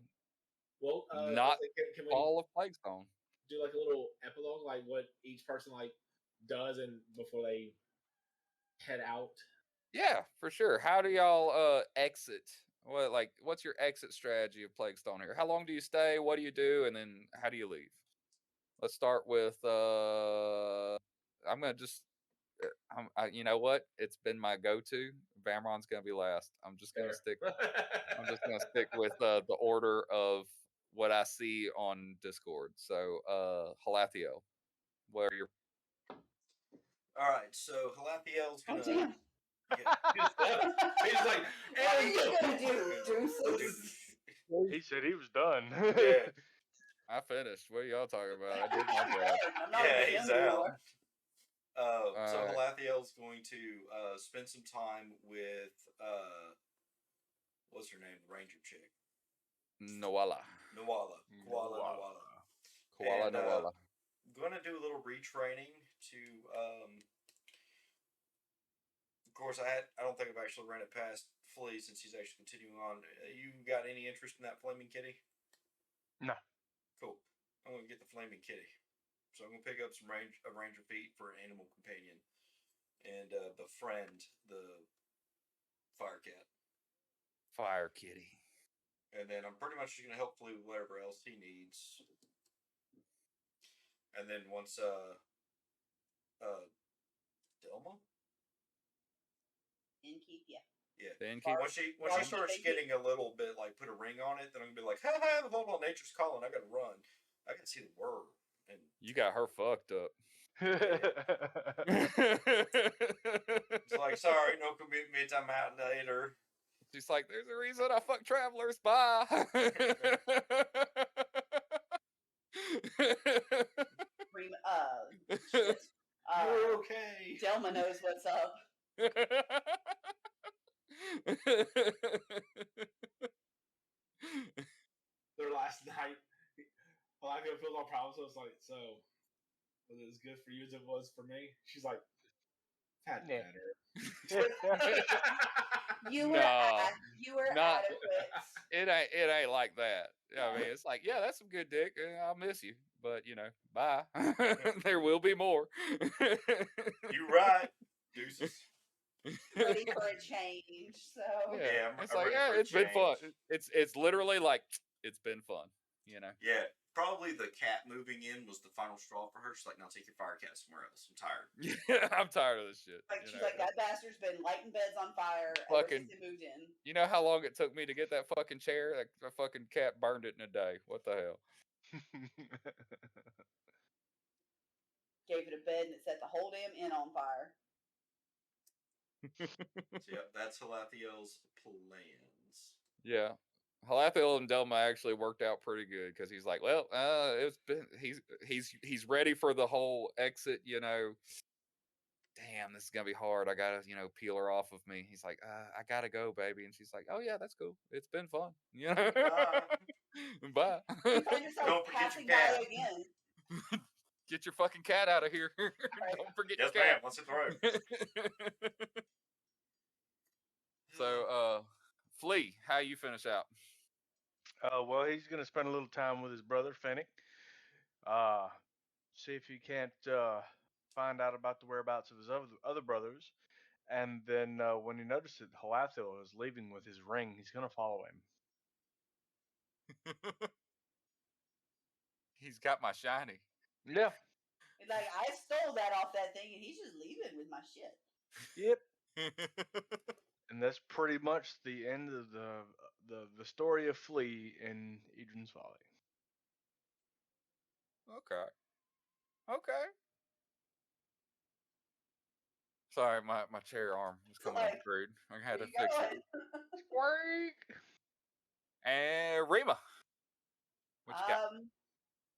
Well, not can we fall of Plaguestone. do like a little epilogue, like what each person like does, and before they head out? Yeah, for sure. How do y'all exit? What's your exit strategy of Plaguestone here? How long do you stay? What do you do? And then how do you leave? Let's start with I'm gonna just you know what? It's been my go-to. Vamron's gonna be last. I'm just gonna stick with the order of what I see on Discord. So Halathiel, where you're All right, so Halathiel's Oh gonna. damn! Yeah. He's like, What are you and gonna do, Deuces? He said he was done. Yeah, I finished. What are y'all talking about? I did my I'm job. dead. I'm not yeah, with he's him out. anymore. So Alright. Halathiel's going to spend some time with what's her name, the ranger chick, Noala. Nawala, Koala Nawala. Nawala. Koala And, Noala. Going to do a little retraining to. Of course, I don't think I've actually ran it past Flea since he's actually continuing on. You got any interest in that flaming kitty? No. Cool. I'm gonna get the flaming kitty. So I'm gonna pick up some ranger feet for an animal companion, and befriend the fire cat. Fire Kitty. And then I'm pretty much just gonna help Flea with whatever else he needs. And then once Delma? Innkeep, yeah. Yeah. The innkeeper. Once she Barkeep, starts innkeep. getting a little bit like put a ring on it, then I'm gonna be like, ha ha, hold on, nature's calling, I gotta run. I gotta see the world. And You got her fucked up. it's like, sorry, no commitment, I'm out later. She's like, there's a reason I fuck travelers. Bye. Shit. you're okay. Delma knows what's up. Their last night, well, I feel all problems. So it's like, so was it as good for you as it was for me? She's like, had Yeah. better. You No, were not- adequate. it ain't like that. I mean, it's like, yeah, that's some good dick. I'll miss you, but bye. There will be more. You right, deuces. Ready for a change. So Yeah, it's I'm like, ready yeah, for a it's been fun. change. It's literally like it's been fun. Yeah, probably the cat moving in was the final straw for her. She's like, now take your fire cat somewhere else. I'm tired. Yeah, I'm tired of this shit. like she's like, that bastard's been lighting beds on fire ever since he moved in. You know how long it took me to get that fucking chair? Like, the fucking cat burned it in a day. What the hell? Gave it a bed and it set the whole damn inn on fire. So yeah, that's Halathiel's plans. Yeah. Halathiel and Delma actually worked out pretty good because he's like, well, he's ready for the whole exit, Damn, this is gonna be hard. I gotta, peel her off of me. He's like, I gotta go, baby. And she's like, oh yeah, that's cool. It's been fun. Bye. Bye. You find yourself Don't forget passing your cat. by again. Get your fucking cat out of here. Don't forget Yes, your ma'am. cat. Once it through. So, Flea, how you finish out? Well, he's going to spend a little time with his brother, Fennec. See if he can't find out about the whereabouts of his other brothers. And then when he notices that Halathiel is leaving with his ring, he's going to follow him. He's got my shiny. Yeah. Like, I stole that off that thing and he's just leaving with my shit. Yep. And that's pretty much the end of the story of Flea in Edrin's Folly. Okay. Sorry, my chair arm was coming unglued. I had to fix it. Squeak! And Rima. What you got?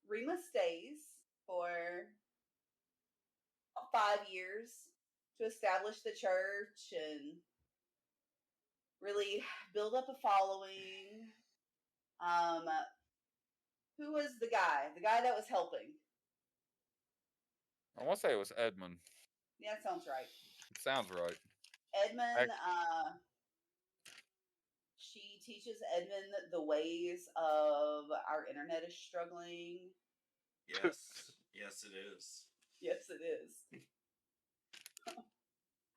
Rima stays for 5 years to establish the church and really build up a following. Who was the guy? The guy that was helping. I want to say it was Edmund. Yeah, that sounds right. It sounds right. Edmund, she teaches Edmund the ways of our internet is struggling. Yes. Yes, it is. Yes, it is.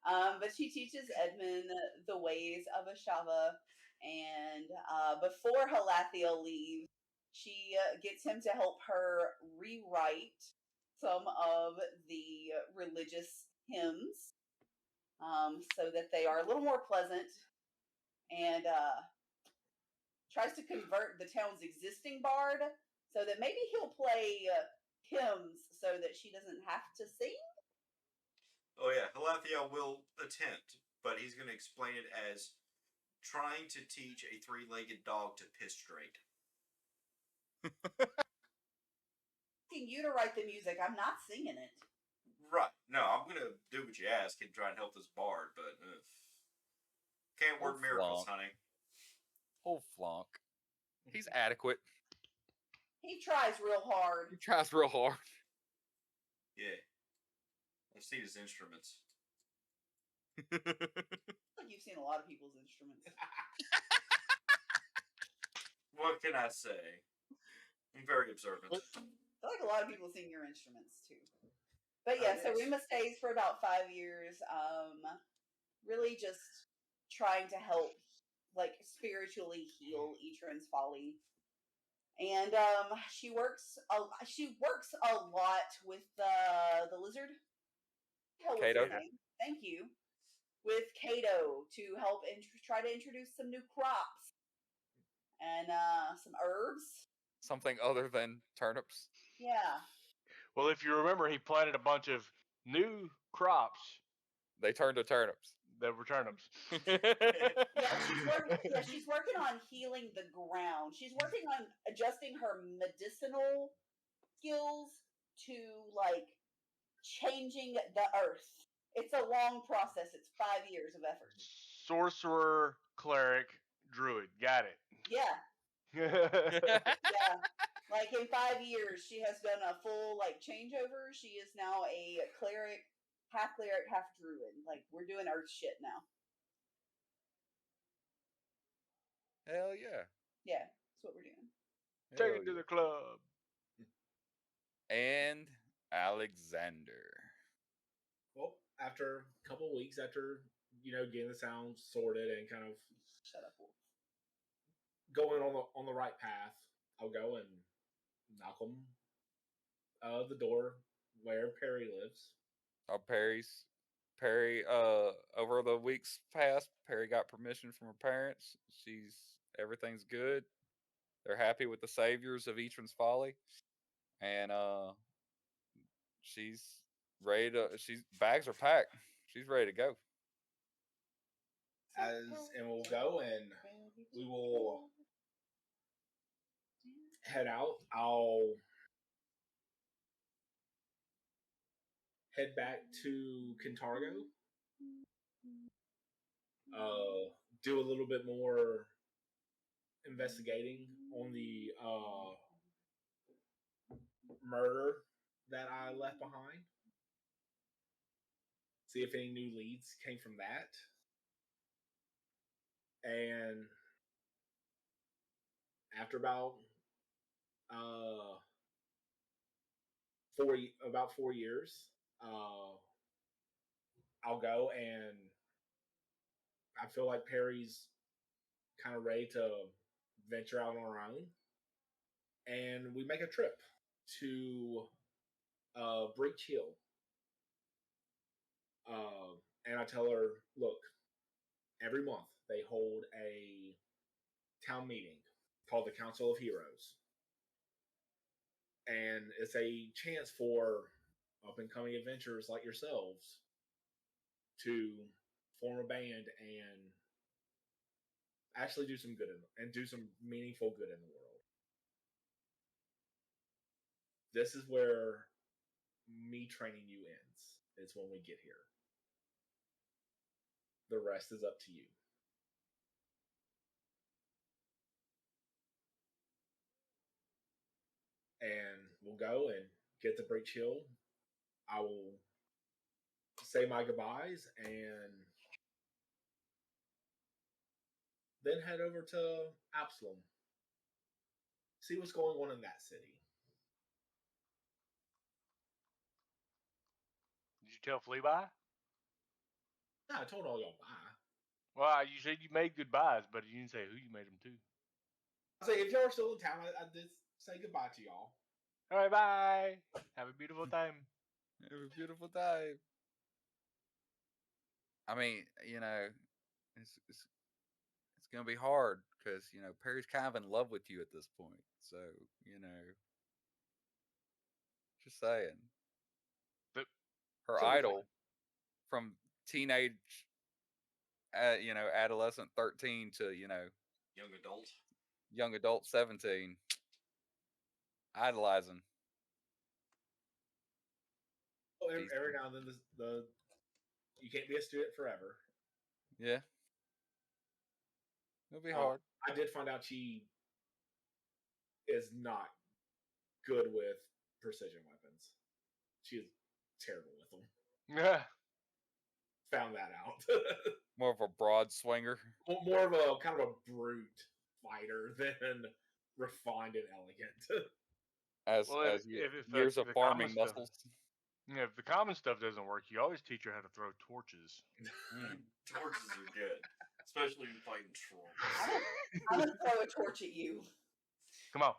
But she teaches Edmund the ways of Ashava, and before Halathiel leaves, she gets him to help her rewrite some of the religious hymns so that they are a little more pleasant, and tries to convert the town's existing bard so that maybe he'll play hymns so that she doesn't have to sing. Oh yeah, Halathiel will attempt, but he's going to explain it as trying to teach a three-legged dog to piss straight. Asking you to write the music. I'm not singing it. Right. No, I'm going to do what you ask and try and help this bard, but can't work miracles, honey. Oh, flunk. He's adequate. He tries real hard. He tries real hard. Yeah. I've seen his instruments. I feel like you've seen a lot of people's instruments. What can I say? I'm very observant. I feel like a lot of people sing your instruments too. But yeah, so yes. Rima stays for about 5 years, really just trying to help, like, spiritually heal Etran's folly. And she works a lot with the lizard. What the hell was Kato. his name? Thank you. With Kato to help try to introduce some new crops and some herbs. Something other than turnips. Yeah. Well, if you remember, he planted a bunch of new crops They turned to turnips. that were turnips. Yeah, she's working on healing the ground. She's working on adjusting her medicinal skills to, like, changing the earth. It's a long process. It's 5 years of effort. Sorcerer, cleric, druid. Got it. Yeah. Yeah. Like, in 5 years, she has done a full, like, changeover. She is now a cleric, half druid. Like, we're doing earth shit now. Hell yeah. Yeah, that's what we're doing. Take Hell it to yeah. the club. And Alexander. Well, after a couple weeks, after getting the sound sorted and kind of Shut up, Wolf. going on the right path, I'll go and knock on the door where Perry lives. Oh, Perry, over the weeks past, Perry got permission from her parents. Everything's good. They're happy with the saviors of Etran's Folly. And, she's ready to, bags are packed. She's ready to go. And we'll go and we will head out. I'll head back to Kintargo. Do a little bit more investigating on the murder that I left behind. See if any new leads came from that. And after about 4 years, I'll go, and I feel like Perry's kind of ready to venture out on her own, and we make a trip to Breach Hill. And I tell her, look, every month they hold a town meeting called the Council of Heroes. And it's a chance for up-and-coming adventurers like yourselves to form a band and actually do some good and do some meaningful good in the world. This is where me training you ends. is when we get here. The rest is up to you. And we'll go and get the breach healed. I will say my goodbyes and then head over to Absalom. See what's going on in that city. Did you tell Fleabye? No, I told all y'all bye. Well, you said you made goodbyes, but you didn't say who you made them to. I say if y'all are still in town, I did say goodbye to y'all. All right, bye. Have a beautiful time. Have a beautiful day. I mean, it's gonna be hard because Perry's kind of in love with you at this point. So just saying, But her She'll be idol from teenage, adolescent 13 to Young adult. young adult 17, idolizing. every now and then the you can't be a student forever. Yeah, it'll be hard. I did find out she is not good with precision weapons. She is terrible with them. yeah, Found that out. More of a broad swinger. More of a kind of a brute fighter than refined and elegant. As Well, years of the farming common stuff- muscles. yeah. If the common stuff doesn't work, you always teach her how to throw torches. Torches are good, especially in fighting trolls. I'm gonna throw a torch at you. Come on.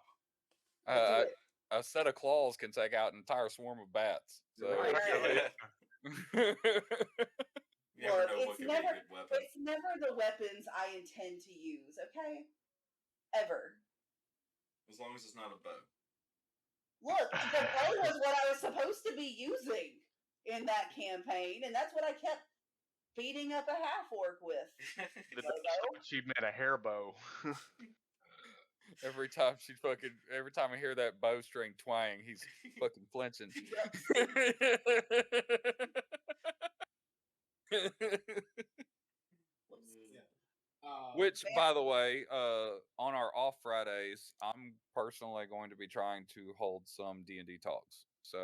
Let's do it. A set of claws can take out an entire swarm of bats. So. Right. You never Look, know what could be a good weapon. it's never the weapons I intend to use, okay? Ever. As long as it's not a bow. Look, the bow was what I was supposed to be using in that campaign, and that's what I kept beating up a half-orc with. The Logo. she meant a hair bow. every time I hear that bowstring twang, he's fucking flinching. Which, by the way, on our off Fridays, I'm personally going to be trying to hold some D&D talks. So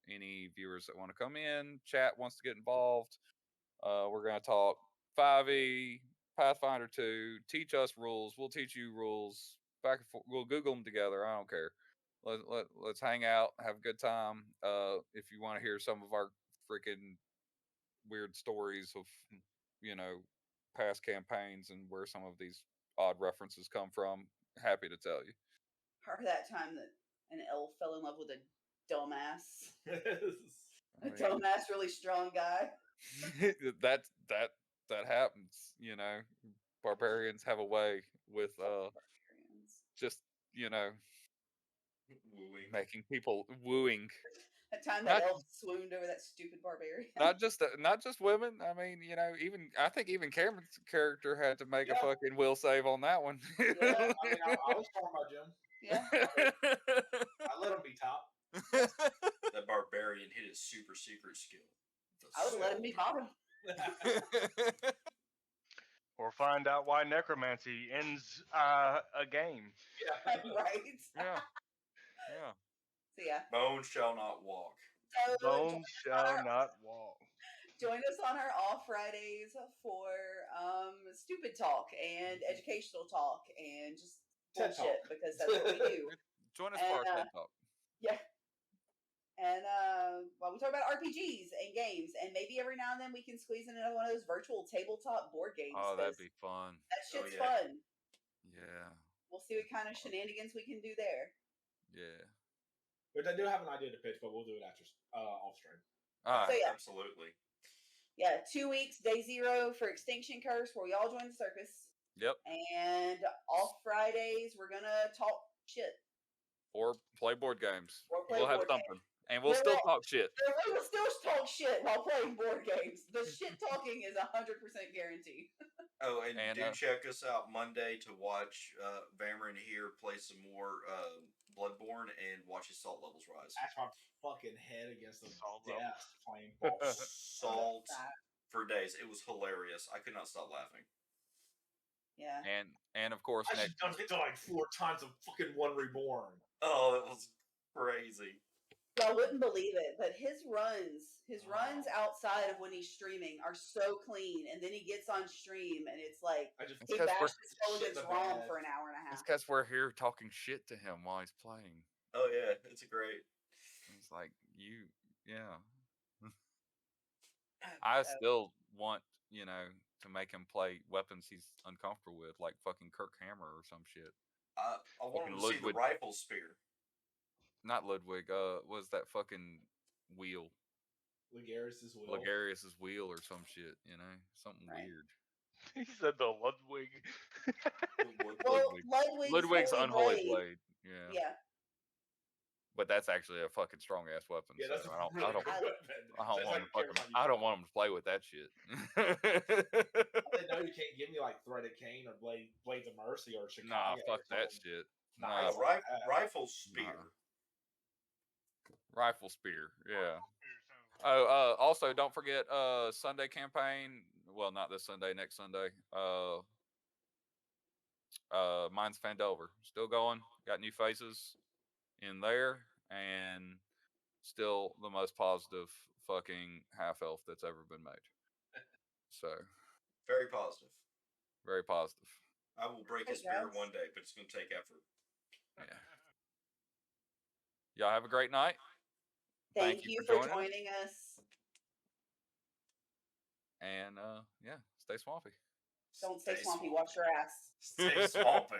any viewers that want to come in, chat, wants to get involved, we're going to talk 5e, Pathfinder 2, teach us rules. We'll teach you rules. Back and forth. We'll Google them together. I don't care. Let's hang out, have a good time. If you want to hear some of our freaking weird stories of, past campaigns and where some of these odd references come from, happy to tell you. Remember that time that an elf fell in love with a dumbass? I A mean, dumbass, really strong guy. that happens. Barbarians have a way with Barbarians. just Wooing. making people wooing. That time that Not- elf swooned over that stupid barbarian. Not just women. I mean, I think even Cameron's character had to make a fucking will save on that one. Yeah, I mean, I was talking about Jim. Yeah. I let him be top. That barbarian hit his super secret skill. I would let him be bottom. Or find out why necromancy ends a game. Yeah. Right? Yeah. So yeah. Bones shall not walk. So Bones shall not walk. join us on our off Fridays for stupid talk and educational talk and just TED bullshit Talk. because that's what we do. Join us for our And, TED Talk. Yeah. And we talk about RPGs and games, and maybe every now and then we can squeeze in another one of those virtual tabletop board games. Oh, that'd 'cause be fun. that shit's yeah. fun. Yeah. We'll see what kind of shenanigans we can do there. Yeah. Which I do have an idea to pitch, but we'll do it after off stream. All right. So yeah. Absolutely. Yeah, 2 weeks, day 0 for Extinction Curse, where we all join the circus. Yep. And off Fridays, we're gonna talk shit. Or play board games. Or play We'll have board games. something. And we'll Yeah, still well- talk shit. And we will still talk shit while playing board games. The shit talking is 100% guaranteed. Oh, and And, do check us out Monday to watch Vamron here play some more Bloodborne and watch watch his salt levels rise. Smash my fucking head against the Salt desk playing ball. Salt That. for days. It was hilarious. I could not stop laughing. Yeah. And of course, I should have done it to like 4 times of fucking One Reborn. Oh, it was crazy. Y'all wouldn't believe it, but his runs outside of when he's streaming are so clean, and then he gets on stream and it's like I just he It's 'cause we're- bashed his skull shit in against the Rom bed. for an hour and a it's half. because we're here talking shit to him while he's playing. Oh yeah, it's great. It's like yeah. I So, still want, to make him play weapons he's uncomfortable with, like fucking Kirk Hammer or some shit. I want him to see the Ludwig. rifle spear. Not Ludwig. Was that fucking wheel? Ligarius's will. Ligarius's wheel or some shit. Something Right. weird. He said the Ludwig. well, Ludwig. Ludwig's Unholy blade. blade. Yeah. But that's actually a fucking strong ass weapon. Yeah, So that's I don't. really I don't. good weapon. I don't That's want like him to fucking. every time you I don't fight. want him to play with that shit. I know you can't give me like Threaded Cane or Blades of Mercy or Chicago. Nah, fuck or that something. shit. Nah, Nah, it's like that. Rifle spear. rifle spear. Yeah. Oh, also don't forget Sunday campaign. Well, not this Sunday, next Sunday. Mine's Fandelver. Still going. Got new faces in there, and still the most positive fucking half elf that's ever been made. So Very positive. very positive. I will break his Hey, spirit guys. one day, but it's going to take effort. Yeah. Y'all have a great night. Thank you for joining us. And yeah, stay swampy. Don't stay swampy. Wash your ass. Stay swampy.